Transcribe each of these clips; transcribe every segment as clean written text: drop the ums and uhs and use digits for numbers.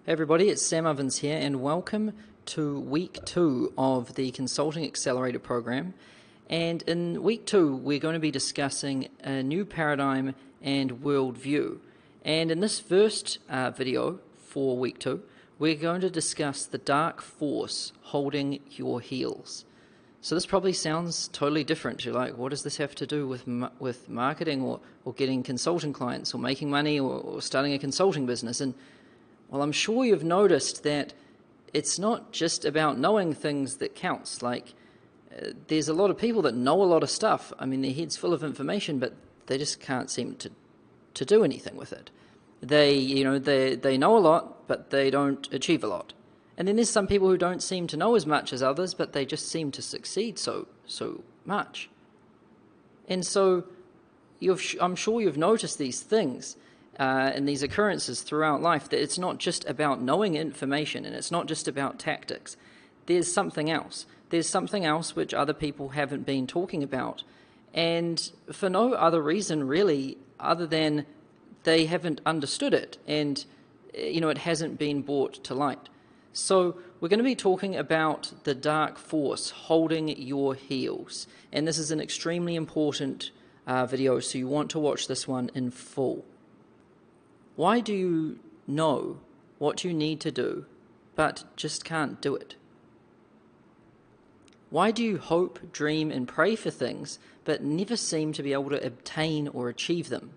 Hey everybody, it's Sam Ovens here, and welcome to week 2 of the Consulting Accelerator program. And in week 2, we're going to be discussing a new paradigm and worldview. And in this first video for week 2, we're going to discuss the dark force holding your heels. So this probably sounds totally different. You're like, what does this have to do with marketing or getting consulting clients or making money or starting a consulting business? And well, I'm sure you've noticed that it's not just about knowing things that counts. There's a lot of people that know a lot of stuff. I mean, their head's full of information, but they just can't seem to do anything with it. They know a lot, but they don't achieve a lot. And then there's some people who don't seem to know as much as others, but they just seem to succeed so much. And so I'm sure you've noticed these things. And these occurrences throughout life, that it's not just about knowing information and it's not just about tactics. There's something else. There's something else which other people haven't been talking about, and for no other reason really other than they haven't understood it, and it hasn't been brought to light. So we're going to be talking about the dark force holding your heels, and this is an extremely important video, so you want to watch this one in full. Why do you know what you need to do, but just can't do it? Why do you hope, dream, and pray for things, but never seem to be able to obtain or achieve them?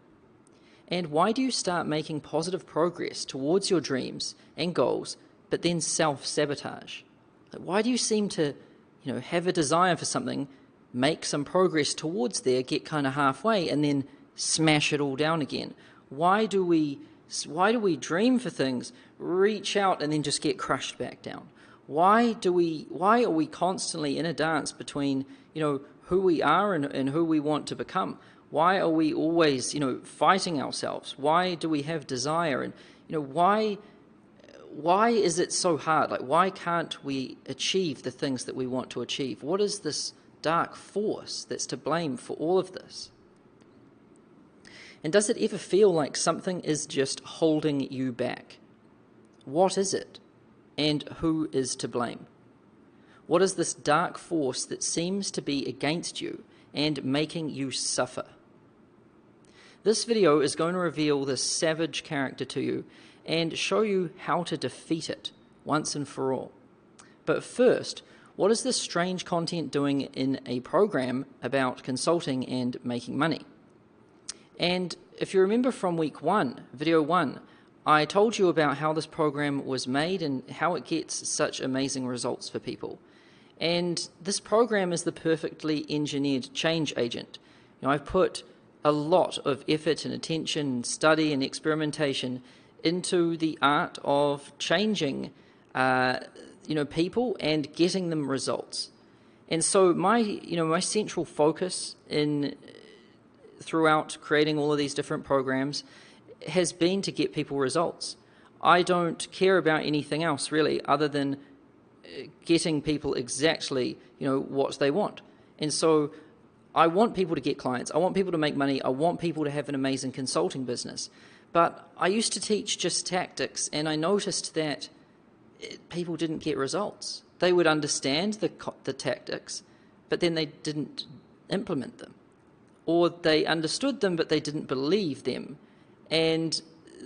And why do you start making positive progress towards your dreams and goals, but then self-sabotage? Why do you seem to, have a desire for something, make some progress towards there, get kind of halfway, and then smash it all down again? Why do we dream for things, reach out, and then just get crushed back down? Why are we constantly in a dance between, who we are and who we want to become? Why are we always, fighting ourselves? Why do we have desire? And, why is it so hard? Why can't we achieve the things that we want to achieve? What is this dark force that's to blame for all of this? And does it ever feel like something is just holding you back? What is it? And who is to blame? What is this dark force that seems to be against you and making you suffer? This video is going to reveal this savage character to you and show you how to defeat it once and for all. But first, what is this strange content doing in a program about consulting and making money? And if you remember from week 1, video 1, I told you about how this program was made and how it gets such amazing results for people. And this program is the perfectly engineered change agent. I've put a lot of effort and attention, study and experimentation into the art of changing people and getting them results. And so my central focus throughout creating all of these different programs has been to get people results. I don't care about anything else really other than getting people exactly what they want. And so I want people to get clients, I want people to make money, I want people to have an amazing consulting business. But I used to teach just tactics, and I noticed that people didn't get results. They would understand the tactics, but then they didn't implement them. Or they understood them, but they didn't believe them. And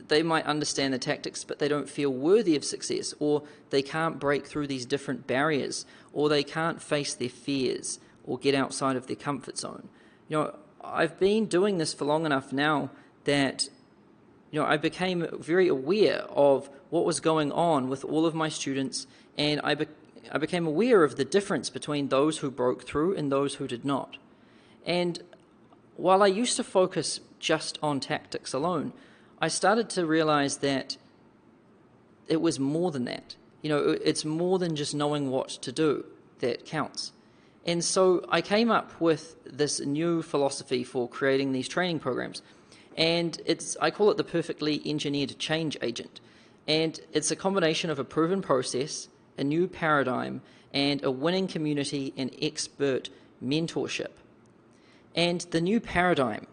they might understand the tactics, but they don't feel worthy of success, or they can't break through these different barriers, or they can't face their fears, or get outside of their comfort zone. I've been doing this for long enough now that, I became very aware of what was going on with all of my students, and I became aware of the difference between those who broke through and those who did not. And while I used to focus just on tactics alone, I started to realize that it was more than that. It's more than just knowing what to do that counts. And so I came up with this new philosophy for creating these training programs. And I call it the perfectly engineered change agent. And it's a combination of a proven process, a new paradigm, and a winning community and expert mentorship. And the new paradigm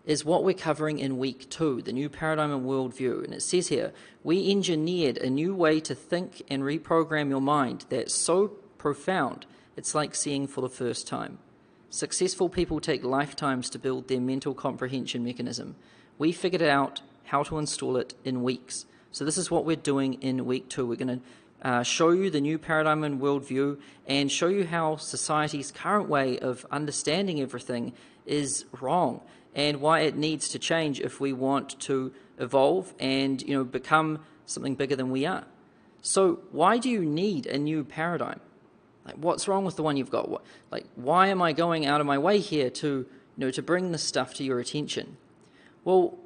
is what we're covering in week 2, the new paradigm and worldview. And it says here, we engineered a new way to think and reprogram your mind that's so profound, it's like seeing for the first time. Successful people take lifetimes to build their mental comprehension mechanism. We figured out how to install it in weeks. So this is what we're doing in week 2. We're going to show you the new paradigm and worldview and show you how society's current way of understanding everything is wrong and why it needs to change if we want to evolve and become something bigger than we are. So why do you need a new paradigm? Like, what's wrong with the one you've got? Why am I going out of my way here to bring this stuff to your attention? Well,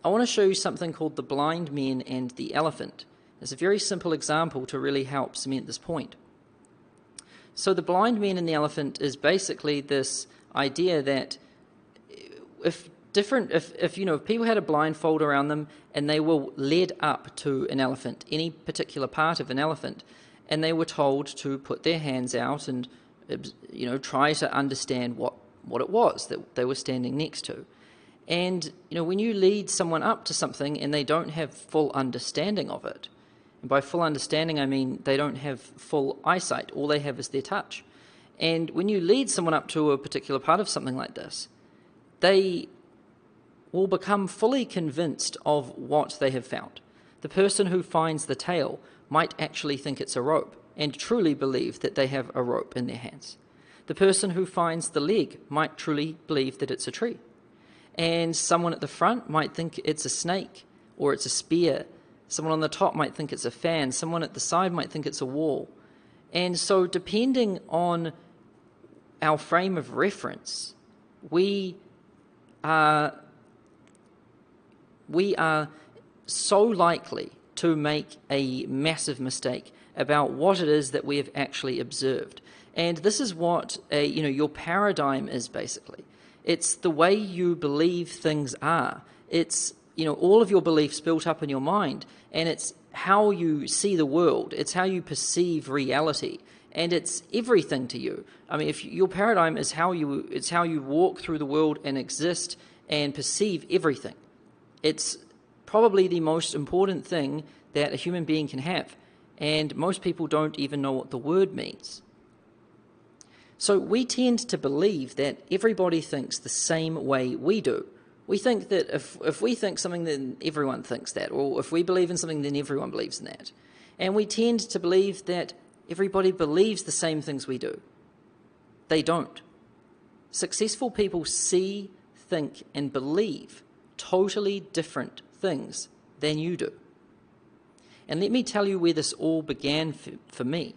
I want to show you something called the blind men and the elephant. It's a very simple example to really help cement this point. So the blind man and the elephant is basically this idea that if people had a blindfold around them and they were led up to an elephant, any particular part of an elephant, and they were told to put their hands out and try to understand what it was that they were standing next to. And when you lead someone up to something and they don't have full understanding of it, and by full understanding I mean they don't have full eyesight, all they have is their touch. And when you lead someone up to a particular part of something like this, they will become fully convinced of what they have found. The person who finds the tail might actually think it's a rope and truly believe that they have a rope in their hands. The person who finds the leg might truly believe that it's a tree. And someone at the front might think it's a snake or it's a spear. Someone on the top might think it's a fan. Someone at the side might think it's a wall. And so depending on our frame of reference, we are so likely to make a massive mistake about what it is that we have actually observed. And this is what your paradigm is basically. It's the way you believe things are. It's all of your beliefs built up in your mind, and it's how you see the world. It's how you perceive reality, and it's everything to you. I mean, if your paradigm is how you walk through the world and exist and perceive everything. It's probably the most important thing that a human being can have, and most people don't even know what the word means. So we tend to believe that everybody thinks the same way we do. We think that if we think something, then everyone thinks that, or if we believe in something, then everyone believes in that. And we tend to believe that everybody believes the same things we do. They don't. Successful people see, think, and believe totally different things than you do. And let me tell you where this all began for me.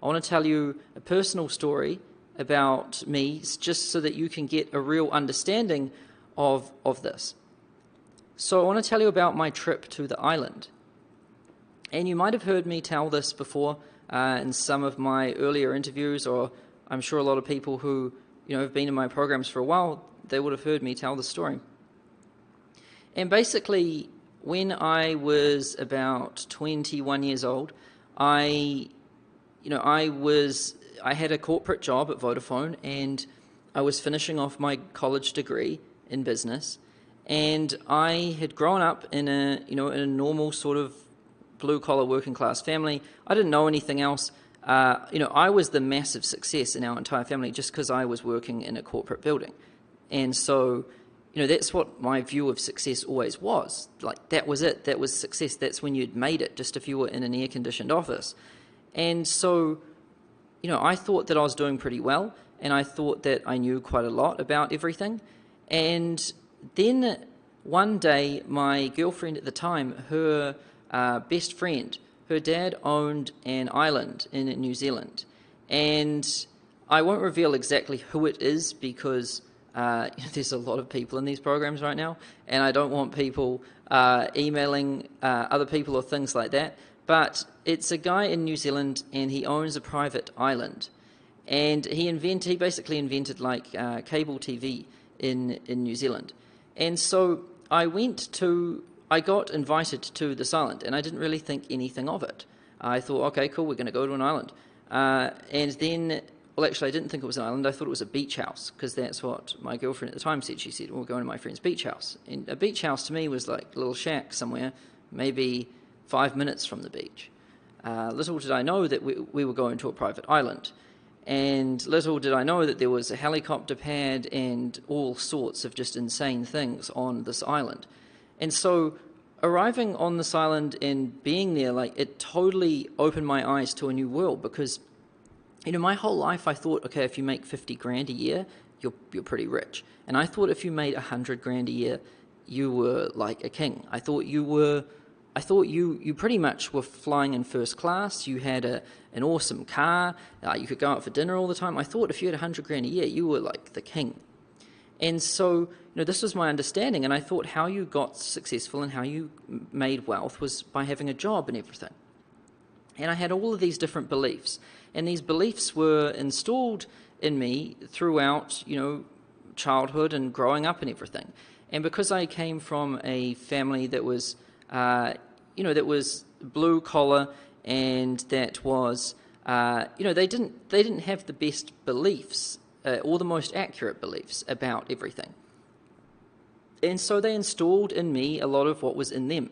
I want to tell you a personal story about me, just so that you can get a real understanding of this. So I want to tell you about my trip to the island. And you might have heard me tell this before in some of my earlier interviews, or I'm sure a lot of people who have been in my programs for a while, they would have heard me tell the story. And basically, when I was about 21 years old, I had a corporate job at Vodafone, and I was finishing off my college degree in business, and I had grown up in a normal sort of blue-collar working-class family. I didn't know anything else. I was the massive success in our entire family just because I was working in a corporate building. And so, that's what my view of success always was. Like, that was it. That was success. That's when you'd made it, just if you were in an air-conditioned office. And so, I thought that I was doing pretty well, and I thought that I knew quite a lot about everything. And then one day, my girlfriend at the time, her best friend, her dad owned an island in New Zealand. And I won't reveal exactly who it is because there's a lot of people in these programs right now, and I don't want people emailing other people or things like that. But it's a guy in New Zealand, and he owns a private island. And he basically invented like cable TV in New Zealand. And so I got invited to this island, and I didn't really think anything of it. I thought, okay, cool, we're going to go to an island. And then well, actually, I didn't think it was an island. I thought it was a beach house, because that's what my girlfriend at the time said. She said, we're going to my friend's beach house. And a beach house to me was like a little shack somewhere, maybe 5 minutes from the beach. Little did I know that we were going to a private island. And little did I know that there was a helicopter pad and all sorts of just insane things on this island. And so arriving on this island and being there, like, it totally opened my eyes to a new world, because my whole life I thought, okay, if you make 50 grand a year, you're pretty rich. And I thought if you made 100 grand a year, you were like a king. I thought you pretty much were flying in first class. You had an awesome car. You could go out for dinner all the time. I thought if you had 100 grand a year, you were like the king. And so, this was my understanding. And I thought how you got successful and how you made wealth was by having a job and everything. And I had all of these different beliefs. And these beliefs were installed in me throughout, childhood and growing up and everything. And because I came from a family that was, that was blue collar, and that was, they didn't have the best beliefs or the most accurate beliefs about everything. And so they installed in me a lot of what was in them.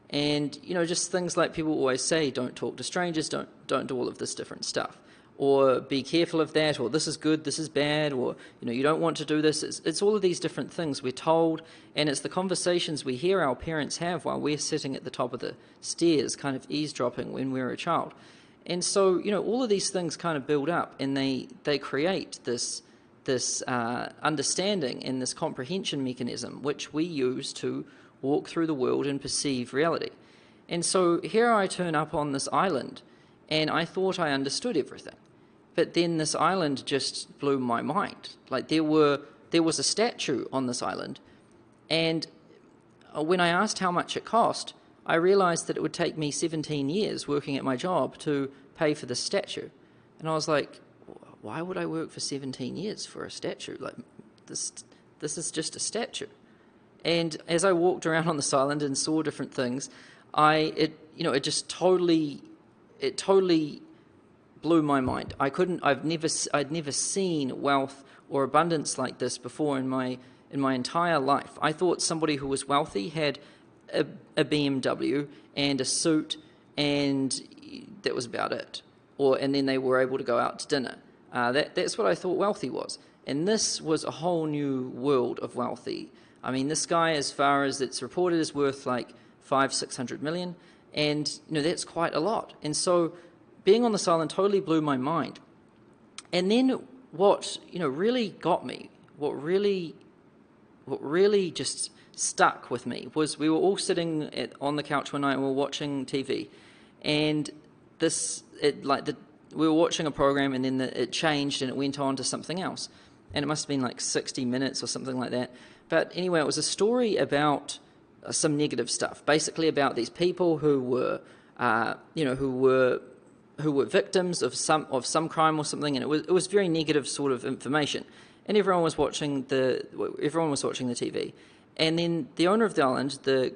And, just things like people always say, don't talk to strangers, don't do all of this different stuff. Or be careful of that, or this is good, this is bad, or, you don't want to do this. It's all of these different things we're told, and it's the conversations we hear our parents have while we're sitting at the top of the stairs, kind of eavesdropping when we're a child. And so, all of these things kind of build up, and they create this understanding and this comprehension mechanism, which we use to walk through the world and perceive reality. And so here I turn up on this island, and I thought I understood everything. But then this island just blew my mind. Like, there was a statue on this island, and when I asked how much it cost, I realized that it would take me 17 years working at my job to pay for this statue. And I was like, why would I work for 17 years for a statue? Like, this is just a statue. And as I walked around on this island and saw different things, it totally blew my mind. I'd never seen wealth or abundance like this before in my entire life. I thought somebody who was wealthy had a BMW and a suit, and that was about it. And then they were able to go out to dinner. That's what I thought wealthy was. And this was a whole new world of wealthy. I mean, this guy, as far as it's reported, is worth like 500-600 million, and that's quite a lot. And so, being on this island totally blew my mind. And then, what really got me, what really just stuck with me, was we were all sitting on the couch one night and we were watching TV, and we were watching a program, and then it changed and it went on to something else, and it must have been like 60 minutes or something like that. But anyway, it was a story about some negative stuff, basically about these people who were, who were victims of some crime or something, and it was very negative sort of information. And everyone was watching the TV, and then the owner of the island, the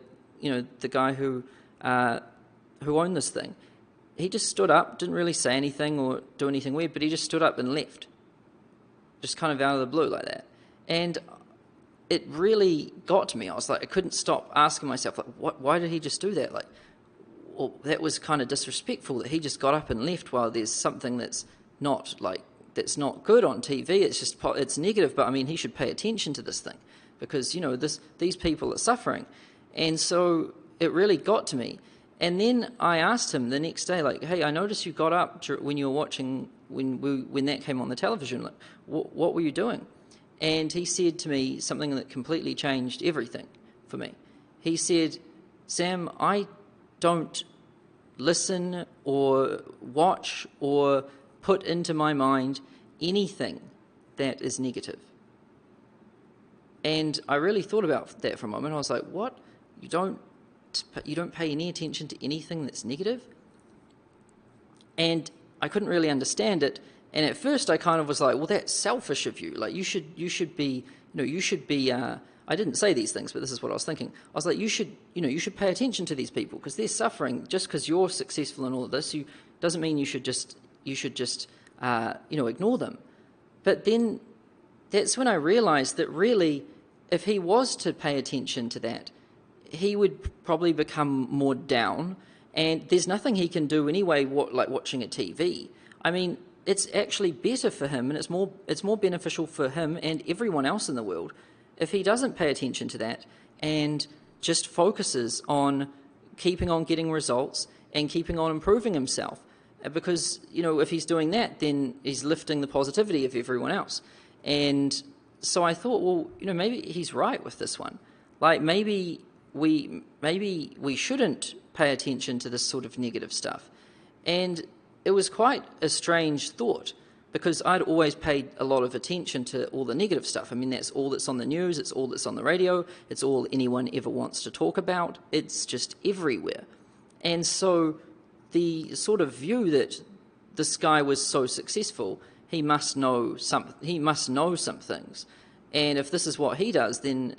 guy who owned this thing, he just stood up, didn't really say anything or do anything weird, but he just stood up and left, just kind of out of the blue like that. And it really got to me. I was like, I couldn't stop asking myself, like, why did he just do that? Like, well, that was kind of disrespectful that he just got up and left while there's something that's not good on TV. It's negative, but I mean, he should pay attention to this thing, because these people are suffering. And so it really got to me. And then I asked him the next day, like, hey, I noticed you got up when you were watching when that came on the television. Like, what were you doing? And he said to me something that completely changed everything for me. He said, Sam, I don't listen or watch or put into my mind anything that is negative. And I really thought about that for a moment. I was like, what? You don't pay any attention to anything that's negative? And I couldn't really understand it. And at first I kind of was like, well, that's selfish of you. Like, you should be, I didn't say these things, but this is what I was thinking. I was like, you should pay attention to these people, because they're suffering. Just because you're successful in all of this, doesn't mean you should just ignore them. But then that's when I realized that really, if he was to pay attention to that, he would probably become more down, and there's nothing he can do anyway, like watching a TV. I mean, it's actually better for him, and it's more beneficial for him and everyone else in the world if he doesn't pay attention to that and just focuses on keeping on getting results and keeping on improving himself. Because, if he's doing that, then he's lifting the positivity of everyone else. And so I thought, well, maybe he's right with this one. Like, maybe we shouldn't pay attention to this sort of negative stuff. And it was quite a strange thought, because I'd always paid a lot of attention to all the negative stuff. I mean, that's all that's on the news, it's all that's on the radio, it's all anyone ever wants to talk about, it's just everywhere. And so the sort of view that this guy was so successful, he must know some things. And if this is what he does, then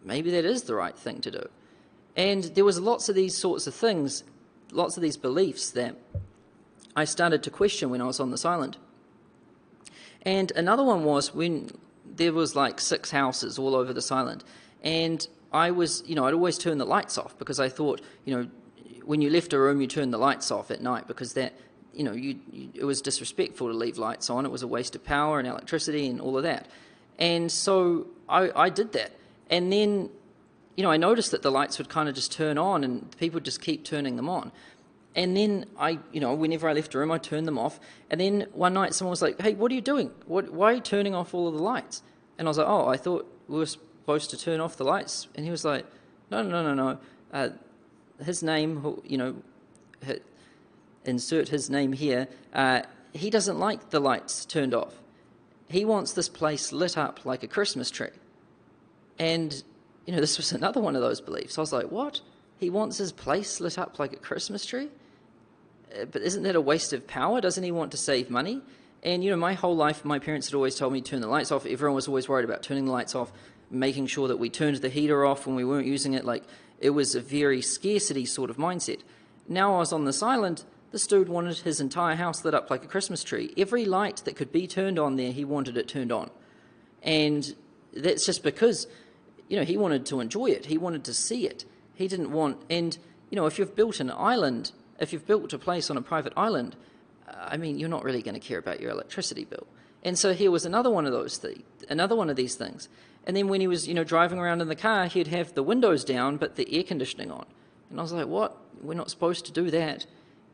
maybe that is the right thing to do. And there was lots of these sorts of things, lots of these beliefs that I started to question when I was on this island. And another one was when there was like 6 houses all over this island, and I was, I'd always turn the lights off, because I thought, when you left a room, you turn the lights off at night, because that, it was disrespectful to leave lights on. It was a waste of power and electricity and all of that. And so I did that. And then, I noticed that the lights would kind of just turn on, and people would just keep turning them on. And then whenever I left a room, I turned them off. And then one night someone was like, "Hey, what are you doing? Why are you turning off all of the lights?" And I was like, "Oh, I thought we were supposed to turn off the lights." And he was like, No. His name, insert his name here, he doesn't like the lights turned off. He wants this place lit up like a Christmas tree. And, this was another one of those beliefs. I was like, what? He wants his place lit up like a Christmas tree? But isn't that a waste of power? Doesn't he want to save money? And, my whole life, my parents had always told me to turn the lights off. Everyone was always worried about turning the lights off, making sure that we turned the heater off when we weren't using it. Like, it was a very scarcity sort of mindset. Now I was on this island, this dude wanted his entire house lit up like a Christmas tree. Every light that could be turned on there, he wanted it turned on. And that's just because, he wanted to enjoy it. He wanted to see it. He didn't want... And, if you've built an island, if you've built a place on a private island, you're not really going to care about your electricity bill. And so here was another one of these things. And then when he was, driving around in the car, he'd have the windows down, but the air conditioning on. And I was like, what? We're not supposed to do that.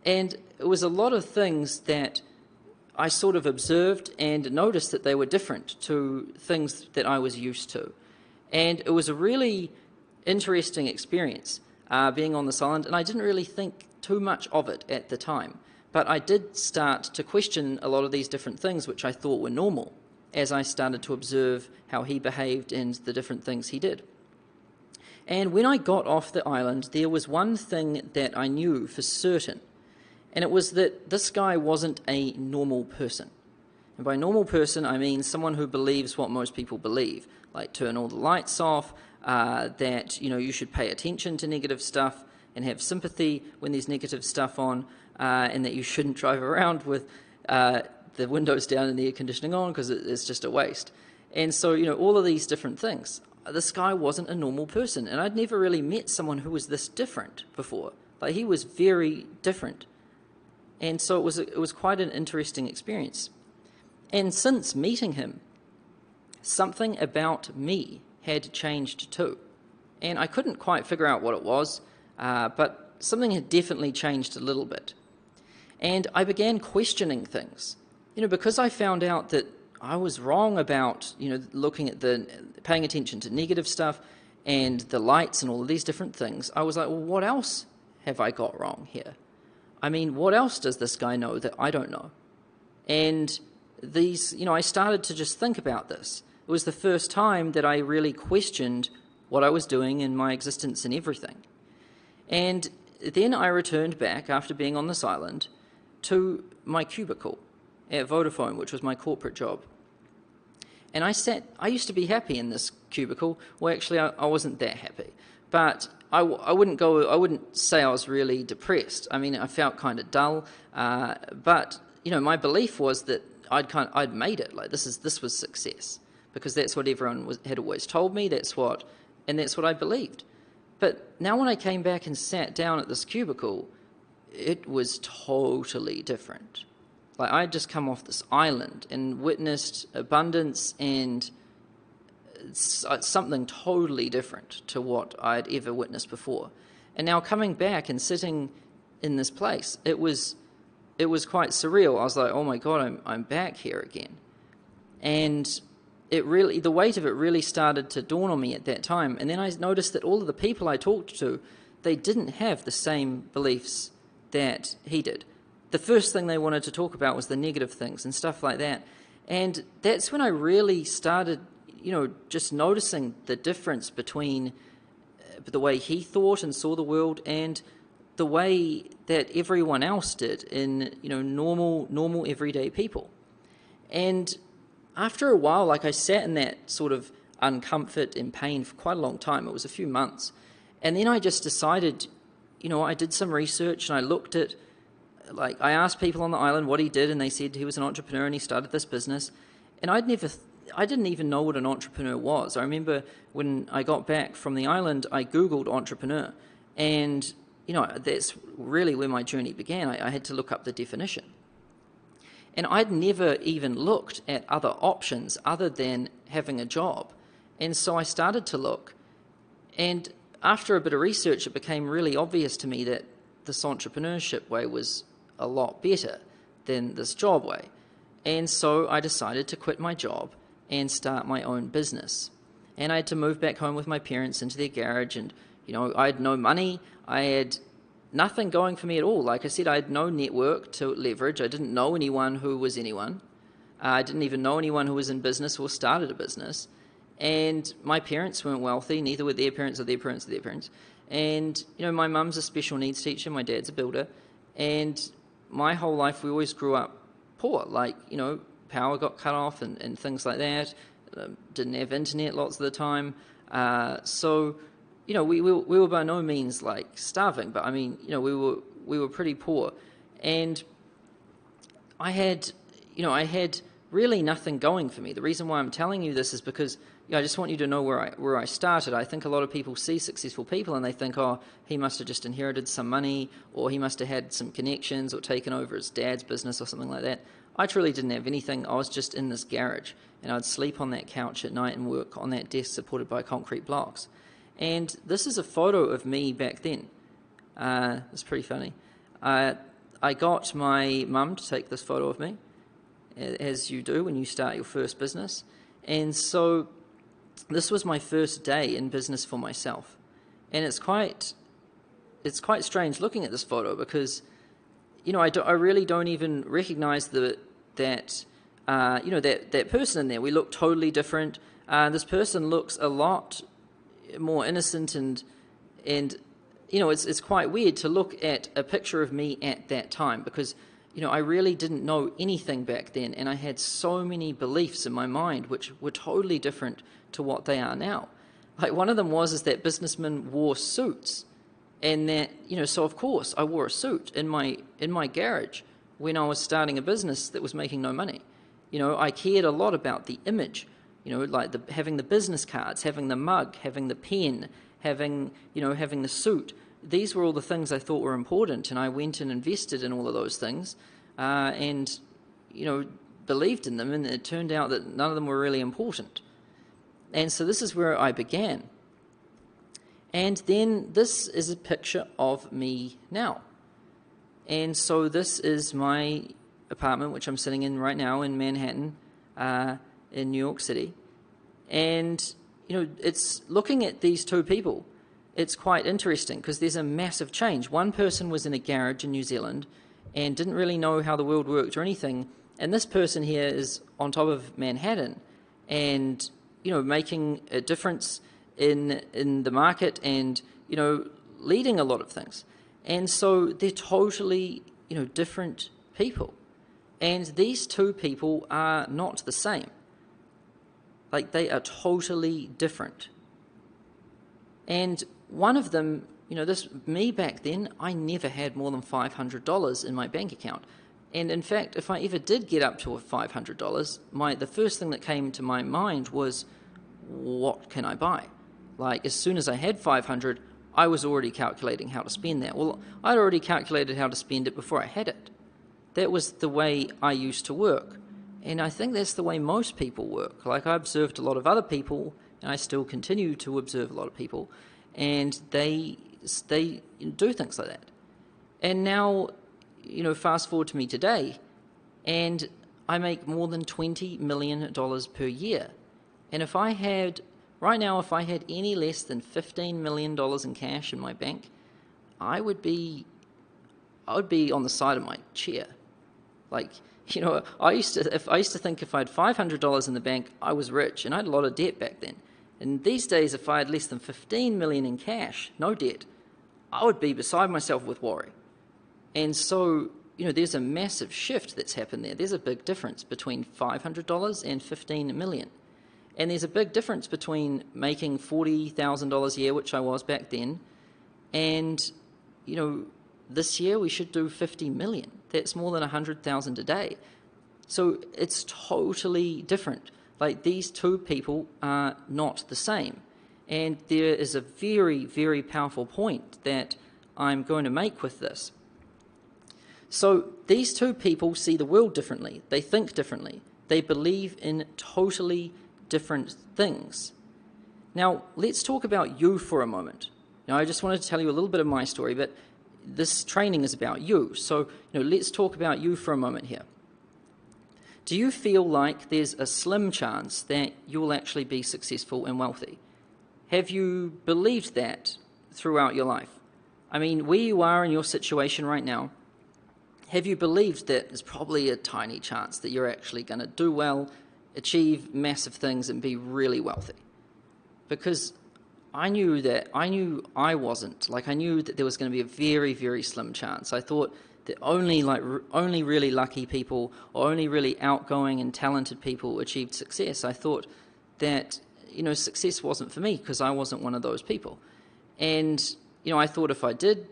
And it was a lot of things that I sort of observed and noticed that they were different to things that I was used to. And it was a really interesting experience being on this island, and I didn't really think too much of it at the time. But I did start to question a lot of these different things which I thought were normal as I started to observe how he behaved and the different things he did. And when I got off the island, there was one thing that I knew for certain, and it was that this guy wasn't a normal person. And by normal person, I mean someone who believes what most people believe, like turn all the lights off, that you should pay attention to negative stuff and have sympathy when there's negative stuff on, and that you shouldn't drive around with the windows down and the air conditioning on because it's just a waste. And so, all of these different things. This guy wasn't a normal person, and I'd never really met someone who was this different before. Like, he was very different. And so it was quite an interesting experience. And since meeting him, something about me had changed too. And I couldn't quite figure out what it was, but something had definitely changed a little bit. And I began questioning things, because I found out that I was wrong about, looking at paying attention to negative stuff and the lights and all of these different things. I was like, well, what else have I got wrong here? What else does this guy know that I don't know? And I started to just think about this. It was the first time that I really questioned what I was doing in my existence and everything. And then I returned back after being on this island to my cubicle at Vodafone, which was my corporate job. And I used to be happy in this cubicle. Well, actually, I wasn't that happy. But I wouldn't say I was really depressed. I felt kind of dull. But, my belief was that I'd made it. Like this was success, because that's what everyone had always told me. That's what I believed. But now when I came back and sat down at this cubicle, it was totally different. Like, I'd just come off this island and witnessed abundance and something totally different to what I'd ever witnessed before. And now coming back and sitting in this place, it was quite surreal. I was like, oh my God, I'm back here again. And the weight of it really started to dawn on me at that time. And then I noticed that all of the people I talked to, they didn't have the same beliefs that he did. The first thing they wanted to talk about was the negative things and stuff like that. And that's when I really started, just noticing the difference between the way he thought and saw the world and the way that everyone else did in, normal everyday people. And after a while, like, I sat in that sort of uncomfort and pain for quite a long time. It was a few months. And then I just decided, I did some research and I looked at, I asked people on the island what he did, and they said he was an entrepreneur and he started this business. And I didn't even know what an entrepreneur was. I remember when I got back from the island, I Googled entrepreneur. And, that's really where my journey began. I had to look up the definition. And I'd never even looked at other options other than having a job. And so I started to look. And after a bit of research, it became really obvious to me that this entrepreneurship way was a lot better than this job way. And so I decided to quit my job and start my own business. And I had to move back home with my parents into their garage. And, I had no money. I had nothing going for me at all. Like I said, I had no network to leverage. I didn't know anyone who was anyone. I didn't even know anyone who was in business or started a business. And my parents weren't wealthy, neither were their parents or their parents or their parents. And, my mum's a special needs teacher, my dad's a builder. And my whole life we always grew up poor. Power got cut off and things like that. Didn't have internet lots of the time. So we were by no means starving, but we were pretty poor. And I had really nothing going for me. The reason why I'm telling you this is because I just want you to know where I started. I think a lot of people see successful people and they think, oh, he must have just inherited some money, or he must have had some connections or taken over his dad's business or something like that. I truly didn't have anything. I was just in this garage, and I'd sleep on that couch at night and work on that desk supported by concrete blocks. And this is a photo of me back then. It's pretty funny. I got my mum to take this photo of me, as you do when you start your first business. And so this was my first day in business for myself. And it's quite strange looking at this photo because, I really don't even recognize that person in there. We look totally different. This person looks a lot more innocent and it's quite weird to look at a picture of me at that time because I really didn't know anything back then, and I had so many beliefs in my mind which were totally different to what they are now. One of them is that businessmen wore suits, and that so of course I wore a suit in my garage when I was starting a business that was making no money. I cared a lot about the image. Having the business cards, having the mug, having the pen, having the suit. These were all the things I thought were important, and I went and invested in all of those things, and believed in them. And it turned out that none of them were really important. And so this is where I began. And then this is a picture of me now. And so this is my apartment, which I'm sitting in right now in Manhattan, in New York City. And, it's looking at these two people, it's quite interesting because there's a massive change. One person was in a garage in New Zealand and didn't really know how the world worked or anything. And this person here is on top of Manhattan and, making a difference in the market and, leading a lot of things. And so they're totally, different people. And these two people are not the same. They are totally different. And one of them, me back then, I never had more than $500 in my bank account. And in fact, if I ever did get up to $500, the first thing that came to my mind was, what can I buy? Like, as soon as I had 500, I was already calculating how to spend that. Well, I'd already calculated how to spend it before I had it. That was the way I used to work. And I think that's the way most people work. Like, I observed a lot of other people, and I still continue to observe a lot of people, and they do things like that. And now, fast forward to me today, and I make more than $20 million per year. And if I had any less than $15 million in cash in my bank, I would be on the side of my chair. Like, I used to think if I had $500 in the bank, I was rich, and I had a lot of debt back then. And these days, if I had less than $15 million in cash, no debt, I would be beside myself with worry. And so, there's a massive shift that's happened there. There's a big difference between $500 and $15 million. And there's a big difference between making $40,000 a year, which I was back then, and, this year we should do $50 million. That's more than $100,000 a day. So it's totally different. Like, these two people are not the same. And there is a very, very powerful point that I'm going to make with this. So these two people see the world differently. They think differently. They believe in totally different things. Now, let's talk about you for a moment. Now, I just wanted to tell you a little bit of my story, but this training is about you. So, let's talk about you for a moment here. Do you feel like there's a slim chance that you'll actually be successful and wealthy? Have you believed that throughout your life? I mean, where you are in your situation right now, have you believed that there's probably a tiny chance that you're actually going to do well, achieve massive things, and be really wealthy? Because I knew I wasn't. Like, I knew that there was going to be a very, very slim chance. I thought that only really lucky people, or only really outgoing and talented people achieved success. I thought that, success wasn't for me because I wasn't one of those people. And, I thought if I did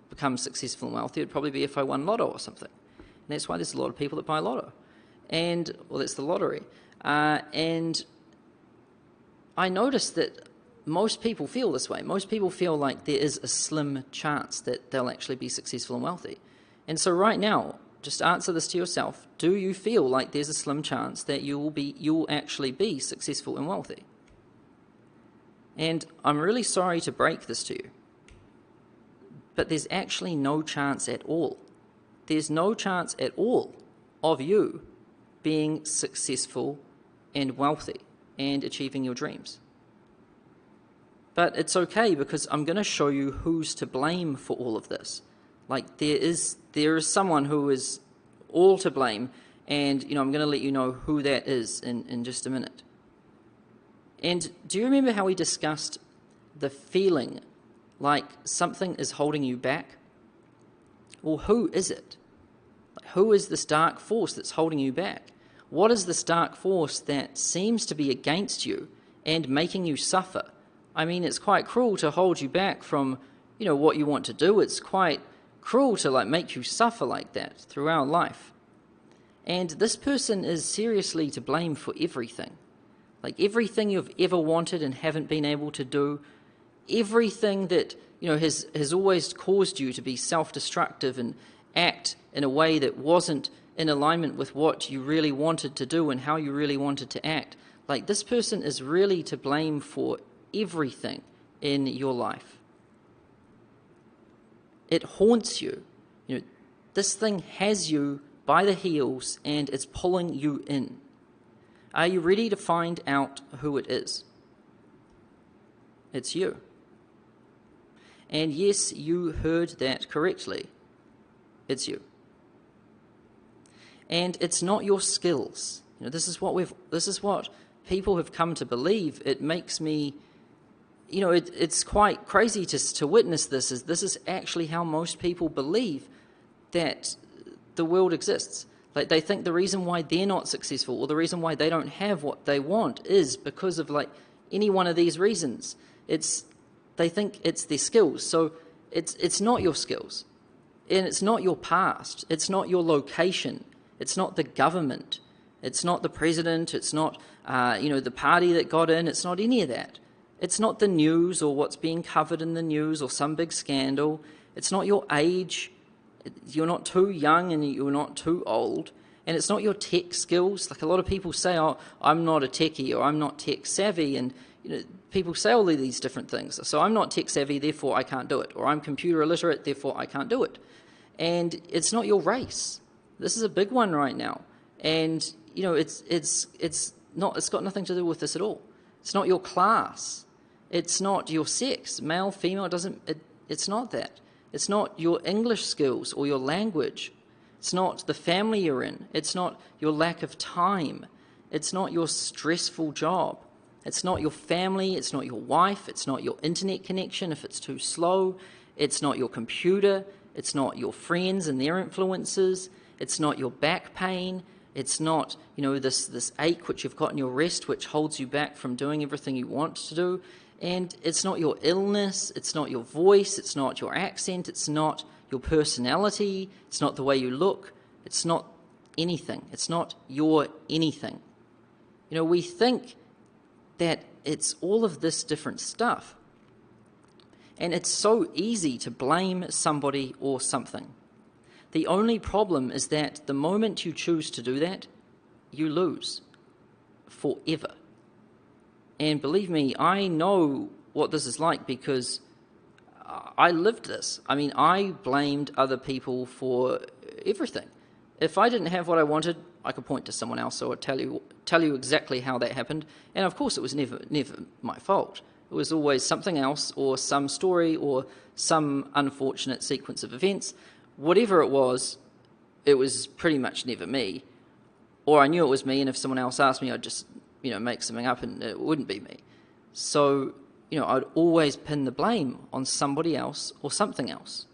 become successful and wealthy, it'd probably be if I won lotto or something. And that's why there's a lot of people that buy lotto. That's the lottery. And I noticed that most people feel this way. Most people feel like there is a slim chance that they'll actually be successful and wealthy. And so right now, just answer this to yourself. Do you feel like there's a slim chance that you'll actually be successful and wealthy? And I'm really sorry to break this to you, but there's actually no chance at all. There's no chance at all of you being successful and wealthy and achieving your dreams. But it's okay, because I'm going to show you who's to blame for all of this. Like, there is someone who is all to blame, and I'm going to let you know who that is in just a minute. And do you remember how we discussed the feeling like something is holding you back? Well, who is it? Like, who is this dark force that's holding you back? What is this dark force that seems to be against you and making you suffer? I mean, it's quite cruel to hold you back from, what you want to do. It's quite cruel to make you suffer like that throughout life. And this person is seriously to blame for everything. Like, everything you've ever wanted and haven't been able to do, everything that, has always caused you to be self-destructive and act in a way that wasn't in alignment with what you really wanted to do and how you really wanted to act. Like, this person is really to blame for everything in your life. It haunts you. This thing has you by the heels and it's pulling you in. Are you ready to find out who it is? It's you. And yes, you heard that correctly. It's you. And it's not your skills. This is what people have come to believe. It makes me, it's quite crazy to witness this. This is actually how most people believe that the world exists. Like, they think the reason why they're not successful, or the reason why they don't have what they want, is because of any one of these reasons. They think it's their skills. So it's not your skills. And it's not your past. It's not your location. It's not the government. It's not the president. It's not, the party that got in. It's not any of that. It's not the news or what's being covered in the news or some big scandal. It's not your age. You're not too young and you're not too old. And it's not your tech skills. Like a lot of people say, oh, I'm not a techie or I'm not tech savvy. And people say all of these different things. So I'm not tech savvy, therefore I can't do it. Or I'm computer illiterate, therefore I can't do it. And it's not your race. This is a big one right now. And, it's got nothing to do with this at all. It's not your class. It's not your sex, male, female, it's not that. It's not your English skills or your language. It's not the family you're in. It's not your lack of time. It's not your stressful job. It's not your family. It's not your wife. It's not your internet connection if it's too slow. It's not your computer. It's not your friends and their influences. It's not your back pain. It's not, this ache which you've got in your wrist which holds you back from doing everything you want to do. And it's not your illness. It's not your voice. It's not your accent. It's not your personality. It's not the way you look. It's not anything. It's not your anything. We think that it's all of this different stuff. And it's so easy to blame somebody or something. The only problem is that the moment you choose to do that, you lose forever. And believe me, I know what this is like because I lived this. I mean, I blamed other people for everything. If I didn't have what I wanted, I could point to someone else or tell you exactly how that happened. And of course, it was never my fault. It was always something else or some story or some unfortunate sequence of events. Whatever it was pretty much never me. Or I knew it was me, and if someone else asked me, I'd just, make something up and it wouldn't be me. So, I'd always pin the blame on somebody else or something else.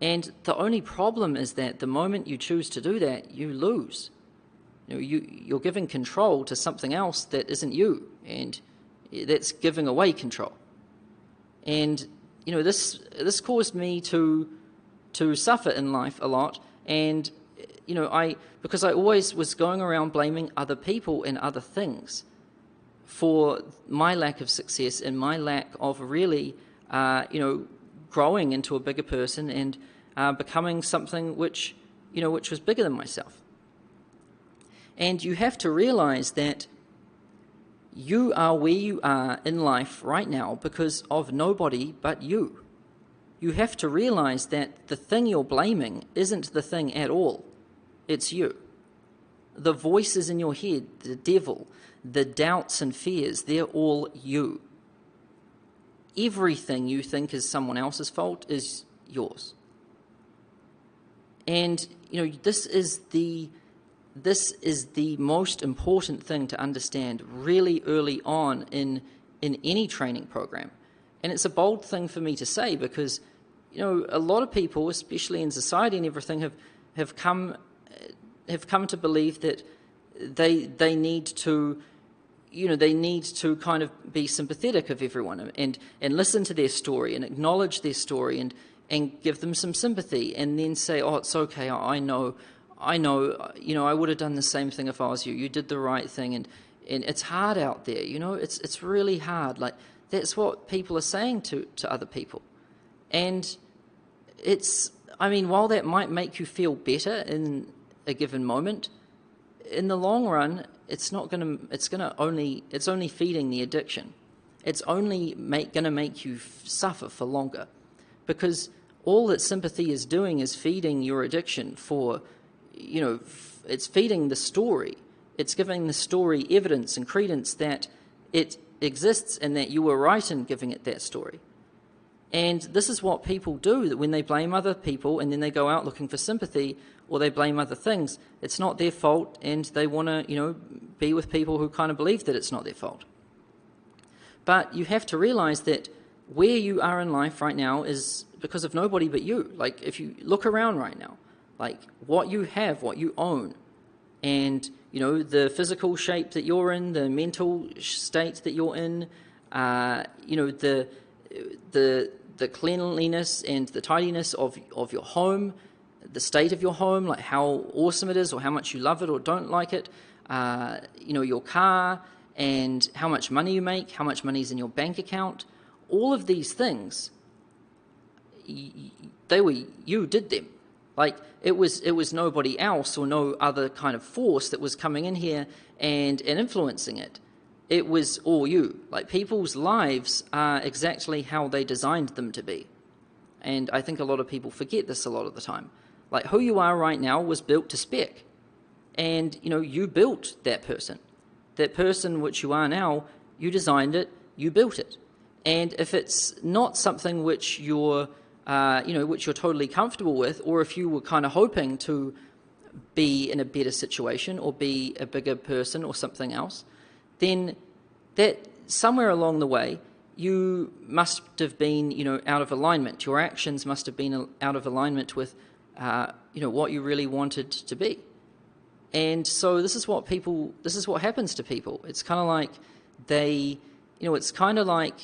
And the only problem is that the moment you choose to do that, you lose. You're giving control to something else that isn't you, and that's giving away control. And, this caused me to suffer in life a lot, and because I always was going around blaming other people and other things for my lack of success and my lack of really, growing into a bigger person and becoming something which was bigger than myself. And you have to realize that you are where you are in life right now because of nobody but you. You have to realize that the thing you're blaming isn't the thing at all. It's you. The voices in your head, the devil, the doubts and fears, they're all you. Everything you think is someone else's fault is yours. And, this is the most important thing to understand really early on in any training program. And it's a bold thing for me to say because, a lot of people, especially in society and everything, have come to believe that they need to, kind of be sympathetic of everyone and listen to their story and acknowledge their story and give them some sympathy and then say, oh, it's okay, I know, I would have done the same thing if I was you. You did the right thing, and it's hard out there, it's really hard. Like, that's what people are saying to other people. And while that might make you feel better in a given moment, in the long run, it's only feeding the addiction. It's only going to make you suffer for longer, because all that sympathy is doing is feeding your addiction for, it's feeding the story. It's giving the story evidence and credence that it exists and that you were right in giving it that story. And this is what people do, that when they blame other people and then they go out looking for sympathy or they blame other things, it's not their fault, and they want to, be with people who kind of believe that it's not their fault. But you have to realize that where you are in life right now is because of nobody but you. Like, if you look around right now, like what you have, what you own, and, the physical shape that you're in, the mental state that you're in, the cleanliness and the tidiness of your home, the state of your home, like how awesome it is or how much you love it or don't like it, your car and how much money you make, how much money is in your bank account. All of these things, you did them. Like it was nobody else or no other kind of force that was coming in here and influencing it. It was all you. Like people's lives are exactly how they designed them to be. And I think a lot of people forget this a lot of the time. Like who you are right now was built to spec. And, you built that person. That person which you are now, you designed it, you built it. And if it's not something which you're totally comfortable with, or if you were kind of hoping to be in a better situation or be a bigger person or something else, then that somewhere along the way, you must have been, out of alignment. Your actions must have been out of alignment with, what you really wanted to be. And so this is what happens to people. It's kind of like it's kind of like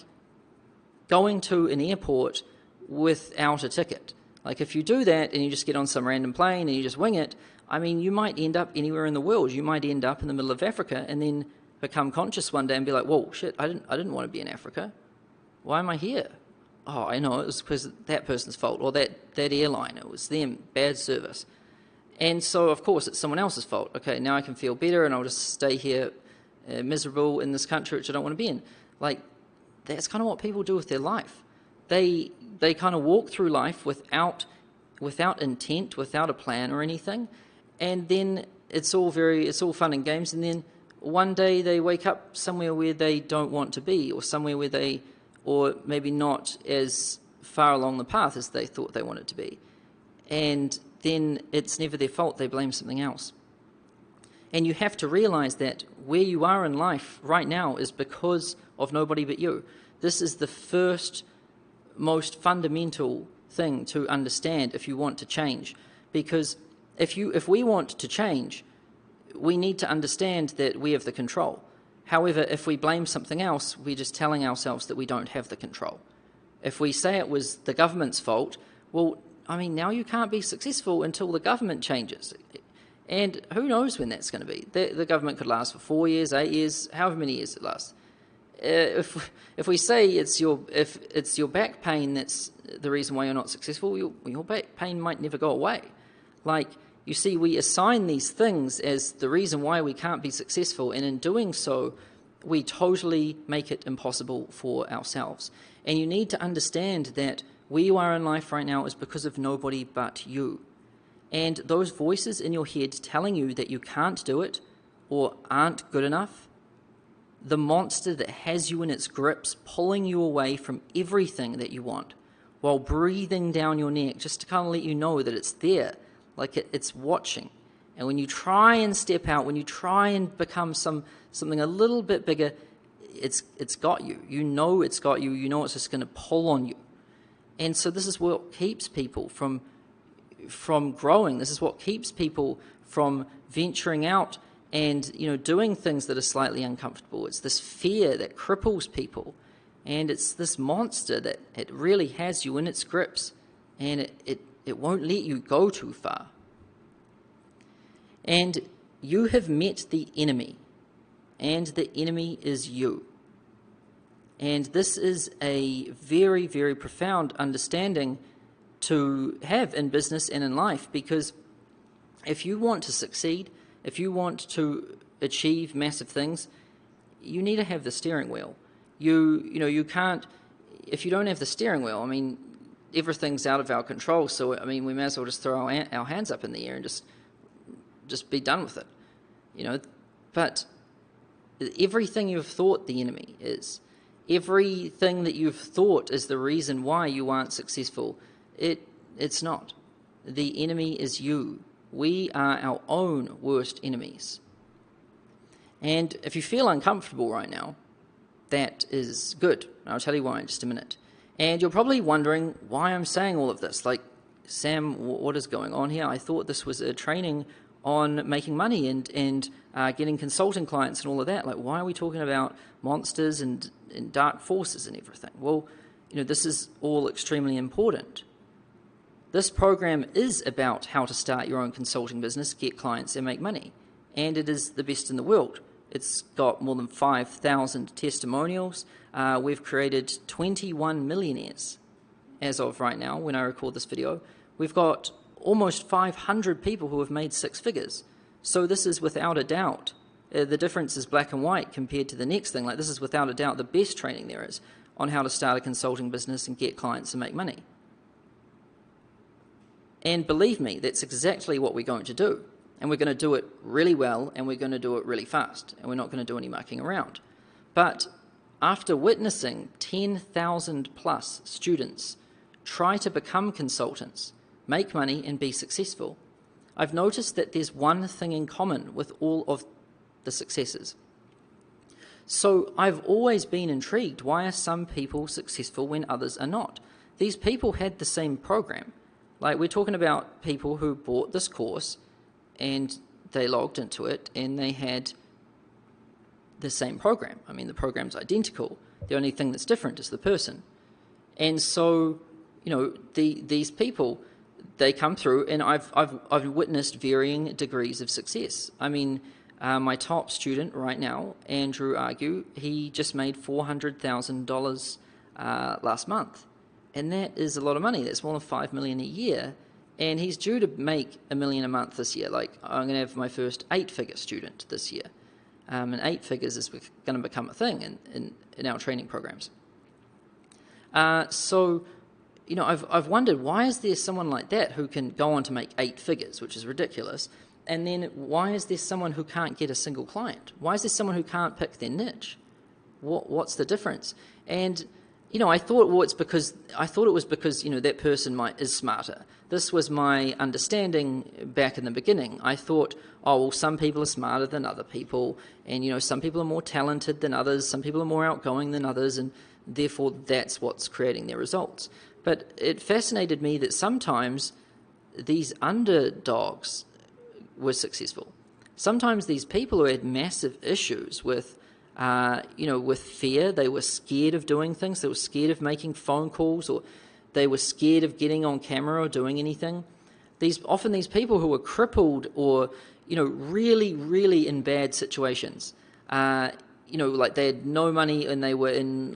going to an airport without a ticket. Like if you do that and you just get on some random plane and you just wing it, you might end up anywhere in the world. You might end up in the middle of Africa and then become conscious one day and be like, whoa, shit, I didn't want to be in Africa. Why am I here? Oh, I know, it was because that person's fault, or that airline, it was them, bad service. And so, of course, it's someone else's fault. Okay, now I can feel better and I'll just stay here miserable in this country which I don't want to be in. Like, that's kind of what people do with their life. They kind of walk through life without intent, without a plan or anything, and then it's all fun and games, and then one day they wake up somewhere where they don't want to be, or somewhere where or maybe not as far along the path as they thought they wanted to be. And then it's never their fault, they blame something else. And you have to realize that where you are in life right now is because of nobody but you. This is the first, most fundamental thing to understand if you want to change. Because if we want to change, we need to understand that we have the control. However, if we blame something else, we're just telling ourselves that we don't have the control. If we say it was the government's fault, well, now you can't be successful until the government changes. And who knows when that's going to be. The government could last for 4 years, 8 years, however many years it lasts. If we say it's your back pain that's the reason why you're not successful, your back pain might never go away. Like, you see, we assign these things as the reason why we can't be successful, and in doing so, we totally make it impossible for ourselves. And you need to understand that where you are in life right now is because of nobody but you. And those voices in your head telling you that you can't do it or aren't good enough, the monster that has you in its grips, pulling you away from everything that you want, while breathing down your neck, just to kind of let you know that it's there, like it's watching. And when you try and step out, when you try and become something a little bit bigger, it's got you. You know it's got you. You know it's just going to pull on you. And so this is what keeps people from growing. This is what keeps people from venturing out and doing things that are slightly uncomfortable. It's this fear that cripples people, and it's this monster that it really has you in its grips, and it won't let you go too far. And you have met the enemy, and the enemy is you. And this is a very, very profound understanding to have in business and in life, because if you want to succeed, if you want to achieve massive things, you need to have the steering wheel. You can't, if you don't have the steering wheel, everything's out of our control, so we may as well just throw our hands up in the air and just be done with it. But everything you've thought the enemy is, everything that you've thought is the reason why you aren't successful, it's not. The enemy is you. We are our own worst enemies. And if you feel uncomfortable right now, that is good. I'll tell you why in just a minute. And you're probably wondering why I'm saying all of this. Like, Sam, what is going on here? I thought this was a training on making money and getting consulting clients and all of that. Like, why are we talking about monsters and dark forces and everything? Well, this is all extremely important. This program is about how to start your own consulting business, get clients, and make money. And it is the best in the world. It's got more than 5,000 testimonials. We've created 21 millionaires as of right now when I record this video. We've got almost 500 people who have made 6 figures. So this is without a doubt. The difference is black and white compared to the next thing. Like, this is without a doubt the best training there is on how to start a consulting business and get clients and make money. And believe me, that's exactly what we're going to do. And we're going to do it really well, and we're going to do it really fast, and we're not going to do any mucking around. But after witnessing 10,000 plus students try to become consultants, make money, and be successful, I've noticed that there's one thing in common with all of the successes. So I've always been intrigued. Why are some people successful when others are not? These people had the same program. Like, we're talking about people who bought this course and they logged into it and they had the same program. I mean, the program's identical. The only thing that's different is the person. And so, these people, they come through, and I've witnessed varying degrees of success. I mean, my top student right now, Andrew Argue, he just made $400,000 last month. And that is a lot of money. That's more than $5 million a year. And he's due to make $1 million a month this year. Like, I'm going to have my first 8-figure student this year. And 8 figures is going to become a thing in our training programs. So, I've wondered, why is there someone like that who can go on to make 8 figures, which is ridiculous? And then why is there someone who can't get a single client? Why is there someone who can't pick their niche? What's the difference? And I thought, it was because that person is smarter. This was my understanding back in the beginning. I thought, some people are smarter than other people, and some people are more talented than others, some people are more outgoing than others, and therefore that's what's creating their results. But it fascinated me that sometimes these underdogs were successful. Sometimes these people who had massive issues with fear, they were scared of doing things, they were scared of making phone calls, or they were scared of getting on camera or doing anything. Often these people who were crippled or, really, really in bad situations, like they had no money and they were in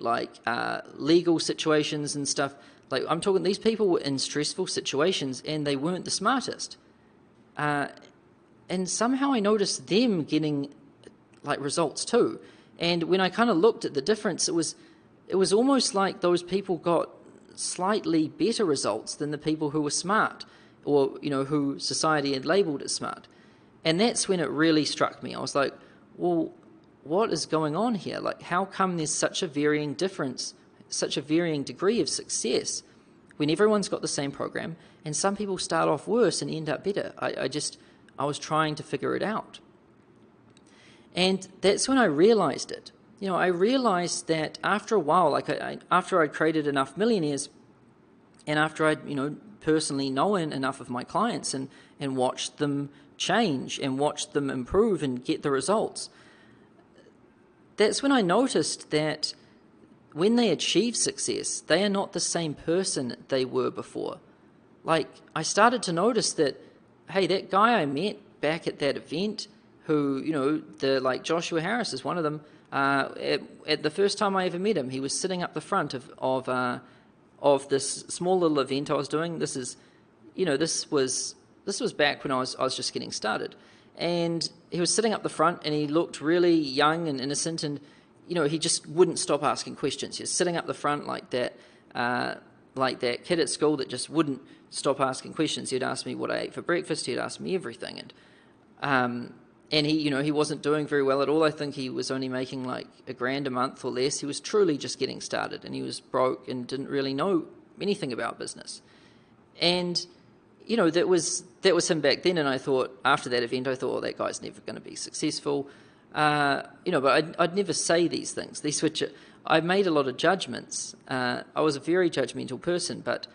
legal situations and stuff. Like, I'm talking, these people were in stressful situations and they weren't the smartest. And somehow I noticed them getting results too. And when I kind of looked at the difference, it was almost like those people got slightly better results than the people who were smart, or who society had labeled as smart. And that's when it really struck me. I was like, well, what is going on here? Like, how come there's such a varying difference, such a varying degree of success when everyone's got the same program, and some people start off worse and end up better? I was trying to figure it out. And that's when I realized it. I realized that after a while, after I'd created enough millionaires, and after I'd, personally known enough of my clients and watched them change and watched them improve and get the results, that's when I noticed that when they achieve success, they are not the same person they were before. Like, I started to notice that, hey, that guy I met back at that event, who, Joshua Harris is one of them. At the first time I ever met him, he was sitting up the front of this small little event I was doing. This was back when I was just getting started, and he was sitting up the front, and he looked really young and innocent, and he just wouldn't stop asking questions. He was sitting up the front like that kid at school that just wouldn't stop asking questions. He'd ask me what I ate for breakfast. He'd ask me everything, and he wasn't doing very well at all. I think he was only making $1,000 a month or less. He was truly just getting started, and he was broke and didn't really know anything about business. And that was him back then. And I thought, after that event, that guy's never going to be successful. But I'd never say these things. I made a lot of judgments. I was a very judgmental person, but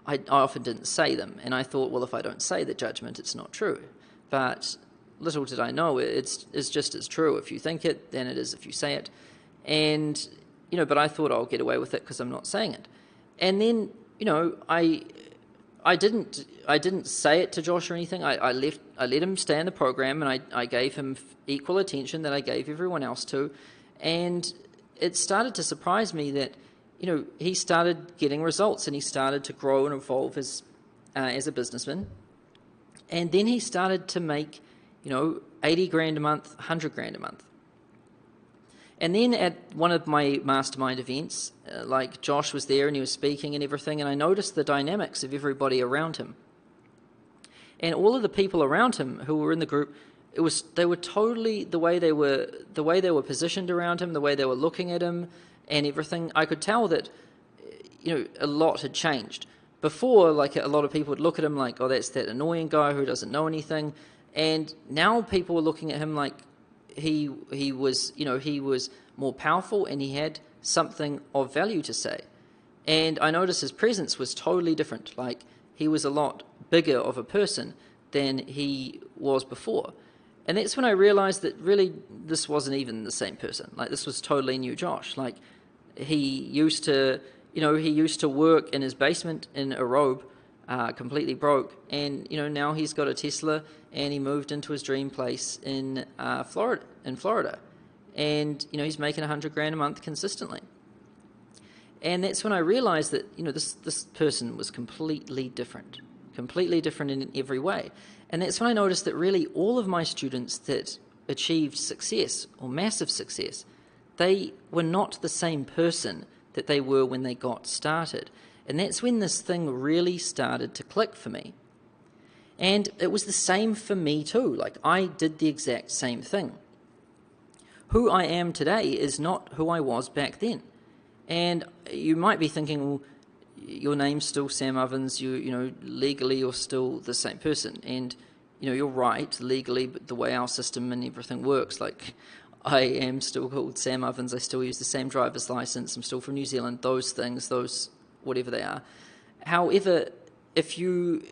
I often didn't say them. And I thought, well, if I don't say the judgment, it's not true. But little did I know, it's just as true if you think it than it is if you say it. And, but I thought I'll get away with it because I'm not saying it. And then, I didn't say it to Josh or anything. I let him stay in the program, and I gave him equal attention that I gave everyone else to. And it started to surprise me that, he started getting results, and he started to grow and evolve as a businessman. And then he started to make, 80 grand a month, 100 grand a month. And then at one of my mastermind events, like Josh was there and he was speaking and everything, and I noticed the dynamics of everybody around him. And all of the people around him who were in the group, they were totally the way they were positioned around him, the way they were looking at him and everything. I could tell that, a lot had changed. Before, like, a lot of people would look at him like, oh, that's that annoying guy who doesn't know anything. And now people were looking at him like he was more powerful and he had something of value to say. And I noticed his presence was totally different. Like, he was a lot bigger of a person than he was before. And that's when I realized that really this wasn't even the same person. Like, this was totally new Josh. Like, he used to work in his basement in a robe, completely broke, and now he's got a Tesla, and he moved into his dream place in Florida, and he's making 100 grand a month consistently. And that's when I realized that this person was completely different in every way. And that's when I noticed that really all of my students that achieved success or massive success, they were not the same person that they were when they got started. And that's when this thing really started to click for me. And it was the same for me too. Like, I did the exact same thing. Who I am today is not who I was back then. And you might be thinking, well, your name's still Sam Ovens, legally you're still the same person. And, you're right, legally, but the way our system and everything works, like, I am still called Sam Ovens, I still use the same driver's license, I'm still from New Zealand, those things, whatever they are. However, if you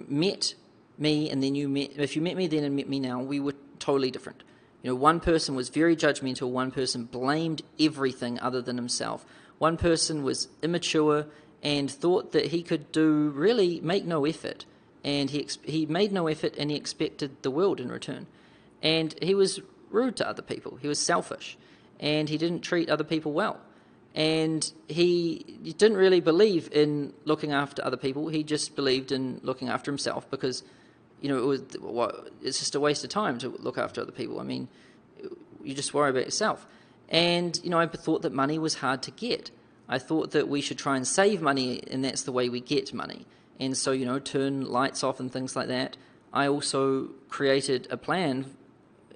met me and then if you met me then and met me now, we were totally different. One person was very judgmental, one person blamed everything other than himself. One person was immature and thought that he could make no effort. And he made no effort and he expected the world in return. And he was rude to other people. He was selfish. And he didn't treat other people well. And he didn't really believe in looking after other people. He just believed in looking after himself because, it's just a waste of time to look after other people. I mean, you just worry about yourself. And, I thought that money was hard to get. I thought that we should try and save money, and that's the way we get money. And so, turn lights off and things like that. I also created a plan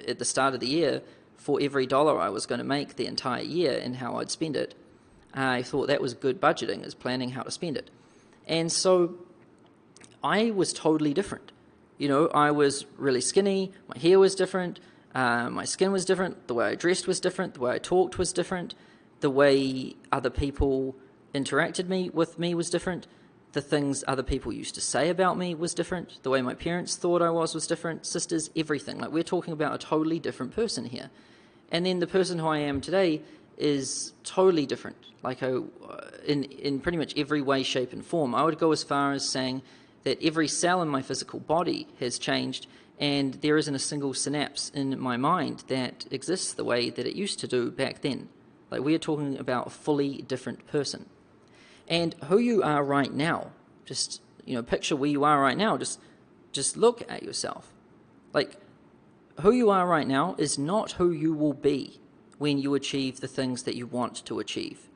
at the start of the year for every dollar I was going to make the entire year and how I'd spend it. I thought that was good budgeting, is planning how to spend it. And so I was totally different. I was really skinny, my hair was different, my skin was different, the way I dressed was different, the way I talked was different, the way other people interacted with me was different, the things other people used to say about me was different, the way my parents thought I was different, sisters, everything. Like, we're talking about a totally different person here. And then the person who I am today is totally different, like in pretty much every way, shape, and form. I would go as far as saying that every cell in my physical body has changed, and there isn't a single synapse in my mind that exists the way that it used to do back then. Like, we are talking about a fully different person. And who you are right now, just, picture where you are right now, just look at yourself. Like, who you are right now is not who you will be when you achieve the things that you want to achieve.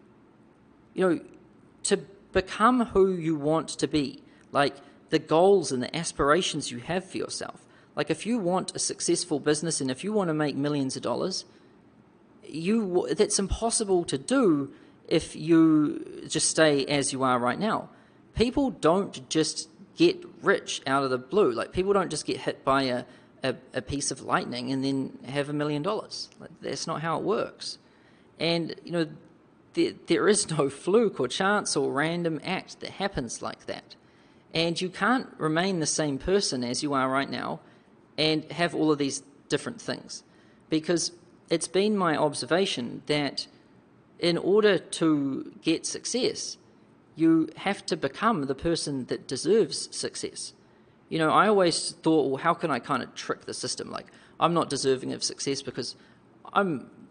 To become who you want to be, like the goals and the aspirations you have for yourself. Like, if you want a successful business and if you want to make millions of dollars, that's impossible to do if you just stay as you are right now. People don't just get rich out of the blue. Like, people don't just get hit by a piece of lightning and then have $1 million. Like, that's not how it works. And, there is no fluke or chance or random act that happens like that. And you can't remain the same person as you are right now and have all of these different things. Because it's been my observation that in order to get success, you have to become the person that deserves success. I always thought, well, how can I kind of trick the system? Like, I'm not deserving of success because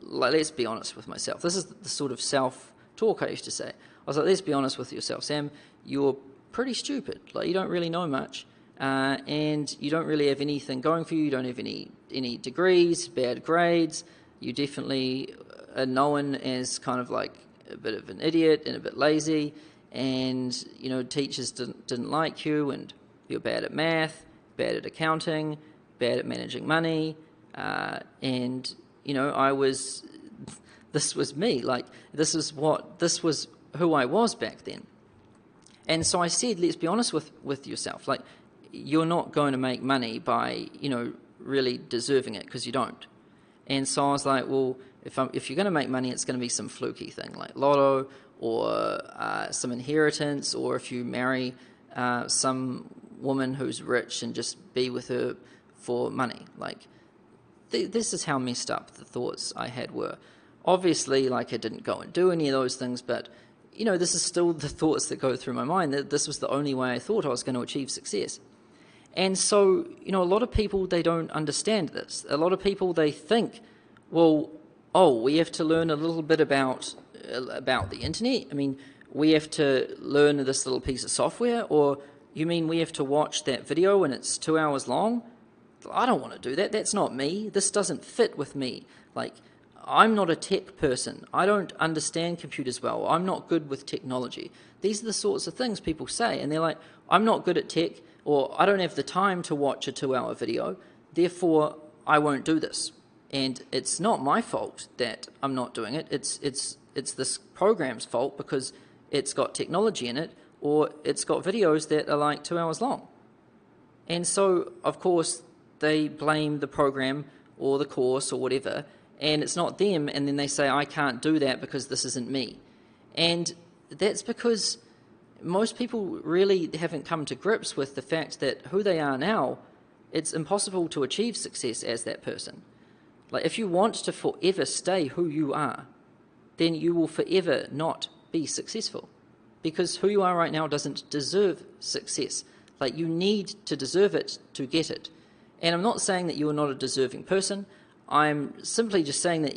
let's be honest with myself. This is the sort of self-talk I used to say. I was like, let's be honest with yourself, Sam. You're pretty stupid. Like, you don't really know much, and you don't really have anything going for you. You don't have any degrees, bad grades. You definitely are known as kind of like a bit of an idiot and a bit lazy, and teachers didn't like you, and you're bad at math, bad at accounting, bad at managing money, and this was me. Like, this was who I was back then. And so I said, let's be honest with yourself. Like, you're not going to make money by really deserving it, because you don't. And so I was like, well, if you're going to make money, it's going to be some fluky thing like lotto, or some inheritance, or if you marry some woman who's rich and just be with her for money. Like, this is how messed up the thoughts I had were. Obviously, like, I didn't go and do any of those things, but this is still the thoughts that go through my mind, that this was the only way I thought I was going to achieve success. And so, a lot of people, they don't understand this. A lot of people, they think, well, we have to learn a little bit about the internet. I mean, we have to learn this little piece of software, or you mean we have to watch that video and it's 2 hours long? I don't want to do that. That's not me. This doesn't fit with me. Like, I'm not a tech person. I don't understand computers well. I'm not good with technology. These are the sorts of things people say, and they're like, I'm not good at tech, or I don't have the time to watch a 2-hour video, therefore I won't do this. And it's not my fault that I'm not doing it. It's this program's fault because it's got technology in it, or it's got videos that are like 2 hours long. And so, of course, they blame the program or the course or whatever, and it's not them, and then they say, I can't do that because this isn't me. And that's because most people really haven't come to grips with the fact that who they are now, it's impossible to achieve success as that person. Like, if you want to forever stay who you are, then you will forever not be successful, because who you are right now doesn't deserve success. Like, you need to deserve it to get it. And I'm not saying that you are not a deserving person. I'm simply just saying that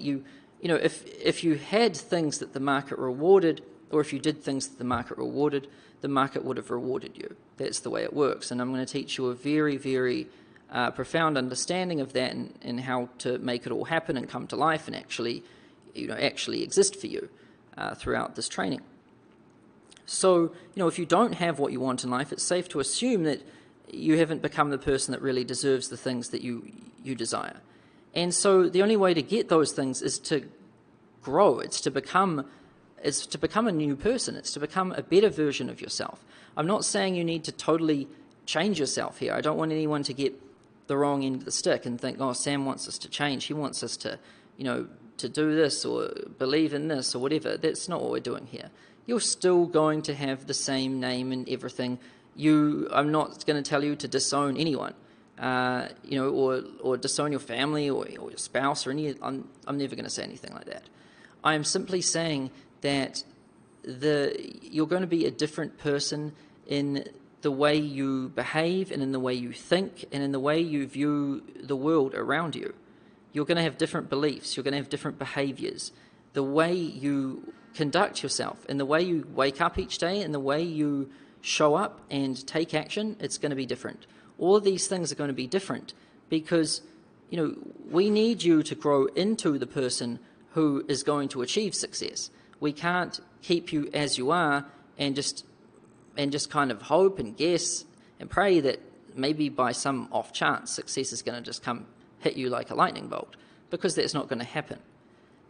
if you had things that the market rewarded, or if you did things that the market rewarded, the market would have rewarded you. That's the way it works. And I'm going to teach you a very, very profound understanding of that, and how to make it all happen and come to life and actually exist for you throughout this training. So, if you don't have what you want in life, it's safe to assume that you haven't become the person that really deserves the things that you desire. And so the only way to get those things is to grow. It's to become a new person. It's to become a better version of yourself. I'm not saying you need to totally change yourself here. I don't want anyone to get the wrong end of the stick and think, oh, Sam wants us to change. He wants us to, to do this or believe in this or whatever. That's not what we're doing here. You're still going to have the same name and everything. I'm not going to tell you to disown anyone, or disown your family or your spouse or any. I'm never going to say anything like that. I am simply saying that you're going to be a different person in the way you behave and in the way you think and in the way you view the world around you. You're going to have different beliefs. You're going to have different behaviors. The way you conduct yourself and the way you wake up each day and the way you show up and take action, it's going to be different. All of these things are going to be different because, we need you to grow into the person who is going to achieve success. We can't keep you as you are and just kind of hope and guess and pray that maybe by some off chance success is going to just come hit you like a lightning bolt, because that's not going to happen.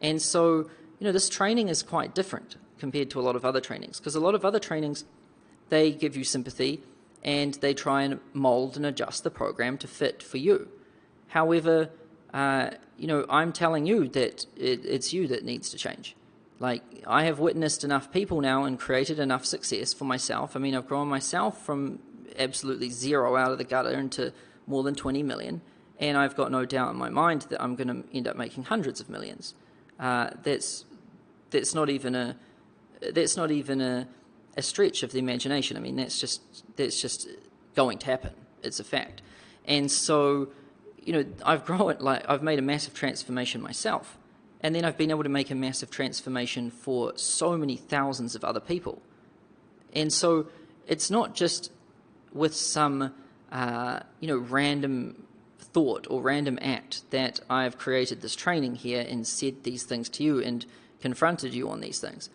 And so, this training is quite different compared to a lot of other trainings, because a lot of other trainings, they give you sympathy and they try and mold and adjust the program to fit for you. However, I'm telling you that it's you that needs to change. Like, I have witnessed enough people now and created enough success for myself. I mean, I've grown myself from absolutely zero out of the gutter into more than 20 million, and I've got no doubt in my mind that I'm going to end up making hundreds of millions. That's not even a a stretch of the imagination. I mean, that's just going to happen. It's a fact. And so, I've made a massive transformation myself, and then I've been able to make a massive transformation for so many thousands of other people. And so it's not just with some, random thought or random act that I've created this training here and said these things to you and confronted you on these things.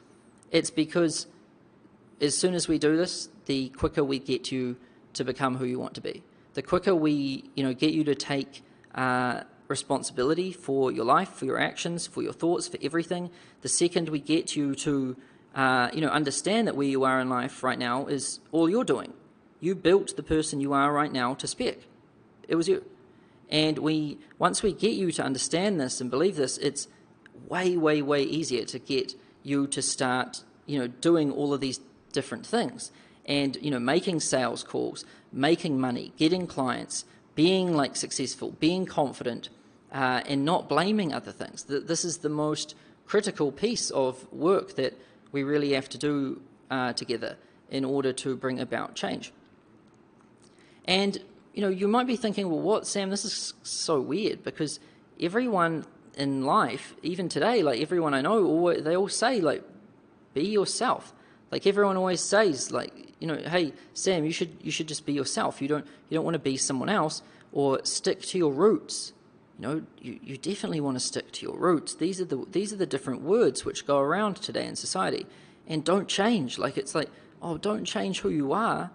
It's because as soon as we do this, the quicker we get you to become who you want to be. The quicker we, get you to take responsibility for your life, for your actions, for your thoughts, for everything. The second we get you to, understand that where you are in life right now is all you're doing. You built the person you are right now to spec. It was you. And once we get you to understand this and believe this, it's way, way, way easier to get you to start, doing all of these different things. And, making sales calls, making money, getting clients, being successful, being confident, and not blaming other things. This is the most critical piece of work that we really have to do together in order to bring about change. And, you might be thinking, well, what, Sam, this is so weird, because everyone in life, even today, everyone I know, they all say, be yourself. Everyone always says, hey, Sam, you should just be yourself. You don't want to be someone else, or stick to your roots. You definitely want to stick to your roots. These are the different words which go around today in society, and don't change. Don't change who you are.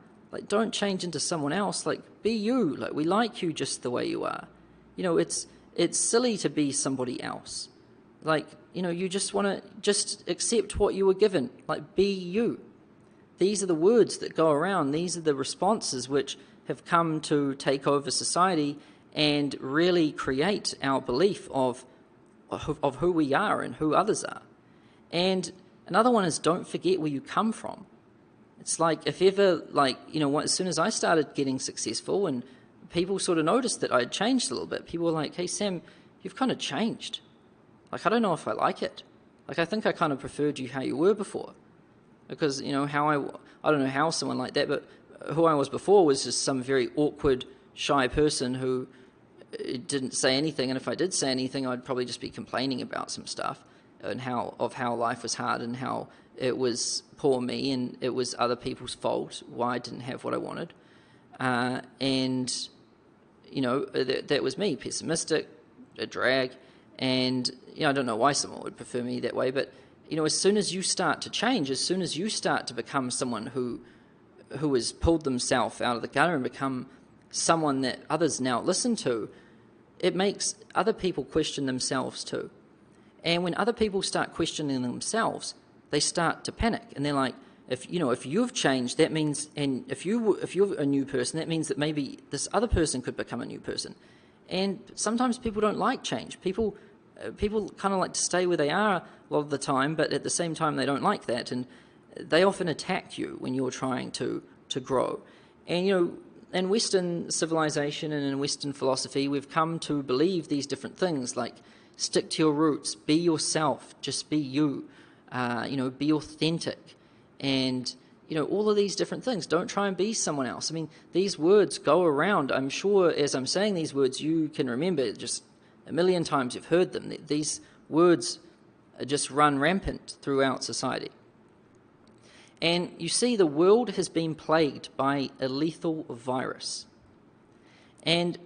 Don't change into someone else. Be you. We like you just the way you are. It's silly to be somebody else. You just want to just accept what you were given. Be you. These are the words that go around. These are the responses which have come to take over society and really create our belief of who we are and who others are. And another one is, don't forget where you come from. It's if ever, as soon as I started getting successful and people sort of noticed that I had changed a little bit, people were like, hey, Sam, you've kind of changed. I don't know if I like it. I think I kind of preferred you how you were before. Because, I don't know how someone like that, but who I was before was just some very awkward, shy person who didn't say anything. And if I did say anything, I'd probably just be complaining about some stuff and how life was hard and how it was poor me and it was other people's fault why I didn't have what I wanted. That was me, pessimistic, a drag. And, I don't know why someone would prefer me that way, but, as soon as you start to change, as soon as you start to become someone who has pulled themselves out of the gutter and become someone that others now listen to, it makes other people question themselves too. And when other people start questioning themselves, they start to panic. And they're like, if you've changed, that means, and if you're a new person, that means that maybe this other person could become a new person. And sometimes people don't like change. People kind of like to stay where they are a lot of the time, but at the same time they don't like that, and they often attack you when you're trying to grow. And in Western civilization and in Western philosophy, we've come to believe these different things like stick to your roots, be yourself, just be you, be authentic, and all of these different things. Don't try and be someone else. I mean, these words go around. I'm sure as I'm saying these words, you can remember just a million times you've heard them. These words just run rampant throughout society. And you see, the world has been plagued by a lethal virus. And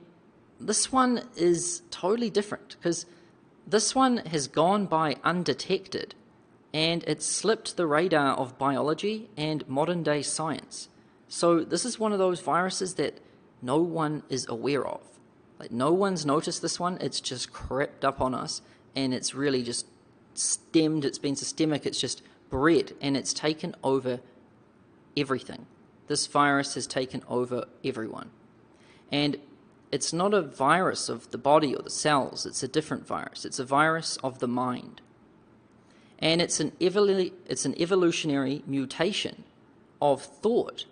this one is totally different because this one has gone by undetected, and it's slipped the radar of biology and modern day science. So this is one of those viruses that no one is aware of. No one's noticed this one. It's just crept up on us, and it's really just stemmed. It's been systemic. It's just bred, and it's taken over everything. This virus has taken over everyone. And it's not a virus of the body or the cells. It's a different virus. It's a virus of the mind. And it's an evolutionary mutation of thought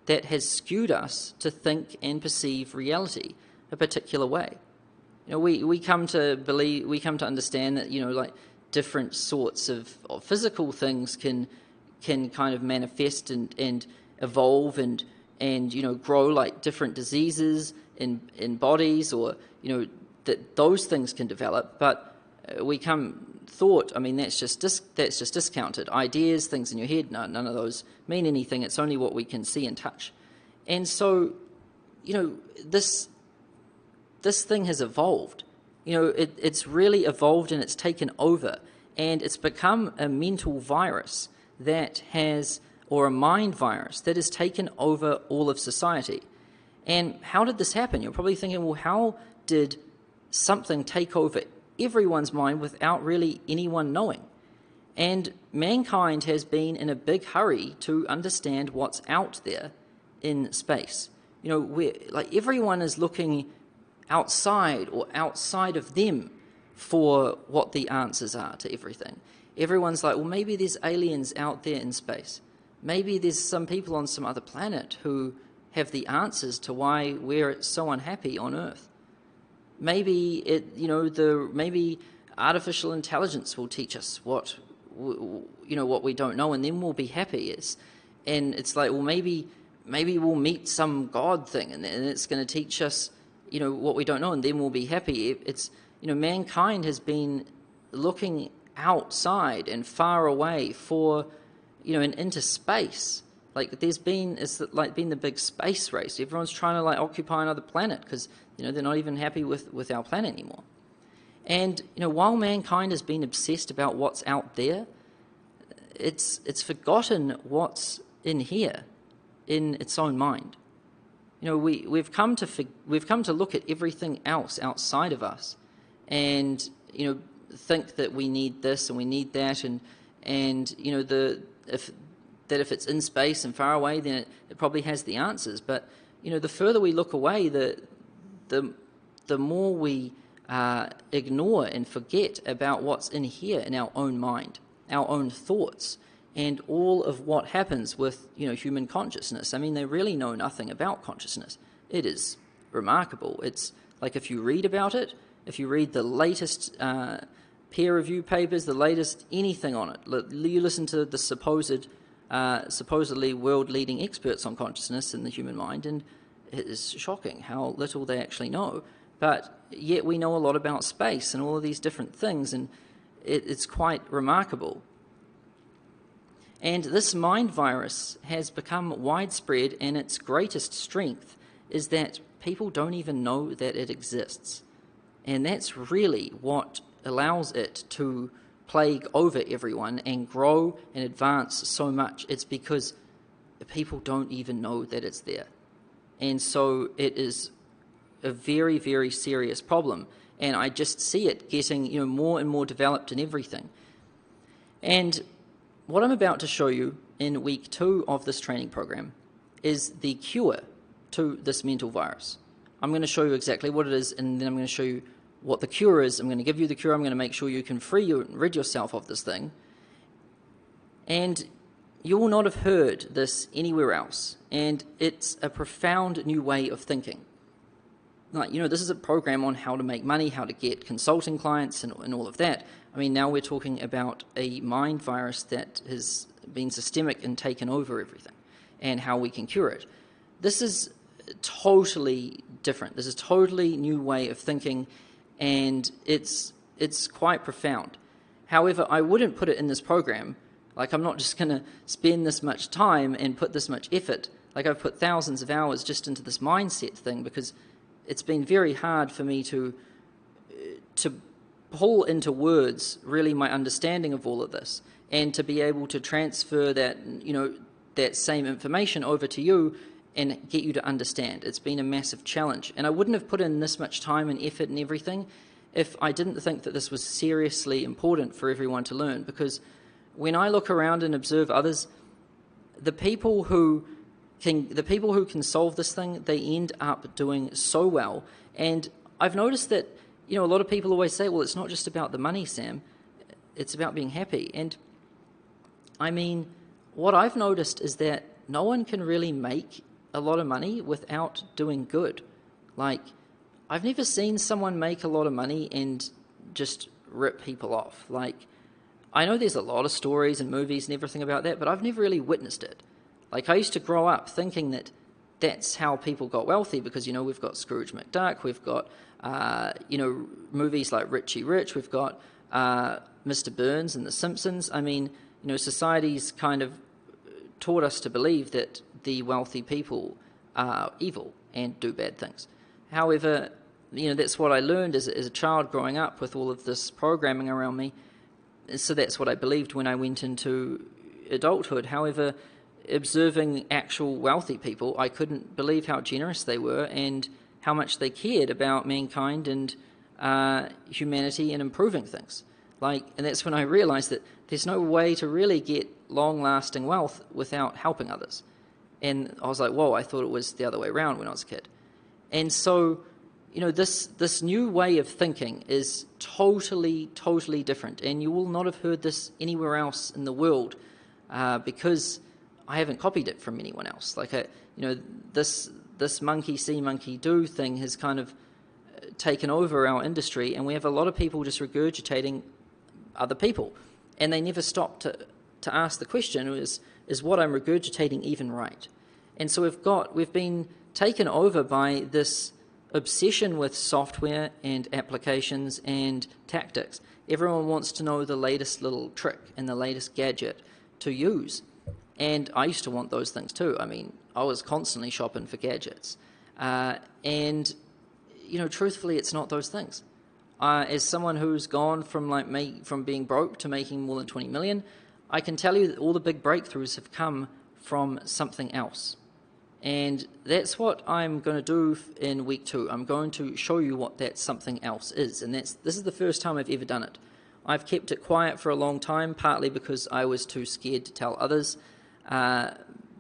that has skewed us to think and perceive reality a particular way. We come to understand that different sorts of physical things can can kind of manifest and evolve and grow like different diseases in bodies, or that those things can develop. But thought, I mean, that's just discounted. Ideas, things in your head, none of those mean anything. It's only what we can see and touch. And so, this thing has evolved. It's really evolved, and it's taken over, and it's become a mental virus or a mind virus that has taken over all of society. And how did this happen? You're probably thinking, well, how did something take over everyone's mind without really anyone knowing? And mankind has been in a big hurry to understand what's out there in space. Everyone is looking outside or outside of them for what the answers are to everything. Everyone's like, well, maybe there's aliens out there in space. Maybe there's some people on some other planet who have the answers to why we're so unhappy on Earth. Maybe maybe artificial intelligence will teach us what we don't know, and then we'll be happy. And it's like, well, maybe we'll meet some God thing, and it's going to teach us what we don't know, and then we'll be happy. It's mankind has been looking outside and far away for and into space. Like it's been the big space race. Everyone's trying to occupy another planet because they're not even happy with our planet anymore. And while mankind has been obsessed about what's out there, it's forgotten what's in here, in its own mind. We've come to look at everything else outside of us, and think that we need this and we need that, and if it's in space and far away, then it probably has the answers. But the further we look away, the more we ignore and forget about what's in here in our own mind, our own thoughts, and all of what happens with human consciousness. I mean, they really know nothing about consciousness. It is remarkable. It's like, if you read about it, if you read the latest peer review papers, the latest anything on it, you listen to the supposedly world-leading experts on consciousness and the human mind, and it is shocking how little they actually know. But yet we know a lot about space and all of these different things, and it's quite remarkable. And this mind virus has become widespread, and its greatest strength is that people don't even know that it exists. And that's really what allows it to plague over everyone and grow and advance so much. It's because people don't even know that it's there. And so it is a very, very serious problem. And I just see it getting more and more developed in everything. And what I'm about to show you in week 2 of this training program is the cure to this mental virus. I'm going to show you exactly what it is, and then I'm going to show you what the cure is. I'm going to give you the cure. I'm going to make sure you can rid yourself of this thing. And you will not have heard this anywhere else. And it's a profound new way of thinking. This is a program on how to make money, how to get consulting clients, and all of that. I mean, now we're talking about a mind virus that has been systemic and taken over everything, and how we can cure it. This is totally different. This is a totally new way of thinking, and it's quite profound. However, I wouldn't put it in this program. I'm not just going to spend this much time and put this much effort. I've put thousands of hours just into this mindset thing, because it's been very hard for me to pull into words really my understanding of all of this, and to be able to transfer that that same information over to you and get you to understand. It's been a massive challenge, and I wouldn't have put in this much time and effort and everything if I didn't think that this was seriously important for everyone to learn. Because when I look around and observe others, the people who can solve this thing, they end up doing so well. And I've noticed that a lot of people always say, well, it's not just about the money, Sam, it's about being happy. And I mean, what I've noticed is that no one can really make a lot of money without doing good. I've never seen someone make a lot of money and just rip people off. I know there's a lot of stories and movies and everything about that, but I've never really witnessed it. Like, I used to grow up thinking that that's how people got wealthy because, we've got Scrooge McDuck, we've got, movies like Richie Rich, we've got Mr. Burns and The Simpsons. I mean, society's kind of taught us to believe that the wealthy people are evil and do bad things. However, that's what I learned as a child growing up with all of this programming around me. So that's what I believed when I went into adulthood. However, observing actual wealthy people, I couldn't believe how generous they were and how much they cared about mankind and humanity and improving things. And that's when I realized that there's no way to really get long-lasting wealth without helping others. And I was like, whoa, I thought it was the other way around when I was a kid. And so, this new way of thinking is totally different. And you will not have heard this anywhere else in the world because I haven't copied it from anyone else. This monkey see, monkey do thing has kind of taken over our industry, and we have a lot of people just regurgitating other people. And they never stop to ask the question, is what I'm regurgitating even right? And so we've been taken over by this obsession with software and applications and tactics. Everyone wants to know the latest little trick and the latest gadget to use. And I used to want those things too. I mean, I was constantly shopping for gadgets. And truthfully, it's not those things. As someone who's gone from being broke to making more than 20 million, I can tell you that all the big breakthroughs have come from something else. And that's what I'm going to do in week 2. I'm going to show you what that something else is. And this is the first time I've ever done it. I've kept it quiet for a long time, partly because I was too scared to tell others,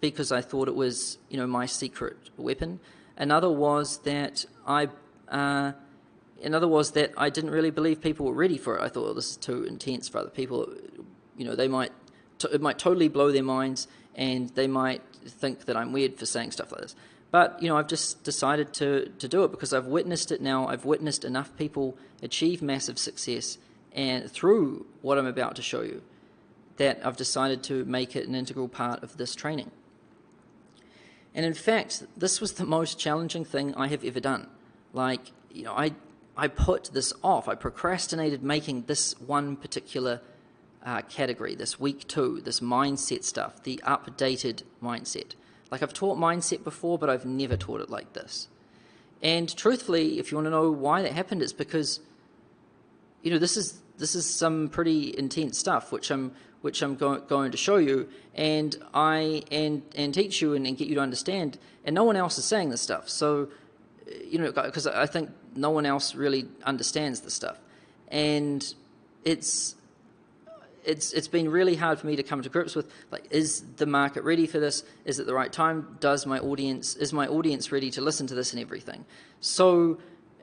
because I thought it was, my secret weapon. Another was that I didn't really believe people were ready for it. I thought, oh, this is too intense for other people. It might totally blow their minds, and they might think that I'm weird for saying stuff like this. But, I've just decided to do it because I've witnessed it now. I've witnessed enough people achieve massive success and through what I'm about to show you, that I've decided to make it an integral part of this training. And in fact, this was the most challenging thing I have ever done. I put this off. I procrastinated making this one particular category, this week 2, this mindset stuff, the updated mindset. I've taught mindset before, but I've never taught it like this. And truthfully, if you want to know why that happened, it's because, this is some pretty intense stuff, which I'm going to show you and teach you and get you to understand. And no one else is saying this stuff. So, because I think no one else really understands this stuff. And it's been really hard for me to come to grips with, is the market ready for this? Is it the right time? Is my audience ready to listen to this and everything? So,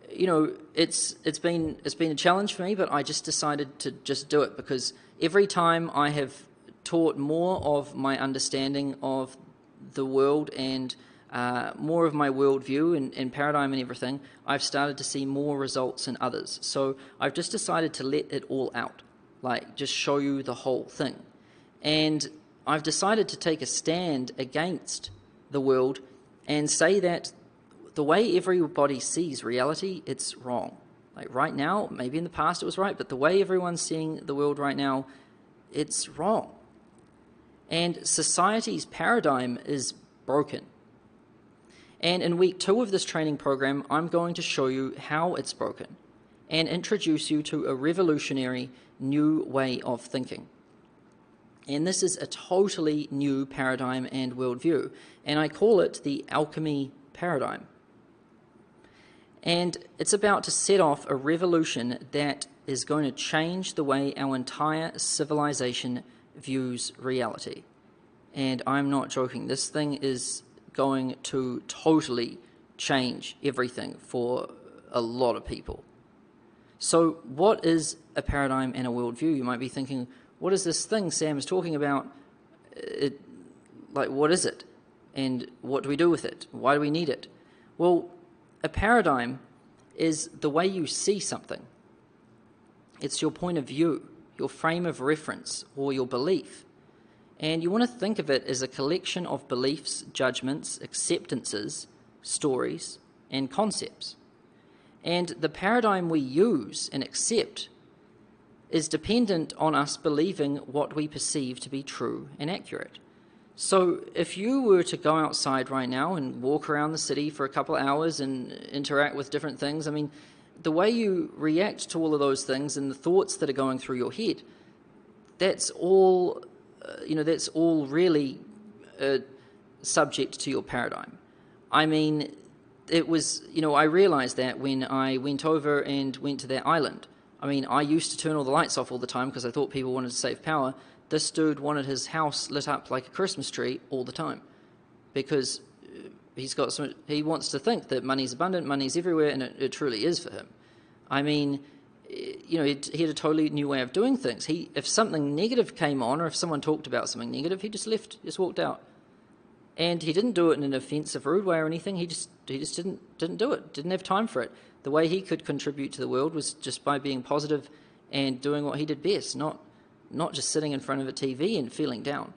it's been a challenge for me, but I just decided to just do it because every time I have taught more of my understanding of the world and more of my worldview and paradigm and everything, I've started to see more results in others. So I've just decided to let it all out, just show you the whole thing. And I've decided to take a stand against the world and say that the way everybody sees reality, it's wrong. Right now, maybe in the past it was right, but the way everyone's seeing the world right now, it's wrong. And society's paradigm is broken. And in week 2 of this training program, I'm going to show you how it's broken and introduce you to a revolutionary new way of thinking. And this is a totally new paradigm and worldview, and I call it the alchemy paradigm. And it's about to set off a revolution that is going to change the way our entire civilization views reality. And I'm not joking. This thing is going to totally change everything for a lot of people. So what is a paradigm and a worldview? You might be thinking, what is this thing Sam is talking about? What is it? And what do we do with it? Why do we need it? Well, a paradigm is the way you see something. It's your point of view. your frame of reference, or your belief. And you want to think of it as a collection of beliefs, judgments, acceptances, stories, and concepts. And the paradigm we use and accept is dependent on us believing what we perceive to be true and accurate. So if you were to go outside right now and walk around the city for a couple of hours and interact with different things, I mean, the way you react to all of those things and the thoughts that are going through your head, that's all, that's all really subject to your paradigm. I mean, it was, I realized that when I went over and went to that island. I mean, I used to turn all the lights off all the time because I thought people wanted to save power. This dude wanted his house lit up like a Christmas tree all the time because he wants to think that money's abundant, money's everywhere, and it truly is for him. I mean, he had a totally new way of doing things. If something negative came on, or if someone talked about something negative, he just left, just walked out. And he didn't do it in an offensive, rude way or anything. He just didn't do it, didn't have time for it. The way he could contribute to the world was just by being positive and doing what he did best, not just sitting in front of a TV and feeling down.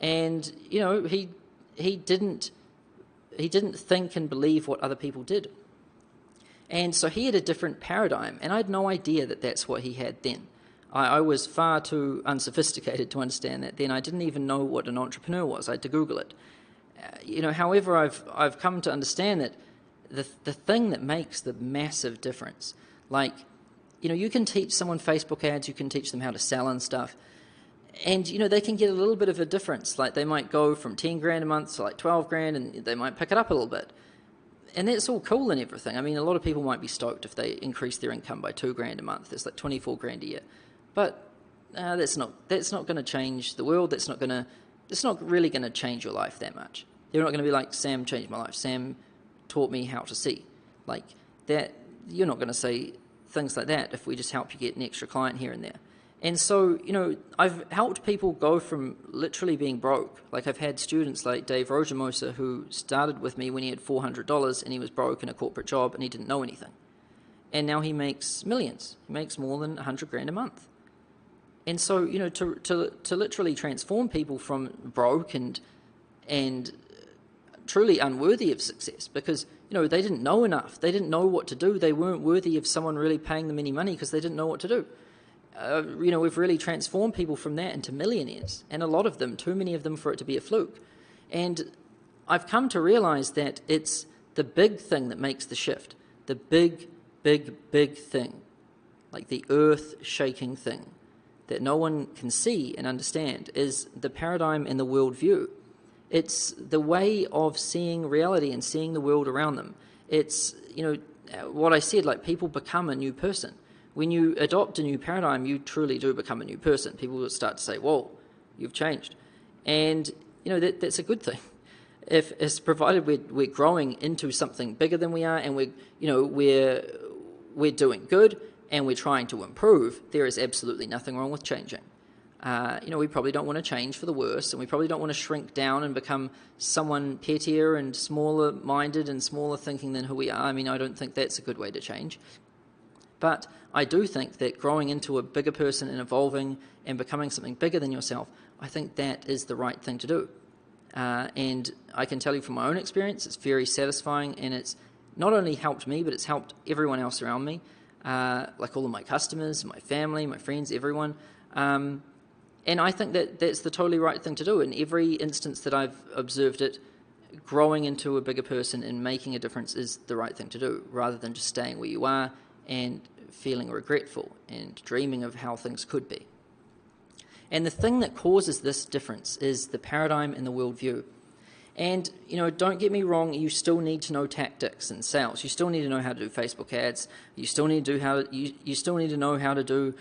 And he didn't think and believe what other people did. And so he had a different paradigm, and I had no idea that that's what he had then. I was far too unsophisticated to understand that then. I didn't even know what an entrepreneur was. I had to Google it. However, I've come to understand that the thing that makes the massive difference, like, you can teach someone Facebook ads, you can teach them how to sell and stuff, and they can get a little bit of a difference. Like, they might go from 10 grand a month to like 12 grand, and they might pick it up a little bit, and that's all cool and everything. I mean, a lot of people might be stoked if they increase their income by 2 grand a month. That's like 24 grand a year, but that's not going to change the world. It's not really going to change your life that much. You're not going to be like, Sam changed my life, Sam taught me how to see. Like that, you're not going to say things like that if we just help you get an extra client here and there. And so, I've helped people go from literally being broke. Like, I've had students like Dave Rojamosa, who started with me when he had $400 and he was broke in a corporate job and he didn't know anything. And now he makes millions. He makes more than 100 grand a month. And so, to literally transform people from broke and truly unworthy of success, because they didn't know enough, they didn't know what to do, they weren't worthy of someone really paying them any money because they didn't know what to do. We've really transformed people from that into millionaires, and a lot of them, too many of them for it to be a fluke. And I've come to realize that it's the big thing that makes the shift, the big thing, like the earth-shaking thing that no one can see and understand, is the paradigm and the worldview. It's the way of seeing reality and seeing the world around them. It's, what I said, like, people become a new person. When you adopt a new paradigm, you truly do become a new person. People will start to say, whoa, you've changed. And, that's a good thing. If it's provided we're growing into something bigger than we are, and we're doing good and we're trying to improve, there is absolutely nothing wrong with changing. We probably don't want to change for the worse, and we probably don't want to shrink down and become someone pettier and smaller minded and smaller thinking than who we are. I mean, I don't think that's a good way to change. But I do think that growing into a bigger person and evolving and becoming something bigger than yourself, I think that is the right thing to do. And I can tell you from my own experience, it's very satisfying, and it's not only helped me, but it's helped everyone else around me, like all of my customers, my family, my friends, everyone. And I think that that's the totally right thing to do. In every instance that I've observed it, growing into a bigger person and making a difference is the right thing to do, rather than just staying where you are and feeling regretful and dreaming of how things could be. And the thing that causes this difference is the paradigm and the worldview. And, don't get me wrong, you still need to know tactics and sales. You still need to know how to do Facebook ads. You still need to you still need to know how to do,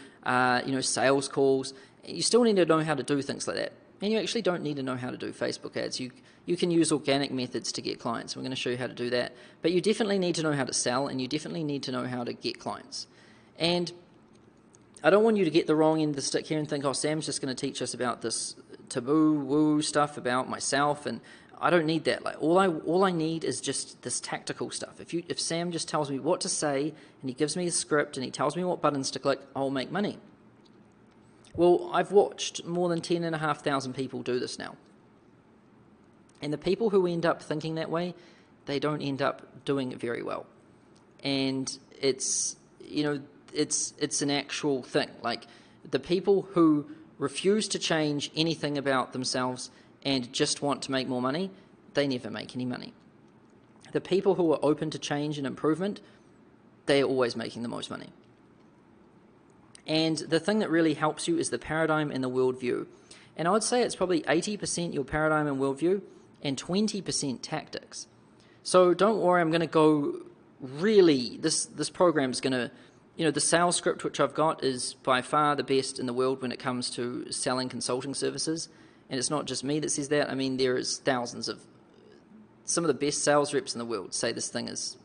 sales calls. You still need to know how to do things like that. And you actually don't need to know how to do Facebook ads. You can use organic methods to get clients. We're going to show you how to do that. But you definitely need to know how to sell, and you definitely need to know how to get clients. And I don't want you to get the wrong end of the stick here and think, oh, Sam's just going to teach us about this taboo woo stuff about myself, and I don't need that. Like, all I need is just this tactical stuff. If Sam just tells me what to say, and he gives me a script, and he tells me what buttons to click, I'll make money. Well, I've watched more than 10,500 people do this now. And the people who end up thinking that way, they don't end up doing it very well. And it's an actual thing. Like, the people who refuse to change anything about themselves and just want to make more money, they never make any money. The people who are open to change and improvement, they're always making the most money. And the thing that really helps you is the paradigm and the worldview. And I would say it's probably 80% your paradigm and worldview and 20% tactics. So don't worry, I'm going to go really, this program is going to, the sales script which I've got is by far the best in the world when it comes to selling consulting services. And it's not just me that says that. I mean, there is thousands of, some of the best sales reps in the world say this thing is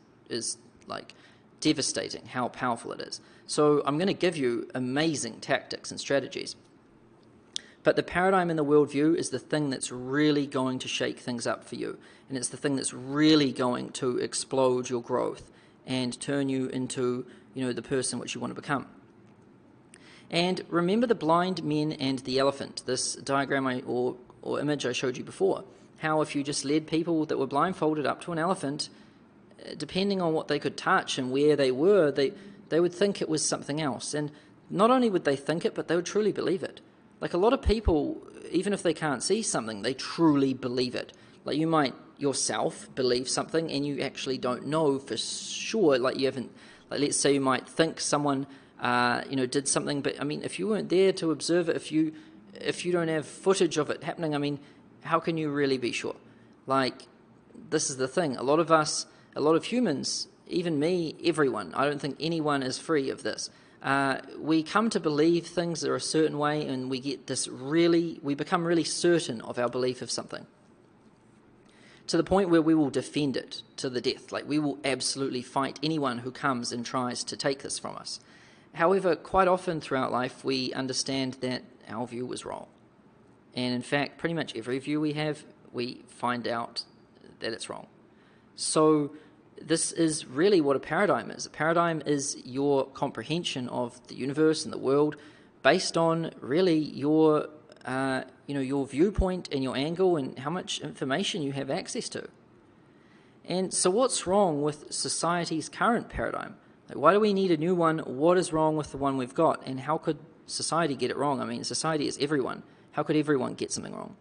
like devastating, how powerful it is. So I'm going to give you amazing tactics and strategies. But the paradigm and the worldview is the thing that's really going to shake things up for you. And it's the thing that's really going to explode your growth and turn you into, the person which you want to become. And remember the blind men and the elephant, this diagram or image I showed you before. How if you just led people that were blindfolded up to an elephant, depending on what they could touch and where they were, they would think it was something else. And not only would they think it, but they would truly believe it. Like, a lot of people, even if they can't see something, they truly believe it. Like, you might yourself believe something and you actually don't know for sure. Like, you haven't, like, let's say you might think someone, did something, but I mean, if you weren't there to observe it, if you don't have footage of it happening, I mean, how can you really be sure? Like, this is the thing. A lot of humans, even me, everyone, I don't think anyone is free of this. We come to believe things are a certain way, and we become really certain of our belief of something, to the point where we will defend it to the death. Like, we will absolutely fight anyone who comes and tries to take this from us. However, quite often throughout life, we understand that our view was wrong. And in fact, pretty much every view we have, we find out that it's wrong. So this is really what a paradigm is. A paradigm is your comprehension of the universe and the world based on really your viewpoint and your angle and how much information you have access to. And so what's wrong with society's current paradigm? Like, why do we need a new one? What is wrong with the one we've got? And how could society get it wrong? I mean, society is everyone. How could everyone get something wrong?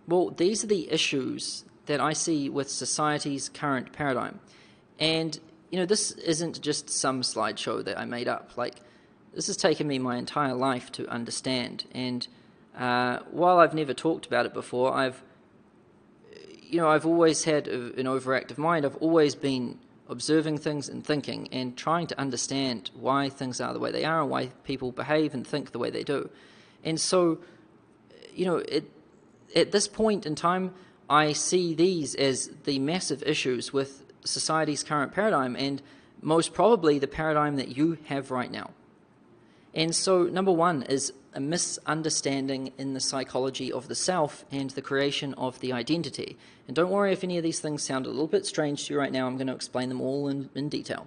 Well, these are the issues that I see with society's current paradigm. And, this isn't just some slideshow that I made up. Like, this has taken me my entire life to understand. And while I've never talked about it before, I've always had an overactive mind. I've always been observing things and thinking and trying to understand why things are the way they are and why people behave and think the way they do. And so, at this point in time, I see these as the massive issues with society's current paradigm, and most probably the paradigm that you have right now. And so number one is a misunderstanding in the psychology of the self and the creation of the identity. And don't worry if any of these things sound a little bit strange to you right now. I'm going to explain them all in detail.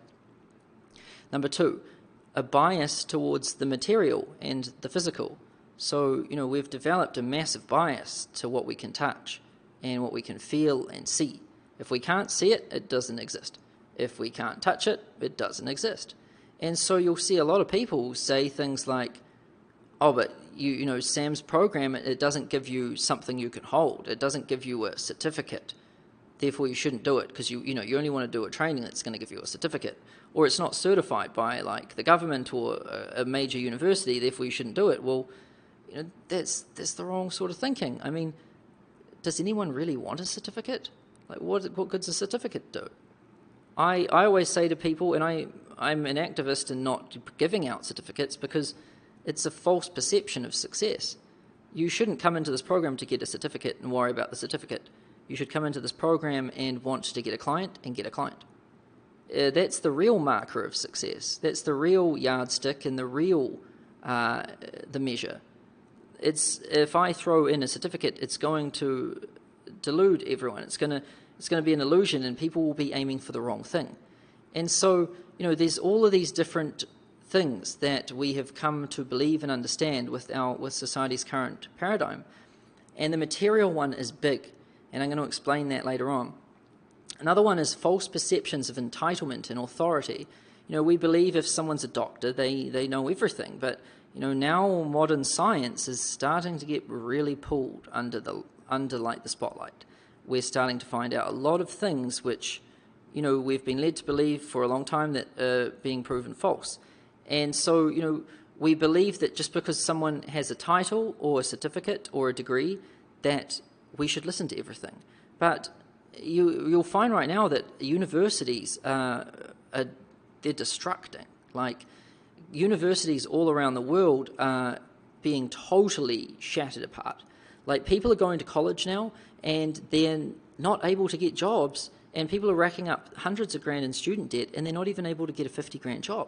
Number two, a bias towards the material and the physical. So, we've developed a massive bias to what we can touch and what we can feel and see. If we can't see it, it doesn't exist. If we can't touch it, it doesn't exist. And so you'll see a lot of people say things like, oh, but Sam's program, it doesn't give you something you can hold. It doesn't give you a certificate. Therefore, you shouldn't do it because you only want to do a training that's going to give you a certificate. Or it's not certified by like the government or a major university, therefore you shouldn't do it. Well, that's the wrong sort of thinking. I mean, does anyone really want a certificate? Like, what good's a certificate do? I always say to people, and I'm an activist in not giving out certificates because it's a false perception of success. You shouldn't come into this program to get a certificate and worry about the certificate. You should come into this program and want to get a client and get a client. That's the real marker of success. That's the real yardstick and the real the measure. If I throw in a certificate, it's going to delude everyone. It's going to be an illusion, and people will be aiming for the wrong thing. And so, there's all of these different things that we have come to believe and understand with society's current paradigm. And the material one is big, and I'm going to explain that later on. Another one is false perceptions of entitlement and authority. We believe if someone's a doctor, they know everything, but now modern science is starting to get really pulled under the spotlight. We're starting to find out a lot of things which we've been led to believe for a long time that are being proven false. And so we believe that just because someone has a title or a certificate or a degree, that we should listen to everything. But you'll find right now that universities they're destructing. Like, universities all around the world are being totally shattered apart. Like, people are going to college now and they're not able to get jobs, and people are racking up hundreds of grand in student debt, and they're not even able to get a 50 grand job.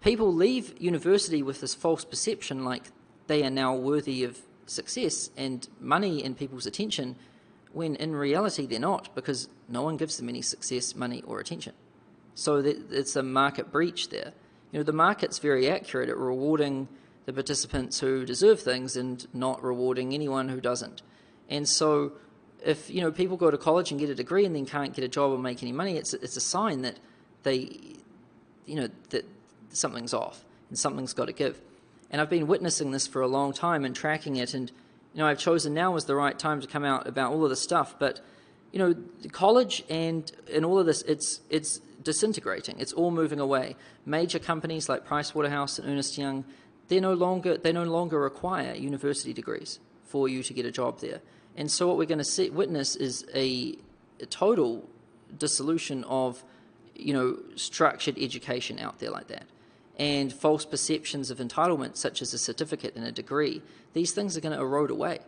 People leave university with this false perception like they are now worthy of success and money and people's attention, when in reality they're not, because no one gives them any success, money or attention. So it's a market breach there. The market's very accurate at rewarding the participants who deserve things and not rewarding anyone who doesn't. And so if people go to college and get a degree and then can't get a job or make any money, it's a sign that that something's off and something's got to give. And I've been witnessing this for a long time and tracking it, and I've chosen now as the right time to come out about all of this stuff. But college and all of this, it's disintegrating. It's all moving away. Major companies like Pricewaterhouse and Ernst Young, they no longer require university degrees for you to get a job there. And so what we're going to witness is a total dissolution of structured education out there like that. And false perceptions of entitlement, such as a certificate and a degree, these things are going to erode away.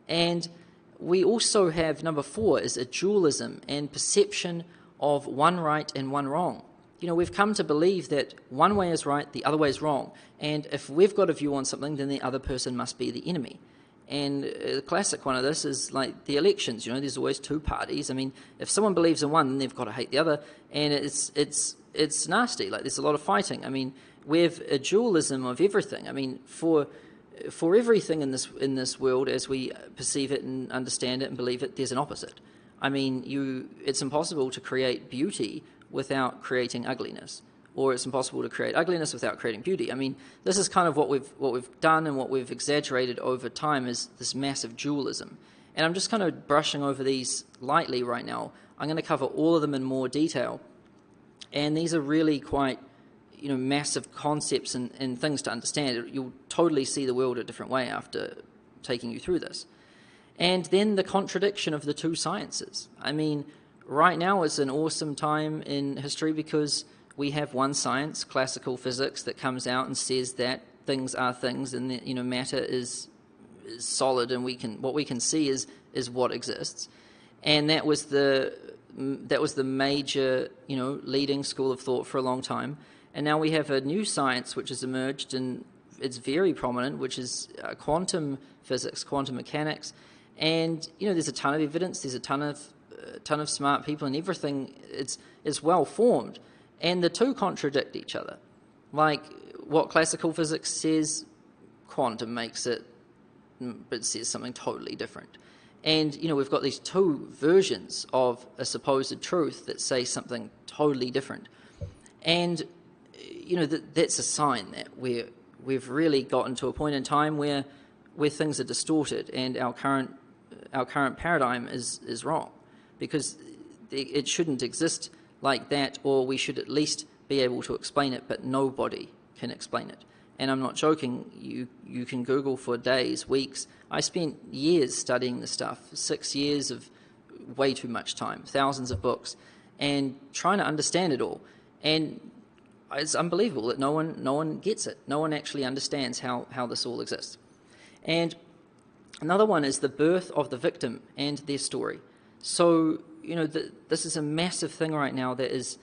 And we also have, number 4, is a dualism and perception of one right and one wrong. We've come to believe that one way is right, the other way is wrong. And if we've got a view on something, then the other person must be the enemy. And a classic one of this is like the elections. There's always two parties. I mean, if someone believes in one, then they've got to hate the other. And it's nasty. Like, there's a lot of fighting. I mean, we have a dualism of everything. I mean, for everything in this world as we perceive it and understand it and believe it, there's an opposite. I mean, it's impossible to create beauty without creating ugliness, or it's impossible to create ugliness without creating beauty. I mean, this is kind of what we've done and what we've exaggerated over time, is this massive dualism. And I'm just kind of brushing over these lightly right now. I'm going to cover all of them in more detail. And these are really quite, massive concepts and things to understand. You'll totally see the world a different way after taking you through this. And then the contradiction of the two sciences. I mean, right now is an awesome time in history because we have one science, classical physics, that comes out and says that things are things, and that, matter is solid, and what we can see is what exists. And that was the major, leading school of thought for a long time. And now we have a new science which has emerged, and it's very prominent, which is quantum physics, quantum mechanics. And there's a ton of evidence, there's a ton of smart people, and everything is well formed. And the two contradict each other. Like, what classical physics says, quantum makes it, but it says something totally different. And, we've got these two versions of a supposed truth that say something totally different. And, that's a sign that we've really gotten to a point in time where things are distorted, and our current paradigm is wrong, because it shouldn't exist like that, or we should at least be able to explain it, but nobody can explain it. And I'm not joking. You can Google for days, weeks. I spent years studying this stuff, 6 years of way too much time, thousands of books, and trying to understand it all. And it's unbelievable that no one gets it. No one actually understands how this all exists. And another one is the birth of the victim and their story. So, this is a massive thing right now that is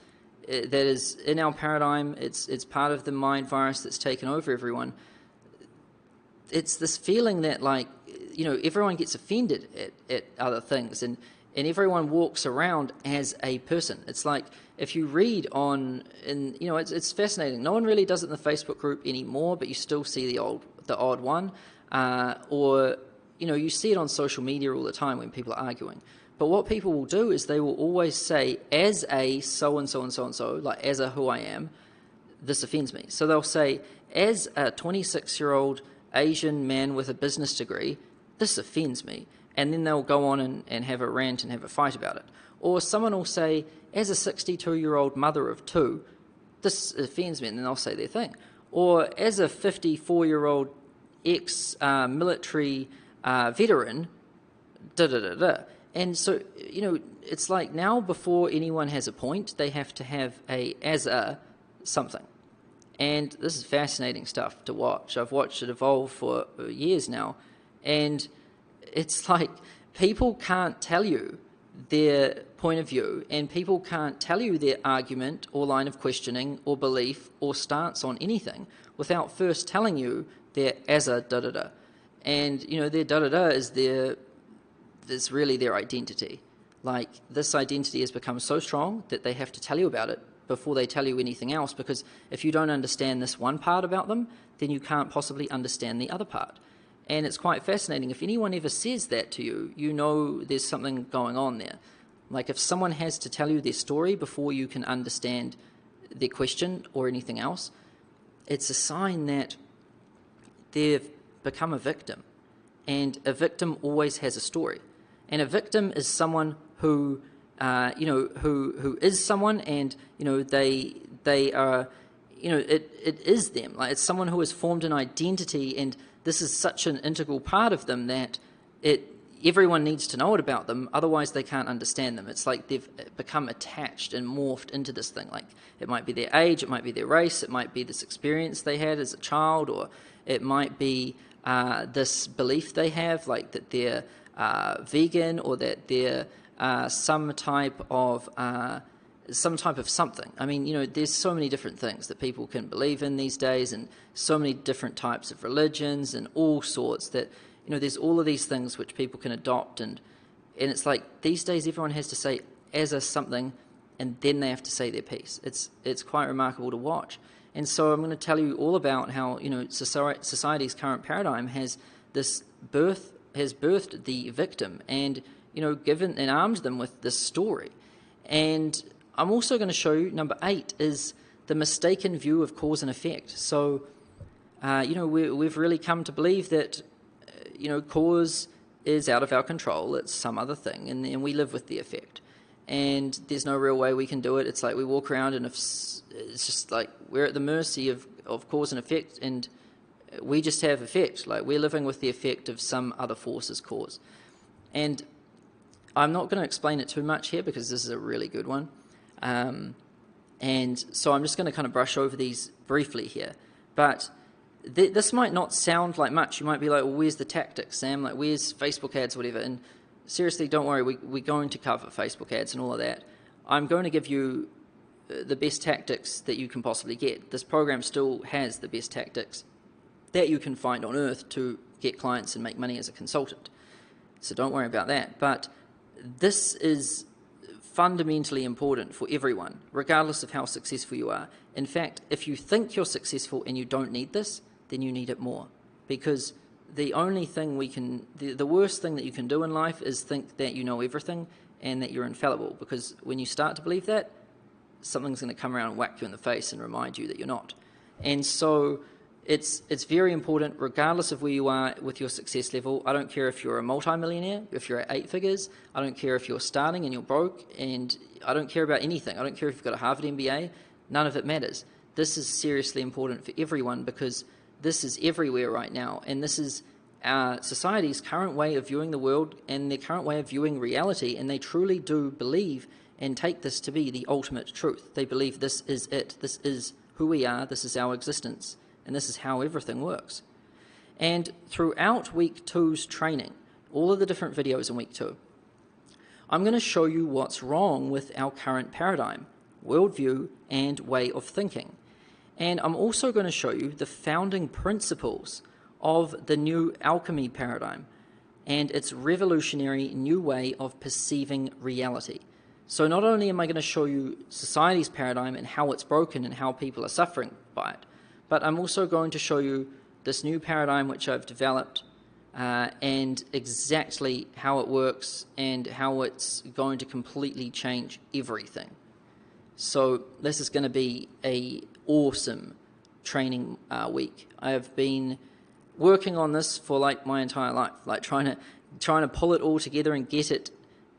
in our paradigm. It's part of the mind virus that's taken over everyone. It's this feeling that, like, everyone gets offended at other things, and everyone walks around as a person. It's like if you read on, and it's fascinating. No one really does it in the Facebook group anymore, but you still see the odd one, or you see it on social media all the time when people are arguing. But what people will do is they will always say, as a so and so and so and so, like as a who I am, this offends me. So they'll say, as a 26-year-old Asian man with a business degree, this offends me. And then they'll go on and have a rant and have a fight about it. Or someone will say, as a 62-year-old mother of two, this offends me, and then they'll say their thing. Or as a 54-year-old ex-military veteran, da-da-da-da. And so, it's like now before anyone has a point, they have to have as a something. And this is fascinating stuff to watch. I've watched it evolve for years now. And it's like people can't tell you their point of view, and people can't tell you their argument or line of questioning or belief or stance on anything without first telling you their as a da-da-da. And, their da-da-da is really their identity. Like, this identity has become so strong that they have to tell you about it before they tell you anything else, because if you don't understand this one part about them, then you can't possibly understand the other part. And it's quite fascinating. If anyone ever says that to you, there's something going on there. Like, if someone has to tell you their story before you can understand their question or anything else, it's a sign that they've become a victim. And a victim always has a story. And a victim is someone who who is someone, and they are, it is them. Like, it's someone who has formed an identity, and this is such an integral part of them that everyone needs to know it about them, otherwise they can't understand them. It's like they've become attached and morphed into this thing. Like, it might be their age, it might be their race, it might be this experience they had as a child, or it might be this belief they have, like that they're vegan, or that they're some type of something. I mean, there's so many different things that people can believe in these days, and so many different types of religions and all sorts that, there's all of these things which people can adopt, and it's like these days everyone has to say as a something, and then they have to say their piece. It's quite remarkable to watch. And so I'm going to tell you all about how, society's current paradigm has birthed the victim, and given and armed them with this story. And I'm also going to show you, number 8 is the mistaken view of cause and effect. So, we've really come to believe that, cause is out of our control. It's some other thing, and we live with the effect. And there's no real way we can do it. It's like we walk around, and it's just like we're at the mercy of cause and effect, and we just have effect. Like, we're living with the effect of some other force's cause. And I'm not going to explain it too much here because this is a really good one. And so I'm just going to kind of brush over these briefly here. But this might not sound like much. You might be like, well, where's the tactics, Sam? Like, where's Facebook ads, whatever? And seriously, don't worry. We're going to cover Facebook ads and all of that. I'm going to give you the best tactics that you can possibly get. This program still has the best tactics that you can find on earth to get clients and make money as a consultant. So don't worry about that. But this is fundamentally important for everyone, regardless of how successful you are. In fact, if you think you're successful and you don't need this, then you need it more. Because the only thing the worst thing that you can do in life is think that you know everything and that you're infallible. Because when you start to believe that, something's going to come around and whack you in the face and remind you that you're not. And so it's very important, regardless of where you are with your success level. I don't care if you're a multimillionaire, if you're at 8 figures. I don't care if you're starting and you're broke, and I don't care about anything. I don't care if you've got a Harvard MBA. None of it matters. This is seriously important for everyone, because this is everywhere right now, and this is our society's current way of viewing the world and their current way of viewing reality, and they truly do believe and take this to be the ultimate truth. They believe this is it. This is who we are. This is our existence. And this is how everything works. And throughout week 2's training, all of the different videos in week 2, I'm going to show you what's wrong with our current paradigm, worldview, and way of thinking. And I'm also going to show you the founding principles of the new alchemy paradigm and its revolutionary new way of perceiving reality. So not only am I going to show you society's paradigm and how it's broken and how people are suffering by it, but I'm also going to show you this new paradigm which I've developed and exactly how it works and how it's going to completely change everything. So this is going to be an awesome training week. I have been working on this for like my entire life, like trying to pull it all together and get it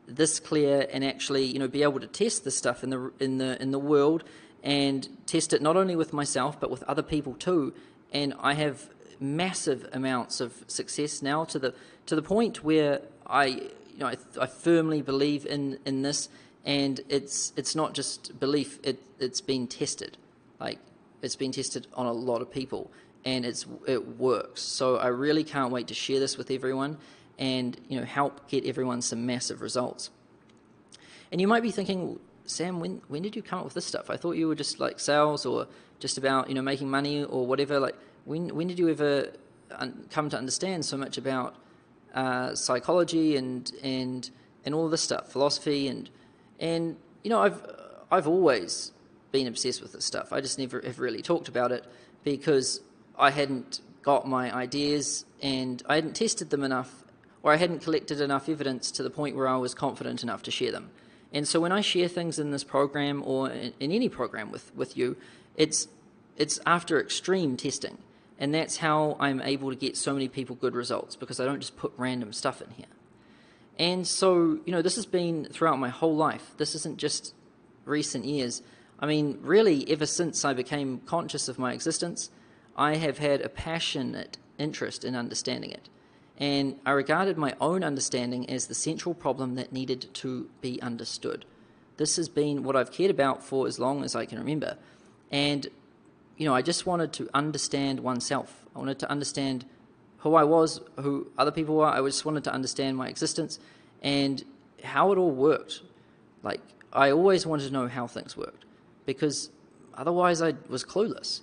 this clear, and actually, be able to test this stuff in the world, and test it not only with myself but with other people too. And I have massive amounts of success now to the point where I firmly believe in this, and it's not just belief. It's been tested, like it's been tested on a lot of people, and it works. So I really can't wait to share this with everyone, and help get everyone some massive results. And you might be thinking, Sam, when did you come up with this stuff? I thought you were just like sales or just about making money or whatever. Like when did you ever come to understand so much about psychology and all of this stuff, philosophy and I've always been obsessed with this stuff. I just never have really talked about it because I hadn't got my ideas and I hadn't tested them enough, or I hadn't collected enough evidence to the point where I was confident enough to share them. And so when I share things in this program or in any program with you, it's after extreme testing. And that's how I'm able to get so many people good results, because I don't just put random stuff in here. And so, this has been throughout my whole life. This isn't just recent years. I mean, really, ever since I became conscious of my existence, I have had a passionate interest in understanding it. And I regarded my own understanding as the central problem that needed to be understood. This has been what I've cared about for as long as I can remember. And, I just wanted to understand oneself. I wanted to understand who I was, who other people were. I just wanted to understand my existence and how it all worked. Like, I always wanted to know how things worked, because otherwise I was clueless.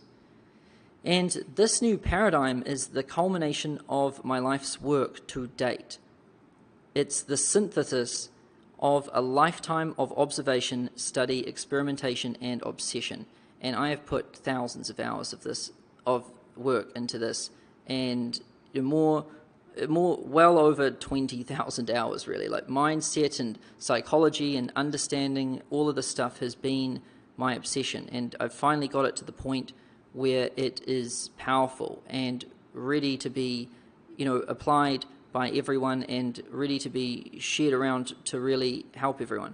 And this new paradigm is the culmination of my life's work to date. It's the synthesis of a lifetime of observation, study, experimentation, and obsession. And I have put thousands of hours of work into this, and well over 20,000 hours, really. Like mindset and psychology and understanding all of this stuff has been my obsession, and I've finally got it to the point where it is powerful and ready to be, applied by everyone and ready to be shared around to really help everyone.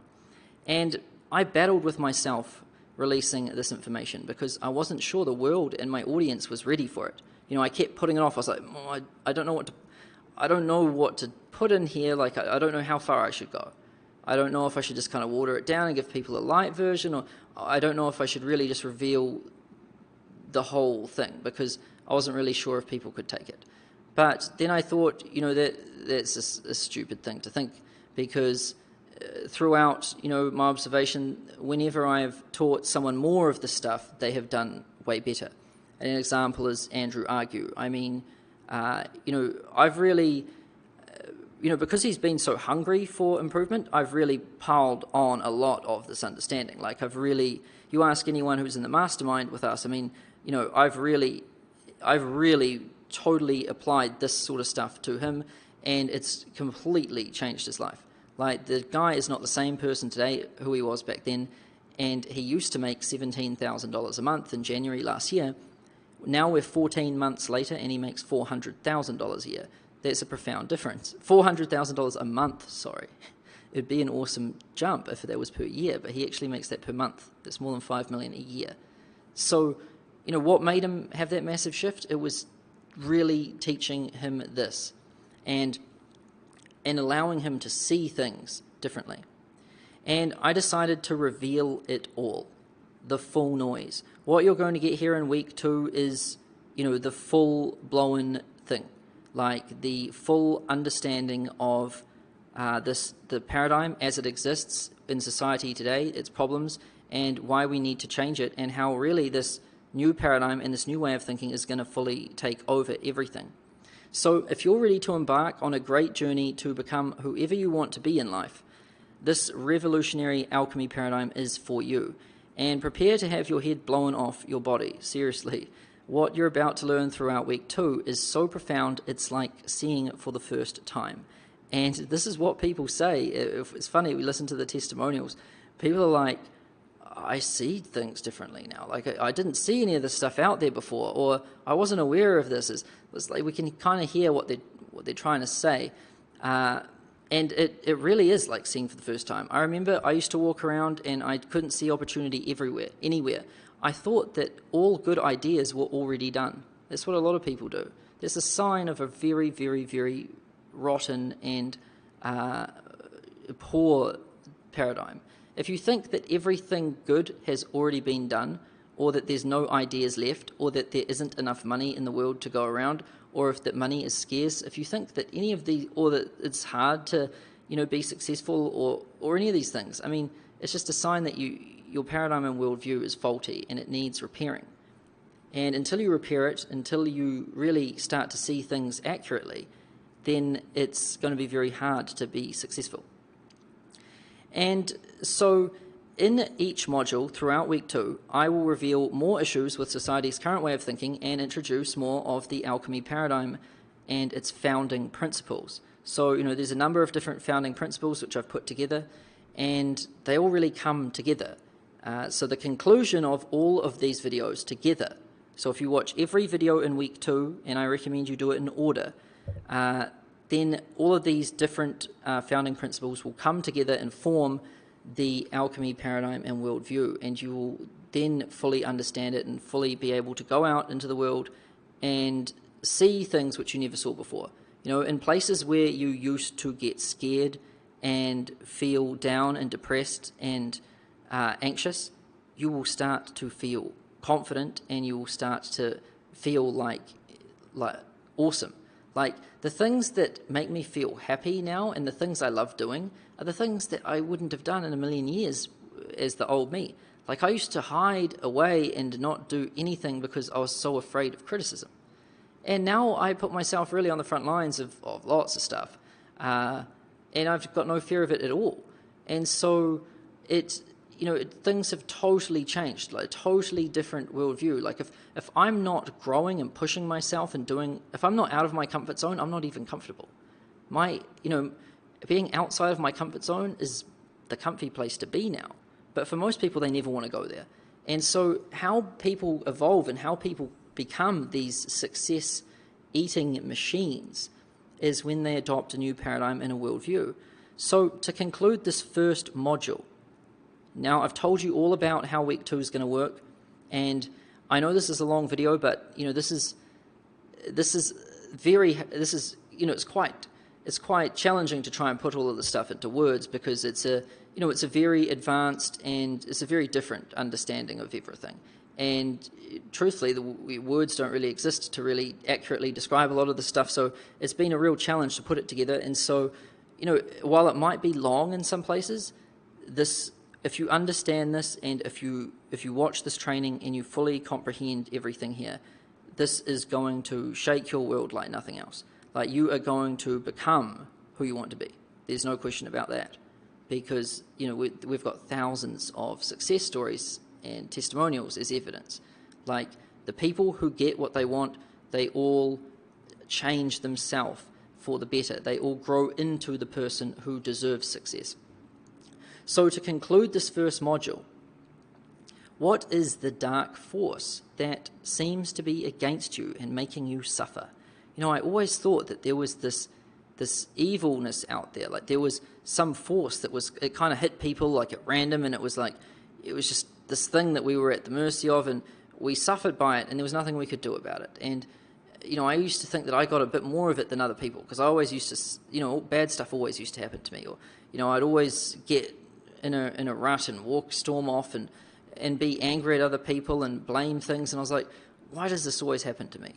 And I battled with myself releasing this information because I wasn't sure the world and my audience was ready for it. I kept putting it off. I was like, I don't know what to put in here. Like, I don't know how far I should go. I don't know if I should just kind of water it down and give people a light version, or I don't know if I should really just reveal the whole thing, because I wasn't really sure if people could take it. But then I thought, that's a stupid thing to think, because throughout, my observation, whenever I've taught someone more of the stuff, they have done way better. And an example is Andrew Argue. I mean, I've really, because he's been so hungry for improvement, I've really piled on a lot of this understanding. Like, you ask anyone who's in the mastermind with us, I mean, I've really totally applied this sort of stuff to him, and it's completely changed his life. Like, the guy is not the same person today who he was back then, and he used to make $17,000 a month in January last year. Now we're 14 months later, and he makes $400,000 a year. That's a profound difference. $400,000 a month, sorry. It'd be an awesome jump if that was per year, but he actually makes that per month. That's more than $5 million a year. So, what made him have that massive shift? It was really teaching him this and allowing him to see things differently. And I decided to reveal it all, the full noise. What you're going to get here in week 2 is, the full-blown thing, like the full understanding of the paradigm as it exists in society today, its problems, and why we need to change it, and how really this new paradigm and this new way of thinking is going to fully take over everything. So if you're ready to embark on a great journey to become whoever you want to be in life, this revolutionary alchemy paradigm is for you. And prepare to have your head blown off your body. Seriously, what you're about to learn throughout week 2 is so profound, it's like seeing it for the first time. And this is what people say. It's funny, we listen to the testimonials. People are like, I see things differently now. Like, I didn't see any of this stuff out there before, or I wasn't aware of this. It's like we can kind of hear what they're trying to say. And it really is like seeing for the first time. I remember I used to walk around and I couldn't see opportunity anywhere. I thought that all good ideas were already done. That's what a lot of people do. There's a sign of a very, very, very rotten and poor paradigm. If you think that everything good has already been done, or that there's no ideas left, or that there isn't enough money in the world to go around, or if that money is scarce, if you think that any of these, or that it's hard to, be successful, or any of these things, I mean, it's just a sign that your paradigm and worldview is faulty and it needs repairing. And until you repair it, until you really start to see things accurately, then it's going to be very hard to be successful. And so in each module throughout week 2, I will reveal more issues with society's current way of thinking and introduce more of the alchemy paradigm and its founding principles. So, there's a number of different founding principles which I've put together, and they all really come together. So the conclusion of all of these videos together, so if you watch every video in week 2, and I recommend you do it in order, then all of these different founding principles will come together and form the alchemy paradigm and worldview, and you will then fully understand it and fully be able to go out into the world and see things which you never saw before. In places where you used to get scared and feel down and depressed and anxious, you will start to feel confident, and you will start to feel like awesome. Like, the things that make me feel happy now and the things I love doing are the things that I wouldn't have done in a million years as the old me. Like, I used to hide away and not do anything because I was so afraid of criticism. And now I put myself really on the front lines of lots of stuff. And I've got no fear of it at all. And so things have totally changed, like a totally different worldview. Like, if I'm not growing and pushing myself and if I'm not out of my comfort zone, I'm not even comfortable. Being outside of my comfort zone is the comfy place to be now. But for most people, they never want to go there. And so how people evolve and how people become these success-eating machines is when they adopt a new paradigm and a worldview. So to conclude this first module, now I've told you all about how week 2 is going to work, and I know this is a long video, but it's quite challenging to try and put all of this stuff into words, because it's a very advanced and it's a very different understanding of everything. And truthfully, the words don't really exist to really accurately describe a lot of the stuff, so it's been a real challenge to put it together. And so, while it might be long in some places, if you understand this, and if you watch this training and you fully comprehend everything here, this is going to shake your world like nothing else. Like, you are going to become who you want to be. There's no question about that, because we've got thousands of success stories and testimonials as evidence. Like, the people who get what they want, they all change themselves for the better. They all grow into the person who deserves success. So to conclude this first module, what is the dark force that seems to be against you and making you suffer? I always thought that there was this evilness out there. Like, there was some force it kind of hit people like at random, and it was just this thing that we were at the mercy of, and we suffered by it, and there was nothing we could do about it. And I used to think that I got a bit more of it than other people, because I always used to, bad stuff always used to happen to me, or I'd always get in a rut and storm off and be angry at other people and blame things. And I was like, why does this always happen to me?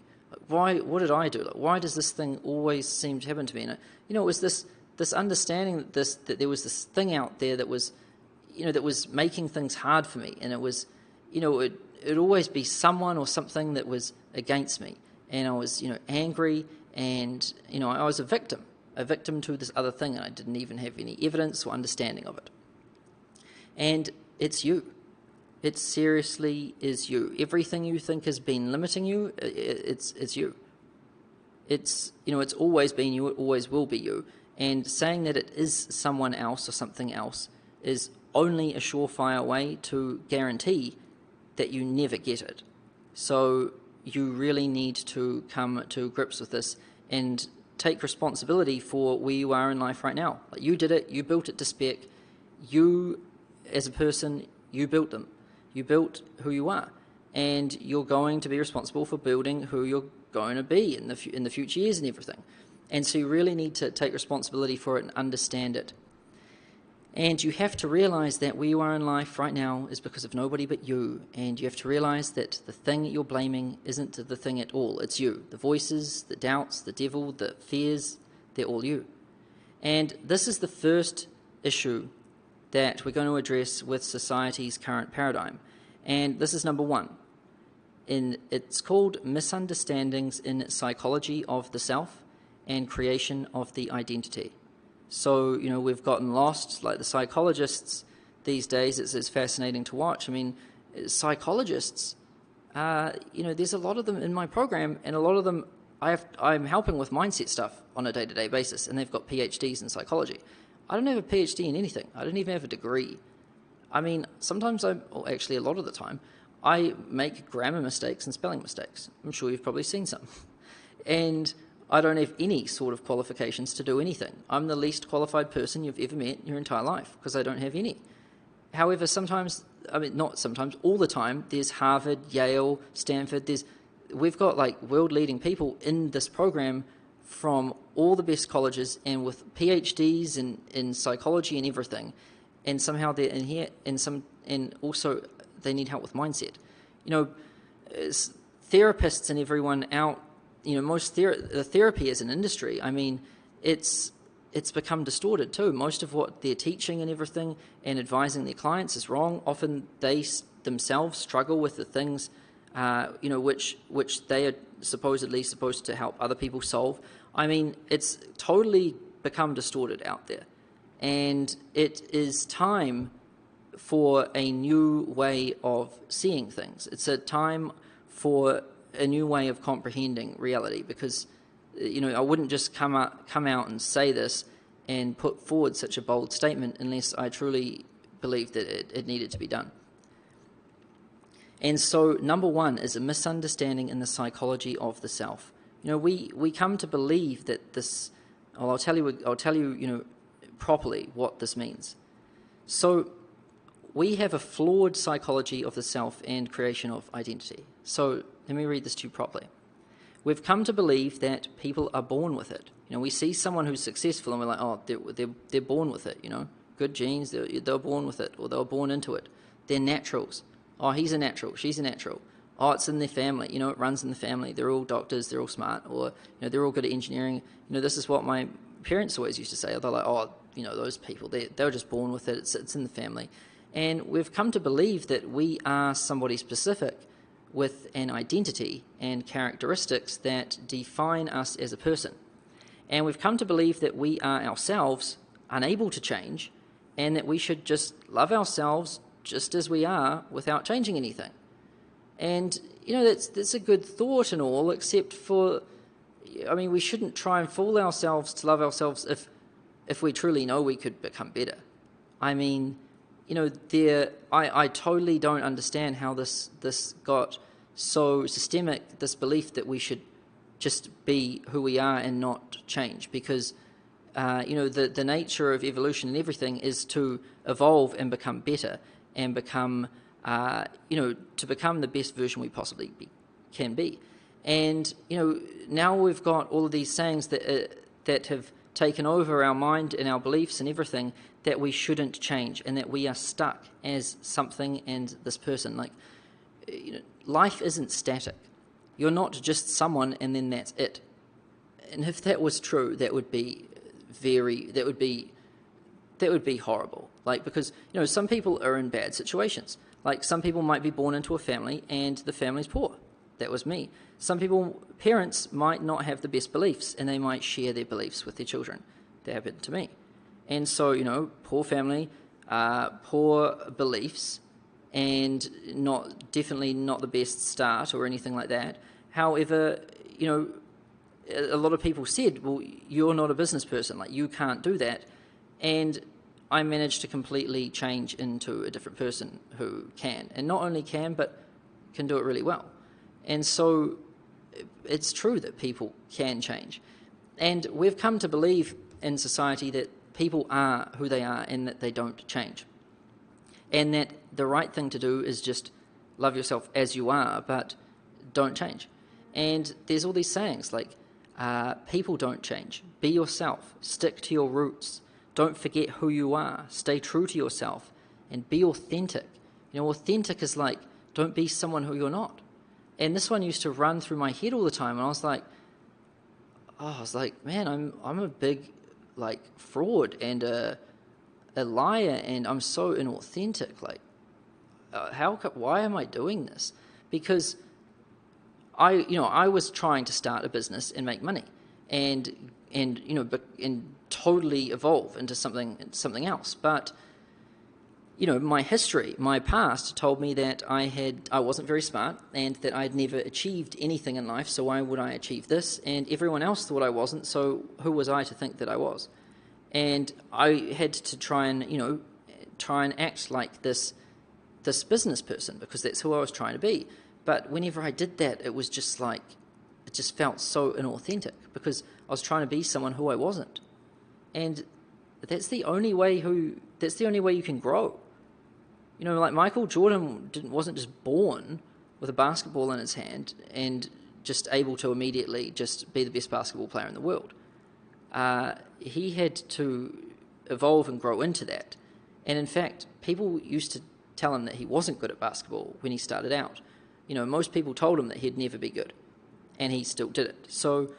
What did I do? Like, why does this thing always seem to happen to me? And it was this understanding that there was this thing out there that was making things hard for me, and it was, it'd always be someone or something that was against me, and I was angry, and I was a victim a victim to this other thing, and I didn't even have any evidence or understanding of it. And it's you. It seriously is you. Everything you think has been limiting you, it's you. It's always been you, it always will be you. And saying that it is someone else or something else is only a surefire way to guarantee that you never get it. So you really need to come to grips with this and take responsibility for where you are in life right now. Like, you did it, you built it to spec. You, as a person, you built them. You built who you are, and you're going to be responsible for building who you're going to be in the future years and everything. And so you really need to take responsibility for it and understand it. And you have to realize that where you are in life right now is because of nobody but you. And you have to realize that the thing you're blaming isn't the thing at all. It's you. The voices, the doubts, the devil, the fears, they're all you. And this is the first issue that we're going to address with society's current paradigm. And this is number one. It's called Misunderstandings in Psychology of the Self and Creation of the Identity. So, we've gotten lost, like the psychologists these days. It's fascinating to watch. I mean, psychologists, there's a lot of them in my program, and a lot of them I'm helping with mindset stuff on a day-to-day basis, and they've got PhDs in psychology. I don't have a PhD in anything. I don't even have a degree. I mean, sometimes actually a lot of the time, I make grammar mistakes and spelling mistakes. I'm sure you've probably seen some. And I don't have any sort of qualifications to do anything. I'm the least qualified person you've ever met in your entire life because I don't have any. However, not sometimes, all the time, there's Harvard, Yale, Stanford. We've got like world-leading people in this program from all the best colleges and with PhDs in psychology and everything, and somehow they're in here, and also they need help with mindset. Therapists and everyone out, the therapy as an industry, I mean, it's become distorted too. Most of what they're teaching and everything and advising their clients is wrong. Often they themselves struggle with the things, which they are supposed to help other people solve. I mean, it's totally become distorted out there. And it is time for a new way of seeing things. It's a time for a new way of comprehending reality, because, I wouldn't just come out and say this and put forward such a bold statement unless I truly believed that it needed to be done. And so number one is a misunderstanding in the psychology of the self. We come to believe that this. I'll tell you, properly what this means. So we have a flawed psychology of the self and creation of identity. So let me read this to you properly. We've come to believe that people are born with it. We see someone who's successful and we're like, oh, they're born with it. Good genes. They're born with it, or they were born into it. They're naturals. Oh, he's a natural. She's a natural. Oh, it's in their family. It runs in the family. They're all doctors. They're all smart, or they're all good at engineering. This is what my parents always used to say. They're like, oh, those people. They were just born with it. It's in the family. And we've come to believe that we are somebody specific with an identity and characteristics that define us as a person. And we've come to believe that we are ourselves unable to change, and that we should just love ourselves just as we are without changing anything. And, that's a good thought and all, except for, we shouldn't try and fool ourselves to love ourselves if we truly know we could become better. I totally don't understand how this got so systemic, this belief that we should just be who we are and not change, because the nature of evolution and everything is to evolve and become better and become to become the best version we possibly can be. And now we've got all of these sayings that have taken over our mind and our beliefs and everything, that we shouldn't change and that we are stuck as something and this person. Life isn't static. You're not just someone and then that's it. And if that was true, that would be horrible. Because some people are in bad situations. Some people might be born into a family and the family's poor. that was me. Some people, parents might not have the best beliefs, and they might share their beliefs with their children. That happened to me. And so, poor family, poor beliefs, and definitely not the best start or anything like that. However, a lot of people said, well, you're not a business person, like you can't do that. And I managed to completely change into a different person who can, and not only can, but can do it really well. And so it's true that people can change. And we've come to believe in society that people are who they are and that they don't change. And that the right thing to do is just love yourself as you are, but don't change. And there's all these sayings like, people don't change. Be yourself. Stick to your roots. Don't forget who you are. Stay true to yourself. And be authentic. Authentic is like, don't be someone who you're not. And this one used to run through my head all the time. And I was like, man, I'm a big fraud and a liar, and I'm so inauthentic. Like, why am I doing this? Because I was trying to start a business and make money, and totally evolve into something else. But my history, my past told me that I wasn't very smart and that I'd never achieved anything in life. So why would I achieve this? And everyone else thought I wasn't. So who was I to think that I was? And I had to try and act like this business person, because that's who I was trying to be. But whenever I did that, it was just like, it just felt so inauthentic, because I was trying to be someone who I wasn't. And that's the only way you can grow. Like Michael Jordan wasn't just born with a basketball in his hand and just able to immediately just be the best basketball player in the world. He had to evolve and grow into that. And in fact, people used to tell him that he wasn't good at basketball when he started out. Most people told him that he'd never be good, and he still did it. So,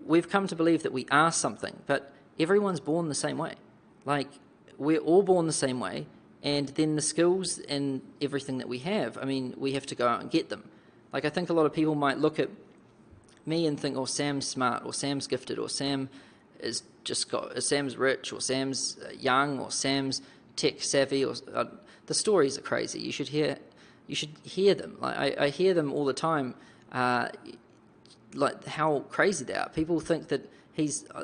we've come to believe that we are something, but everyone's born the same way. Like, we're all born the same way, and then the skills and everything that we have, we have to go out and get them. Like, I think a lot of people might look at me and think, oh, Sam's smart, or Sam's gifted, or Sam's rich, or Sam's young, or Sam's tech savvy, or the stories are crazy. You should hear them. Like, I hear them all the time, like how crazy they are. People think that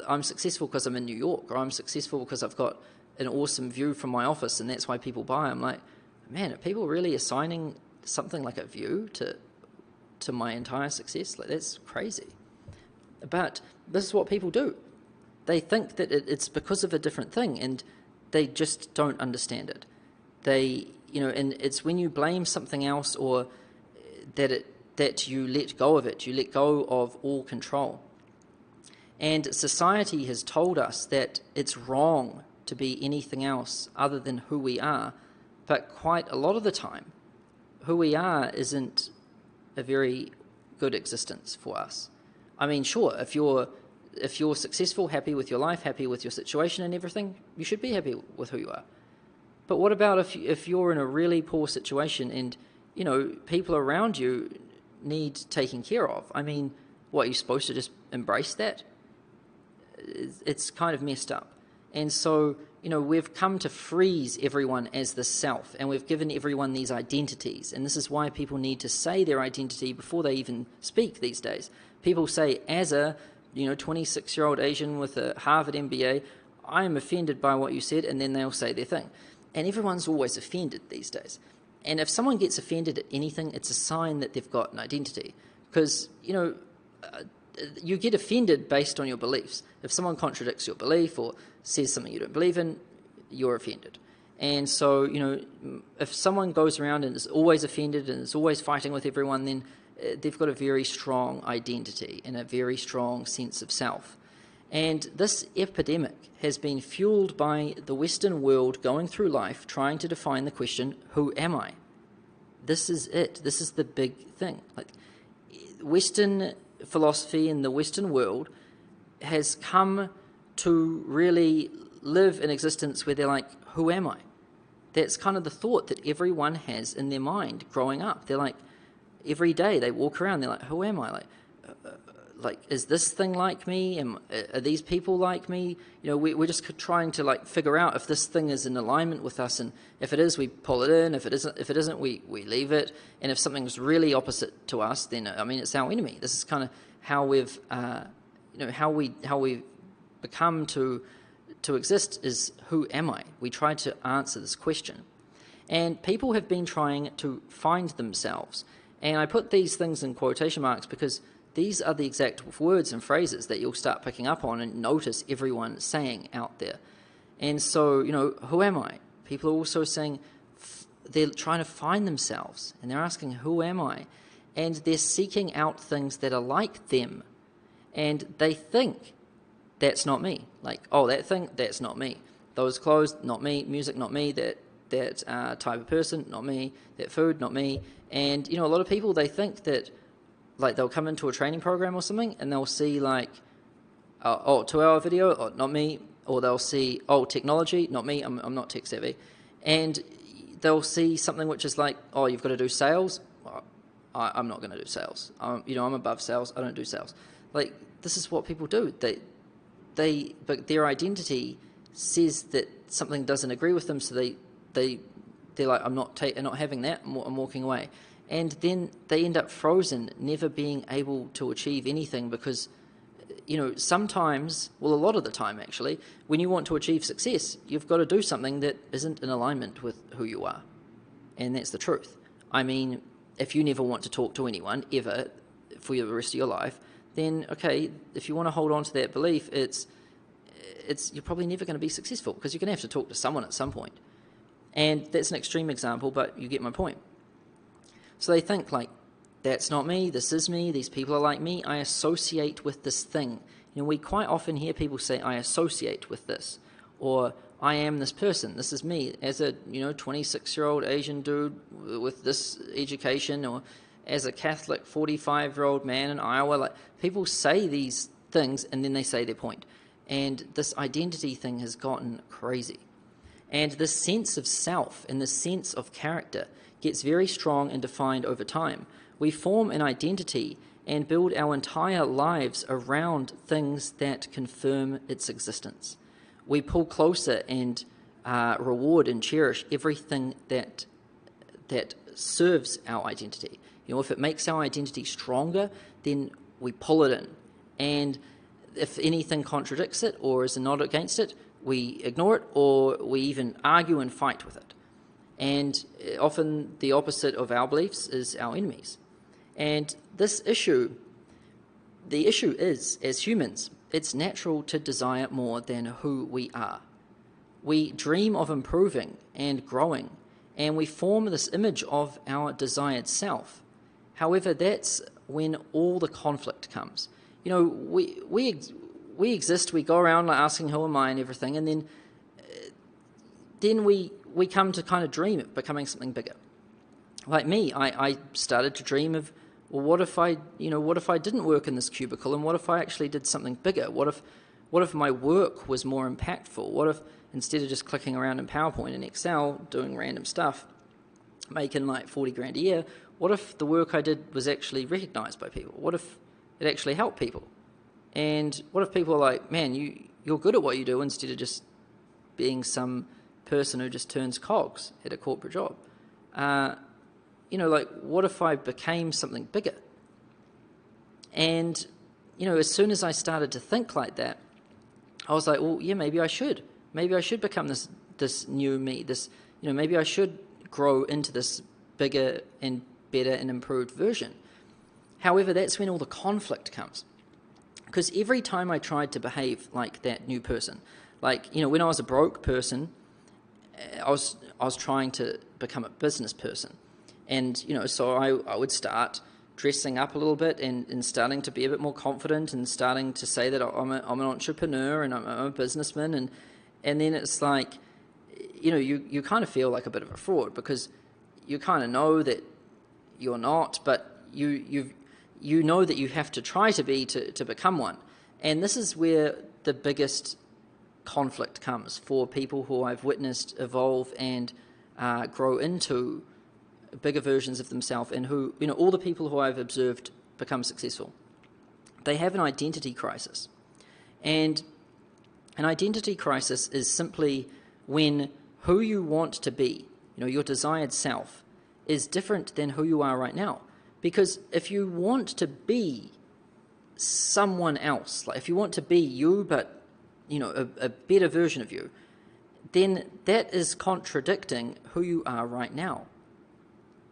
I'm successful because I'm in New York, or I'm successful because I've got an awesome view from my office, and that's why people buy. I'm like, man, are people really assigning something like a view to my entire success? Like, that's crazy. But this is what people do. They think that it's because of a different thing, and they just don't understand it. And it's when you blame something else, or that you let go of it. You let go of all control. And society has told us that it's wrong to be anything else other than who we are. But quite a lot of the time, who we are isn't a very good existence for us. Sure, if you're successful, happy with your life, happy with your situation and everything, you should be happy with who you are. But what about if you're in a really poor situation and, people around you need taking care of? What, are you supposed to just embrace that? It's kind of messed up. And so, we've come to freeze everyone as the self, and we've given everyone these identities. And this is why people need to say their identity before they even speak these days. People say, as a 26-year-old Asian with a Harvard MBA, I am offended by what you said, and then they'll say their thing. And everyone's always offended these days. And if someone gets offended at anything, it's a sign that they've got an identity. Because, you get offended based on your beliefs. If someone contradicts your belief or says something you don't believe in, you're offended. And so, if someone goes around and is always offended and is always fighting with everyone, then they've got a very strong identity and a very strong sense of self. And this epidemic has been fueled by the Western world going through life trying to define the question, who am I? This is it. This is the big thing. Like, Western philosophy in the Western world has come to really live an existence where they're like, who am I? That's kind of the thought that everyone has in their mind growing up. They're like, every day they walk around, they're like, who am I? Like, is this thing like me? Are these people like me? We're just trying to like figure out if this thing is in alignment with us, and if it is, we pull it in. If it isn't, we leave it. And if something's really opposite to us, then it's our enemy. This is kind of how we've, how we become to exist is, who am I? We try to answer this question, and people have been trying to find themselves. And I put these things in quotation marks because these are the exact words and phrases that you'll start picking up on and notice everyone saying out there. And so, who am I? People are also saying they're trying to find themselves, and they're asking, who am I? And they're seeking out things that are like them, and they think, that's not me. Like, oh, that thing, that's not me. Those clothes, not me. Music, not me. That type of person, not me. That food, not me. And, a lot of people, they think that, like, they'll come into a training program or something and they'll see like, 2-hour video, oh, not me. Or they'll see, technology, not me, I'm not tech savvy. And they'll see something which is like, you've got to do sales. I'm not going to do sales. I'm above sales. I don't do sales. Like, this is what people do. But their identity says that something doesn't agree with them, so they're like, I'm not having that. I'm walking away. And then they end up frozen, never being able to achieve anything because, sometimes, well, a lot of the time actually, when you want to achieve success, you've got to do something that isn't in alignment with who you are. And that's the truth. If you never want to talk to anyone ever for the rest of your life, then, okay, if you want to hold on to that belief, you're probably never going to be successful because you're going to have to talk to someone at some point. And that's an extreme example, but you get my point. So they think like, that's not me, this is me, these people are like me, I associate with this thing. We quite often hear people say, I associate with this, or I am this person, this is me, as a 26-year-old Asian dude with this education, or as a Catholic 45-year-old man in Iowa. Like, people say these things and then they say their point. And this identity thing has gotten crazy. And this sense of self and this sense of character gets very strong and defined over time. We form an identity and build our entire lives around things that confirm its existence. We pull closer and reward and cherish everything that serves our identity. If it makes our identity stronger, then we pull it in. And if anything contradicts it or is not against it, we ignore it, or we even argue and fight with it. And often the opposite of our beliefs is our enemies. And the issue is, as humans, it's natural to desire more than who we are. We dream of improving and growing, and we form this image of our desired self. However, that's when all the conflict comes. We exist, we go around like asking who am I and everything, and then we come to kind of dream of becoming something bigger. Like me, I started to dream of, well, what if I didn't work in this cubicle, and what if I actually did something bigger? What if my work was more impactful? What if instead of just clicking around in PowerPoint and Excel doing random stuff, making like 40 grand a year, what if the work I did was actually recognized by people? What if it actually helped people? And what if people are like, man, you're good at what you do, instead of just being some person who just turns cogs at a corporate job? What if I became something bigger? And, as soon as I started to think like that, I was like, well, yeah, maybe I should. Maybe I should become this new me. Maybe I should grow into this bigger and better and improved version. However, that's when all the conflict comes. Because every time I tried to behave like that new person, when I was a broke person, I was trying to become a business person. And, so I would start dressing up a little bit and starting to be a bit more confident and starting to say that I'm an entrepreneur and I'm a businessman. And then it's like, you kind of feel like a bit of a fraud, because you kind of know that you're not, but you know that you have to try to be to become one. And this is where the biggest conflict comes for people who I've witnessed evolve and grow into bigger versions of themselves, and who, all the people who I've observed become successful, they have an identity crisis. And an identity crisis is simply when who you want to be, your desired self, is different than who you are right now. Because if you want to be someone else, like if you want to be you, but, a better version of you, then that is contradicting who you are right now.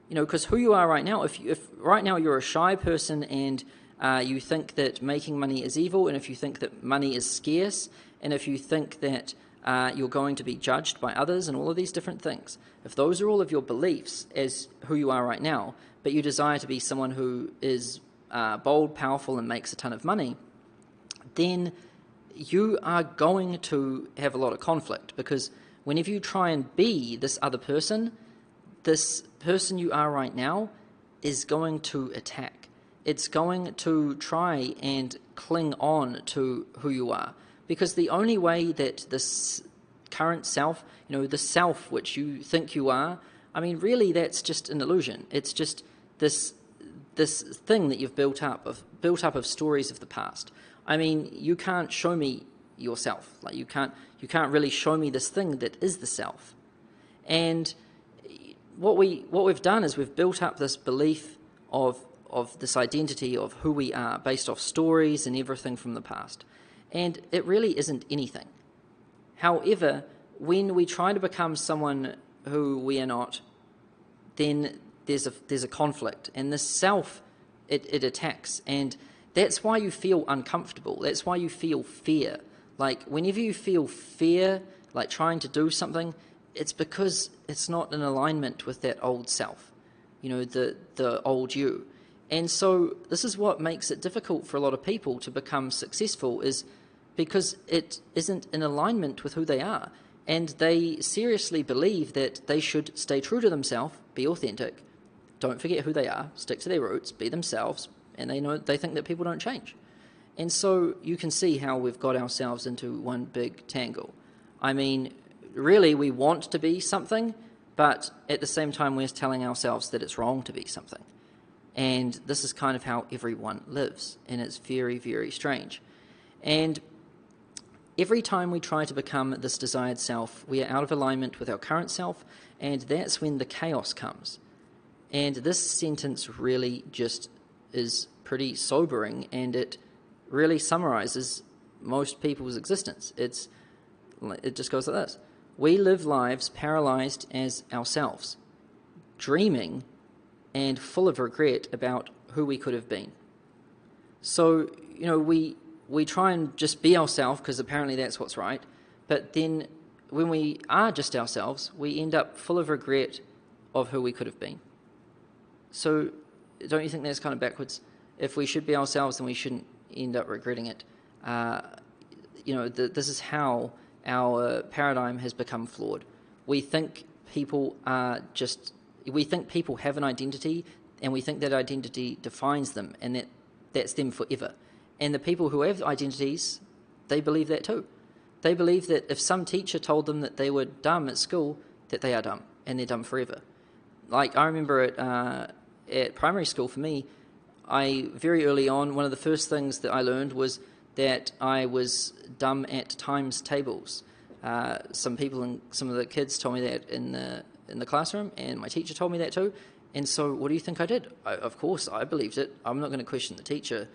Because who you are right now, if right now you're a shy person and you think that making money is evil, and if you think that money is scarce, and if you think that you're going to be judged by others and all of these different things, if those are all of your beliefs as who you are right now, but you desire to be someone who is bold, powerful, and makes a ton of money, then you are going to have a lot of conflict, because whenever you try and be this other person, this person you are right now is going to attack. It's going to try and cling on to who you are, because the only way that this current self, the self which you think you are, really that's just an illusion. It's just this thing that you've built up of stories of the past. You can't show me yourself. Like you can't really show me this thing that is the self. And what we've done is we've built up this belief of this identity of who we are based off stories and everything from the past. And it really isn't anything. However, when we try to become someone who we are not, then there's a conflict, and this self, it attacks, and that's why you feel uncomfortable. That's why you feel fear. Like whenever you feel fear, like trying to do something, it's because it's not in alignment with that old self, the old you. And so this is what makes it difficult for a lot of people to become successful, is because it isn't in alignment with who they are. And they seriously believe that they should stay true to themselves, be authentic, don't forget who they are, stick to their roots, be themselves, and they think that people don't change. And so you can see how we've got ourselves into one big tangle. Really we want to be something, but at the same time we're telling ourselves that it's wrong to be something. And this is kind of how everyone lives, and it's very, very strange. And every time we try to become this desired self, we are out of alignment with our current self, and that's when the chaos comes. And this sentence really just is pretty sobering, and it really summarizes most people's existence. It just goes like this. We live lives paralyzed as ourselves, dreaming and full of regret about who we could have been. So, we try and just be ourselves because apparently that's what's right, but then when we are just ourselves, we end up full of regret of who we could have been. So don't you think that's kind of backwards? If we should be ourselves, then we shouldn't end up regretting it. This is how our paradigm has become flawed. We think people have an identity, and we think that identity defines them, and that's them forever. And the people who have identities, they believe that too. They believe that if some teacher told them that they were dumb at school, that they are dumb, and they're dumb forever. Like, I remember at primary school, for me, very early on, one of the first things that I learned was that I was dumb at times tables. Some of the kids told me that in the classroom, and my teacher told me that too. And so what do you think I did? Of course, I believed it. I'm not going to question the teacher.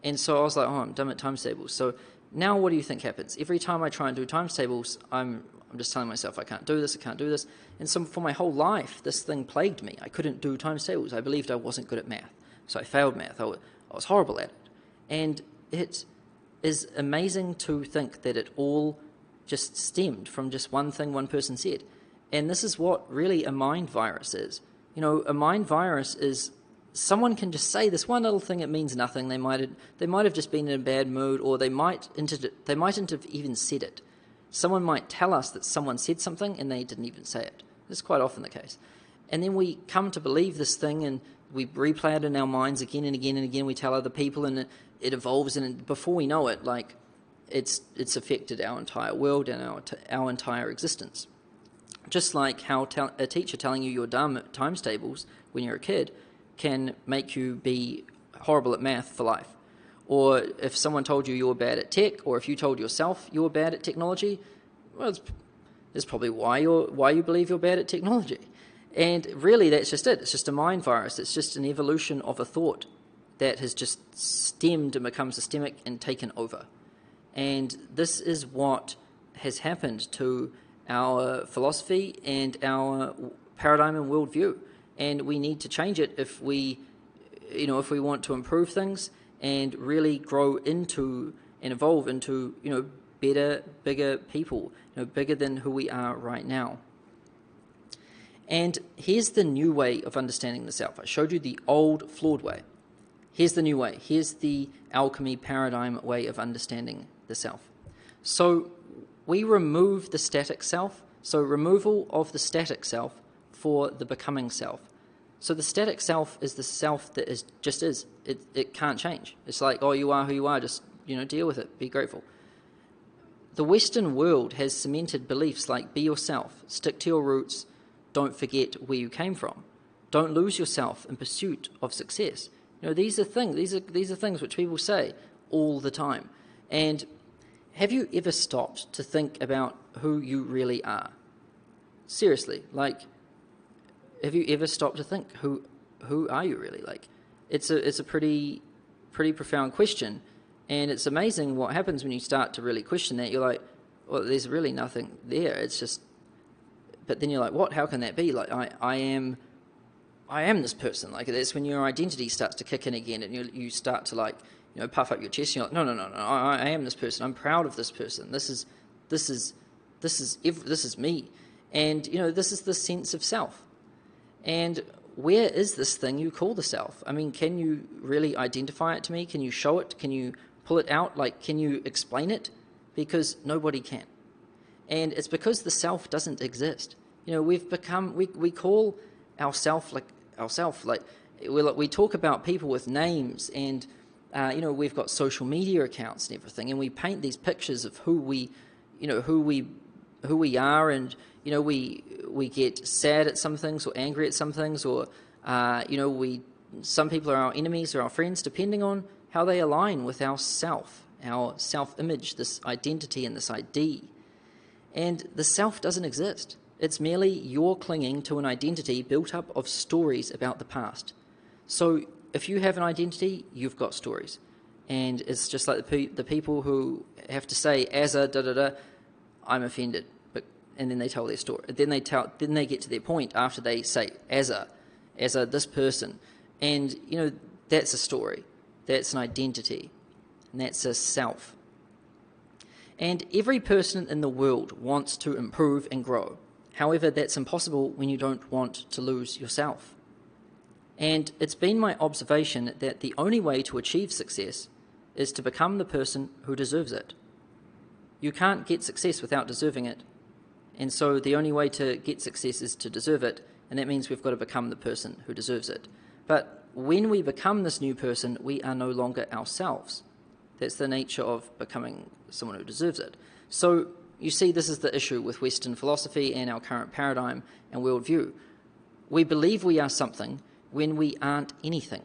And so I was like, I'm dumb at times tables. So now what do you think happens? Every time I try and do times tables, I'm just telling myself I can't do this, I can't do this. And so for my whole life, this thing plagued me. I couldn't do times tables. I believed I wasn't good at math. So I failed math. I was horrible at it. And it is amazing to think that it all just stemmed from just one thing one person said. And this is what really a mind virus is. A mind virus is someone can just say this one little thing, it means nothing. They might have just been in a bad mood, or they mightn't have even said it. Someone might tell us that someone said something and they didn't even say it. This is quite often the case. And then we come to believe this thing, and we replay it in our minds again and again and again. We tell other people, and it evolves, and before we know it, it's affected our entire world and our entire existence. Just like how a teacher telling you you're dumb at times tables when you're a kid can make you be horrible at math for life. Or if someone told you you were bad at tech, or if you told yourself you were bad at technology, well, it's probably why you believe you're bad at technology. And really, that's just it. It's just a mind virus. It's just an evolution of a thought that has just stemmed and become systemic and taken over. And this is what has happened to our philosophy and our paradigm and worldview. And we need to change it if we want to improve things and really grow into and evolve into, better, bigger people, bigger than who we are right now. And here's the new way of understanding the self. I showed you the old, flawed way. Here's the new way. Here's the alchemy paradigm way of understanding the self. So we remove the static self. So removal of the static self for the becoming self. So the static self is the self that just is. It can't change. It's like, oh, you are who you are. Just, deal with it. Be grateful. The Western world has cemented beliefs like be yourself, stick to your roots, don't forget where you came from, don't lose yourself in pursuit of success. These are things. These are things which people say all the time. And have you ever stopped to think about who you really are? Seriously, have you ever stopped to think who are you really? It's a pretty profound question, and it's amazing what happens when you start to really question that. You're like, well, there's really nothing there. It's just, but then you're like, what? How can that be? I am this person. That's when your identity starts to kick in again, and you start to puff up your chest. And you're like, no. I am this person. I'm proud of this person. This is me, and this is the sense of self. And where is this thing you call the self? I mean, can you really identify it to me? Can you show it? Can you pull it out? Can you explain it? Because nobody can. And it's because the self doesn't exist. We've become, we call ourself ourself. We talk about people with names, and, we've got social media accounts and everything, and we paint these pictures of who we are, and we get sad at some things or angry at some things, or some people are our enemies or our friends, depending on how they align with our self-image, this identity and this ID. And the self doesn't exist. It's merely your clinging to an identity built up of stories about the past. So if you have an identity, you've got stories. And it's just like the people who have to say, as a da-da-da, I'm offended. And then they tell their story. Then they get to their point after they say, as a this person. And, that's a story. That's an identity. And that's a self. And every person in the world wants to improve and grow. However, that's impossible when you don't want to lose yourself. And it's been my observation that the only way to achieve success is to become the person who deserves it. You can't get success without deserving it. And so the only way to get success is to deserve it, and that means we've got to become the person who deserves it. But when we become this new person, we are no longer ourselves. That's the nature of becoming someone who deserves it. So you see, this is the issue with Western philosophy and our current paradigm and worldview. We believe we are something when we aren't anything.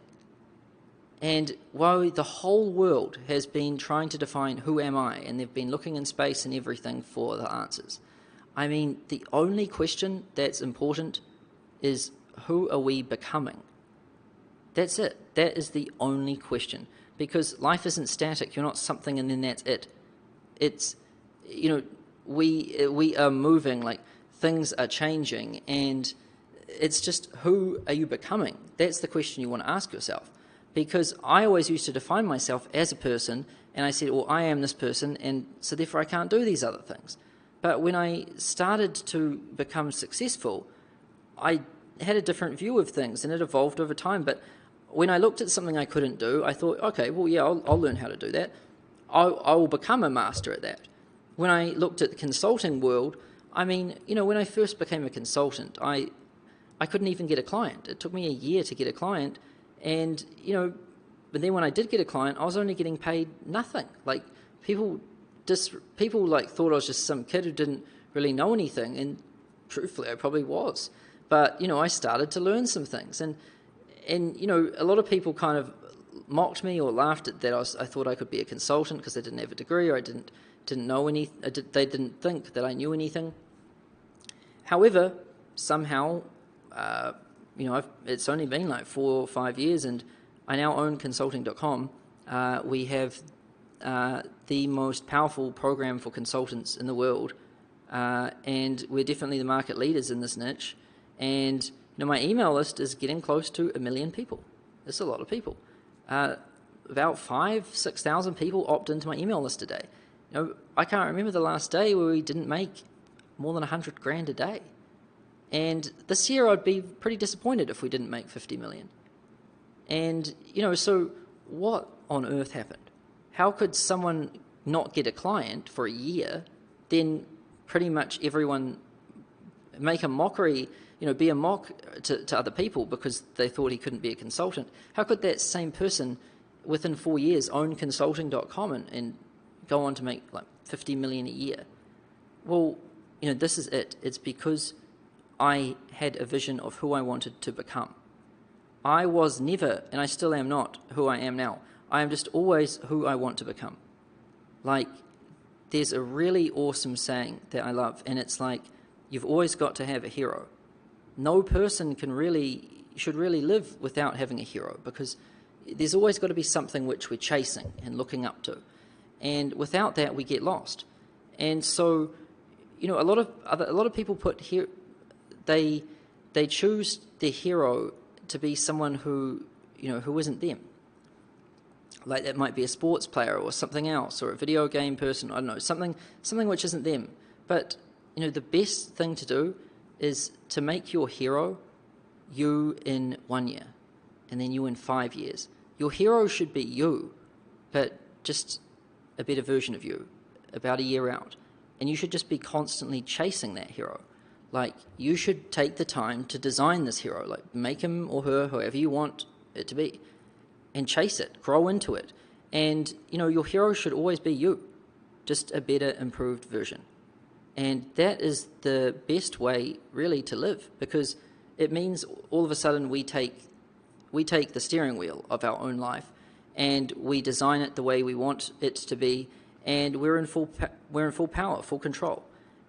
And while the whole world has been trying to define who am I, and they've been looking in space and everything for the answers, I mean, the only question that's important is, who are we becoming? That's it. That is the only question. Because life isn't static. You're not something and then that's it. It's, we are moving, things are changing, and it's just, who are you becoming? That's the question you want to ask yourself. Because I always used to define myself as a person, and I said, well, I am this person, and so therefore I can't do these other things. But when I started to become successful, I had a different view of things, and it evolved over time. But when I looked at something I couldn't do, I thought, okay, well, yeah, I'll learn how to do that. I will become a master at that. When I looked at the consulting world, I mean, when I first became a consultant, I couldn't even get a client. It took me a year to get a client, and, but then when I did get a client, I was only getting paid nothing. People thought I was just some kid who didn't really know anything, and truthfully, I probably was. But, I started to learn some things. And a lot of people kind of mocked me or laughed at that I thought I could be a consultant because I didn't have a degree, or I didn't know any. They didn't think that I knew anything. However, somehow, it's only been like 4 or 5 years, and I now own consulting.com. We have the most powerful program for consultants in the world, and we're definitely the market leaders in this niche. And my email list is getting close to 1 million people. That's a lot of people. About 5,000-6,000 people opt into my email list a day. I can't remember the last day where we didn't make more than 100 grand a day. And this year I'd be pretty disappointed if we didn't make 50 million. And, so what on earth happened? How could someone not get a client for a year, then pretty much everyone make a mockery, be a mock to other people because they thought he couldn't be a consultant? How could that same person within 4 years own consulting.com and go on to make like 50 million a year? Well, this is it. It's because I had a vision of who I wanted to become. I was never, and I still am not, who I am now. I am just always who I want to become. Like, there's a really awesome saying that I love, and it's like, you've always got to have a hero. No person should really live without having a hero, because there's always got to be something which we're chasing and looking up to. And without that, we get lost. And so, a lot of people put here, they choose their hero to be someone who isn't them. Like, that might be a sports player or something else, or a video game person, I don't know, something which isn't them. But, the best thing to do is to make your hero you in 1 year, and then you in 5 years. Your hero should be you, but just a better version of you, about a year out. And you should just be constantly chasing that hero. Like, you should take the time to design this hero, like make him or her however you want it to be, and chase it, grow into it. And, your hero should always be you, just a better, improved version. And that is the best way, really, to live, because it means all of a sudden we take the steering wheel of our own life, and we design it the way we want it to be, and we're in full power, full control,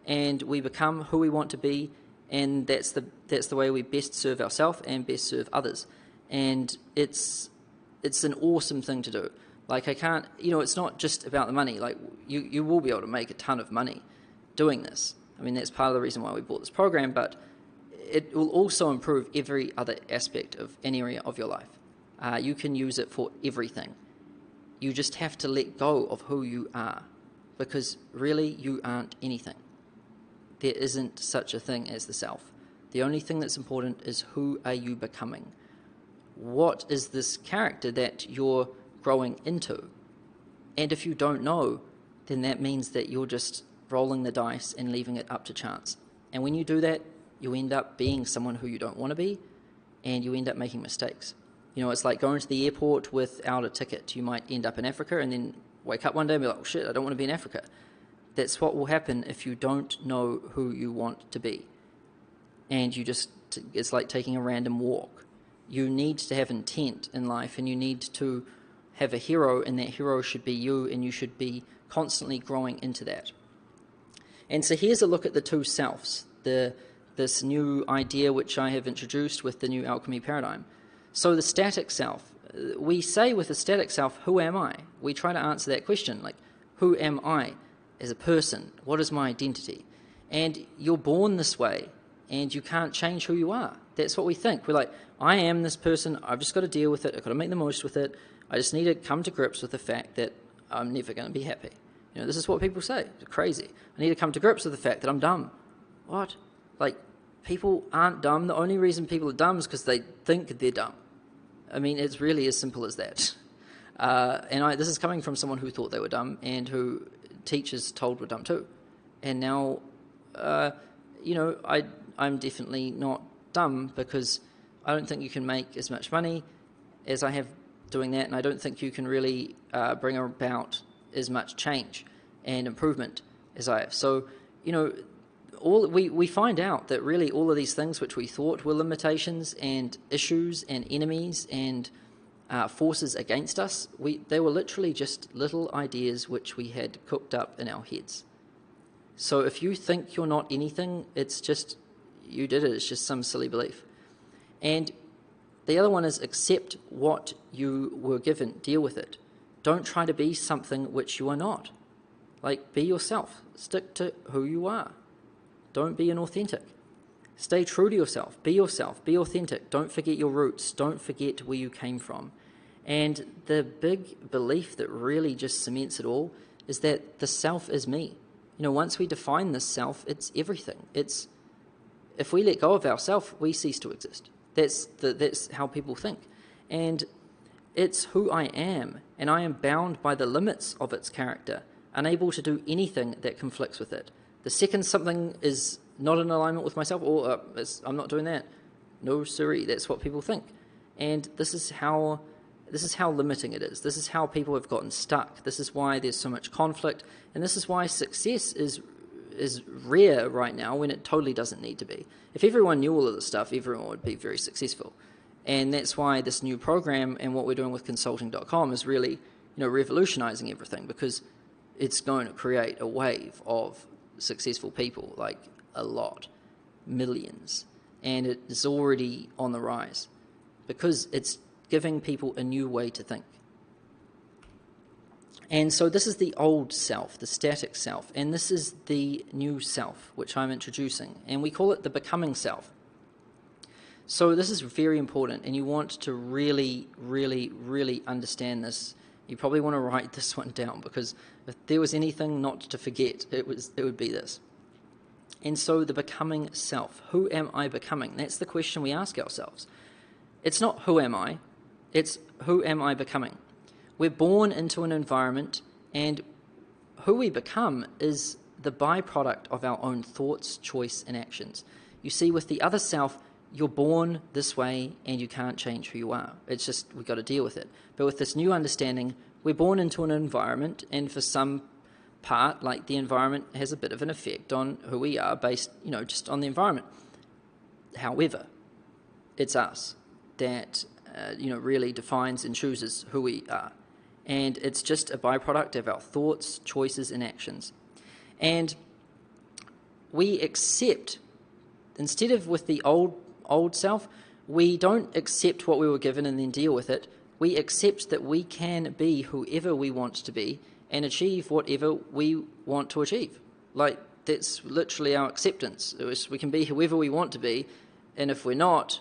and we become who we want to be, and that's the way we best serve ourselves and best serve others. And it's an awesome thing to do. Like, I can't, it's not just about the money. Like, you will be able to make a ton of money doing this. I mean, that's part of the reason why we bought this program, but it will also improve every other aspect of any area of your life. You can use it for everything. You just have to let go of who you are, because really you aren't anything. There isn't such a thing as the self. The only thing that's important is, who are you becoming? What is this character that you're growing into? And if you don't know, then that means that you're just rolling the dice and leaving it up to chance. And when you do that, you end up being someone who you don't want to be, and you end up making mistakes. It's like going to the airport without a ticket. You might end up in Africa and then wake up one day and be like, oh shit, I don't want to be in Africa. That's what will happen if you don't know who you want to be. And it's like taking a random walk. You need to have intent in life, and you need to have a hero, and that hero should be you, and you should be constantly growing into that. And so here's a look at the two selves, this new idea which I have introduced with the new alchemy paradigm. So the static self, we say with the static self, who am I? We try to answer that question, like, who am I as a person? What is my identity? And you're born this way, and you can't change who you are. That's what we think. We're like, I am this person, I've just got to deal with it, I've got to make the most with it, I just need to come to grips with the fact that I'm never going to be happy. This is what people say. It's crazy. I need to come to grips with the fact that I'm dumb. What? Like, people aren't dumb. The only reason people are dumb is because they think they're dumb. I mean, it's really as simple as that. This is coming from someone who thought they were dumb, and who teachers told were dumb too. And now, I'm definitely not dumb, because I don't think you can make as much money as I have doing that, and I don't think you can really bring about as much change and improvement as I have. So, we find out that really all of these things which we thought were limitations and issues and enemies and forces against us, they were literally just little ideas which we had cooked up in our heads. So if you think you're not anything, it's just, you did it, it's just some silly belief. And the other one is accept what you were given, deal with it. Don't try to be something which you are not. Like, be yourself, stick to who you are. Don't be inauthentic. Stay true to yourself, be authentic. Don't forget your roots, don't forget where you came from. And the big belief that really just cements it all is that the self is me. You know, once we define this self, it's everything. If we let go of ourself, we cease to exist. That's how people think. And it's who I am, and I am bound by the limits of its character, unable to do anything that conflicts with it. The second something is not in alignment with myself, or I'm not doing that. No, siree, that's what people think. And this is how limiting it is. This is how people have gotten stuck. This is why there's so much conflict, and this is why success is rare right now when it totally doesn't need to be. If everyone knew all of this stuff, everyone would be very successful. And that's why this new program and what we're doing with consulting.com is really, revolutionizing everything, because it's going to create a wave of successful people, like a lot, millions. And it is already on the rise because it's giving people a new way to think. And so this is the old self, the static self, and this is the new self, which I'm introducing, and we call it the becoming self. So this is very important, and you want to really, really, really understand this. You probably want to write this one down, because if there was anything not to forget, it would be this. And so the becoming self, who am I becoming? That's the question we ask ourselves. It's not who am I, it's who am I becoming? We're born into an environment, and who we become is the byproduct of our own thoughts, choice, and actions. You see, with the other self, you're born this way and you can't change who you are. It's just, we've got to deal with it. But with this new understanding, we're born into an environment, and for some part, like, the environment has a bit of an effect on who we are based, just on the environment. However, it's us that, really defines and chooses who we are. And it's just a byproduct of our thoughts, choices, and actions. And we accept, instead of with the old self, we don't accept what we were given and then deal with it. We accept that we can be whoever we want to be and achieve whatever we want to achieve. Like, that's literally our acceptance. We can be whoever we want to be, and if we're not,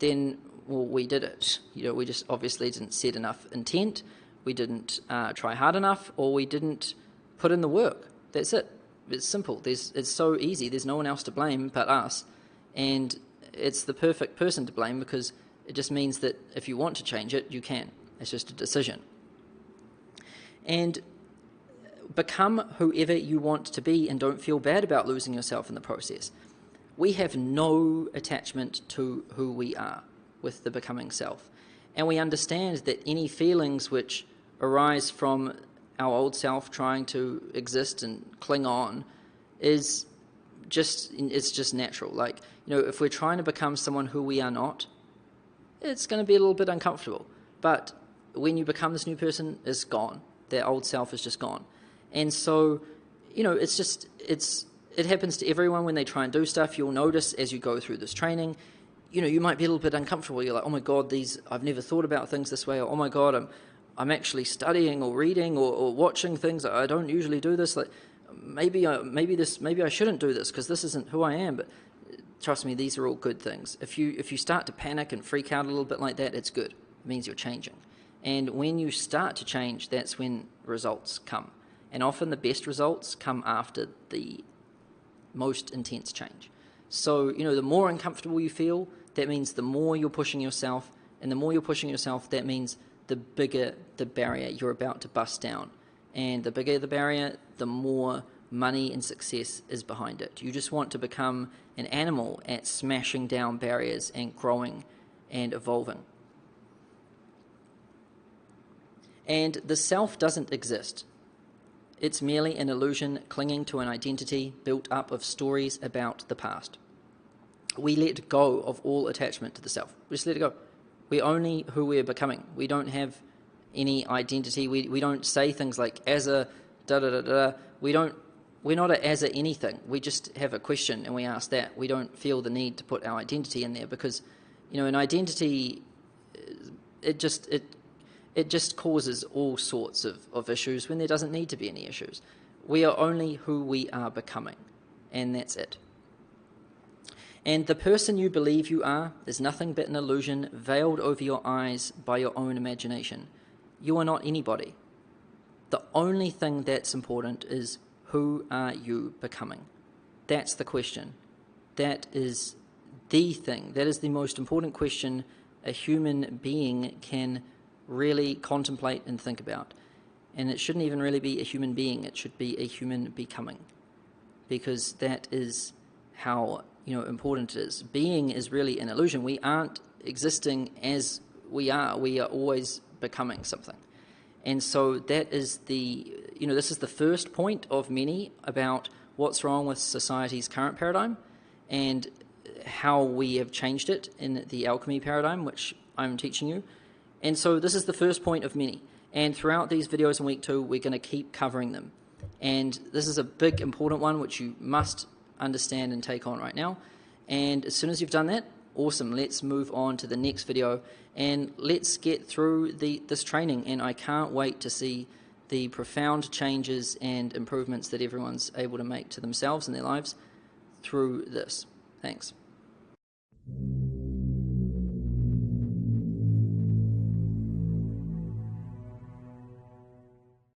then, well, we did it. We just obviously didn't set enough intent, we didn't try hard enough, or we didn't put in the work. That's it. It's simple. It's so easy. There's no one else to blame but us, and it's the perfect person to blame, because it just means that if you want to change it, you can. It's just a decision. And become whoever you want to be, and don't feel bad about losing yourself in the process. We have no attachment to who we are with the becoming self. And we understand that any feelings which arise from our old self trying to exist and cling on it's just natural. Like, if we're trying to become someone who we are not, it's going to be a little bit uncomfortable. But when you become this new person, it's gone. Their old self is just gone. And so, it happens to everyone when they try and do stuff. You'll notice as you go through this training, you might be a little bit uncomfortable. You're like, oh my God, I've never thought about things this way. Or, oh my God, I'm actually studying or reading or watching things. I don't usually do this. Like, maybe I shouldn't do this because this isn't who I am. But trust me, these are all good things. If you start to panic and freak out a little bit like that, it's good. It means you're changing. And when you start to change, that's when results come. And often the best results come after the most intense change. So, the more uncomfortable you feel, that means the more you're pushing yourself, and the more you're pushing yourself, that means the bigger the barrier you're about to bust down. And the bigger the barrier, the more money and success is behind it. You just want to become an animal at smashing down barriers and growing and evolving. And the self doesn't exist. It's merely an illusion clinging to an identity built up of stories about the past. We let go of all attachment to the self. We just let it go. We're only who we're becoming. We don't have any identity. We don't say things like as a da-da-da-da. We're not a as a anything. We just have a question and we ask that. We don't feel the need to put our identity in there because, an identity, it just causes all sorts of issues when there doesn't need to be any issues. We are only who we are becoming, and that's it. And the person you believe you are is nothing but an illusion veiled over your eyes by your own imagination. You are not anybody. The only thing that's important is, who are you becoming? That's the question. That is the thing. That is the most important question a human being can really contemplate and think about. And it shouldn't even really be a human being. It should be a human becoming. Because that is how important it is. Being is really an illusion. We aren't existing as we are. We are always becoming something. And so that is this is the first point of many about what's wrong with society's current paradigm and how we have changed it in the alchemy paradigm, which I'm teaching you. And so this is the first point of many. And throughout these videos in week 2, we're going to keep covering them. And this is a big, important one, which you must understand and take on right now. And as soon as you've done that, awesome, let's move on to the next video and let's get through this training. And I can't wait to see the profound changes and improvements that everyone's able to make to themselves and their lives through this. Thanks.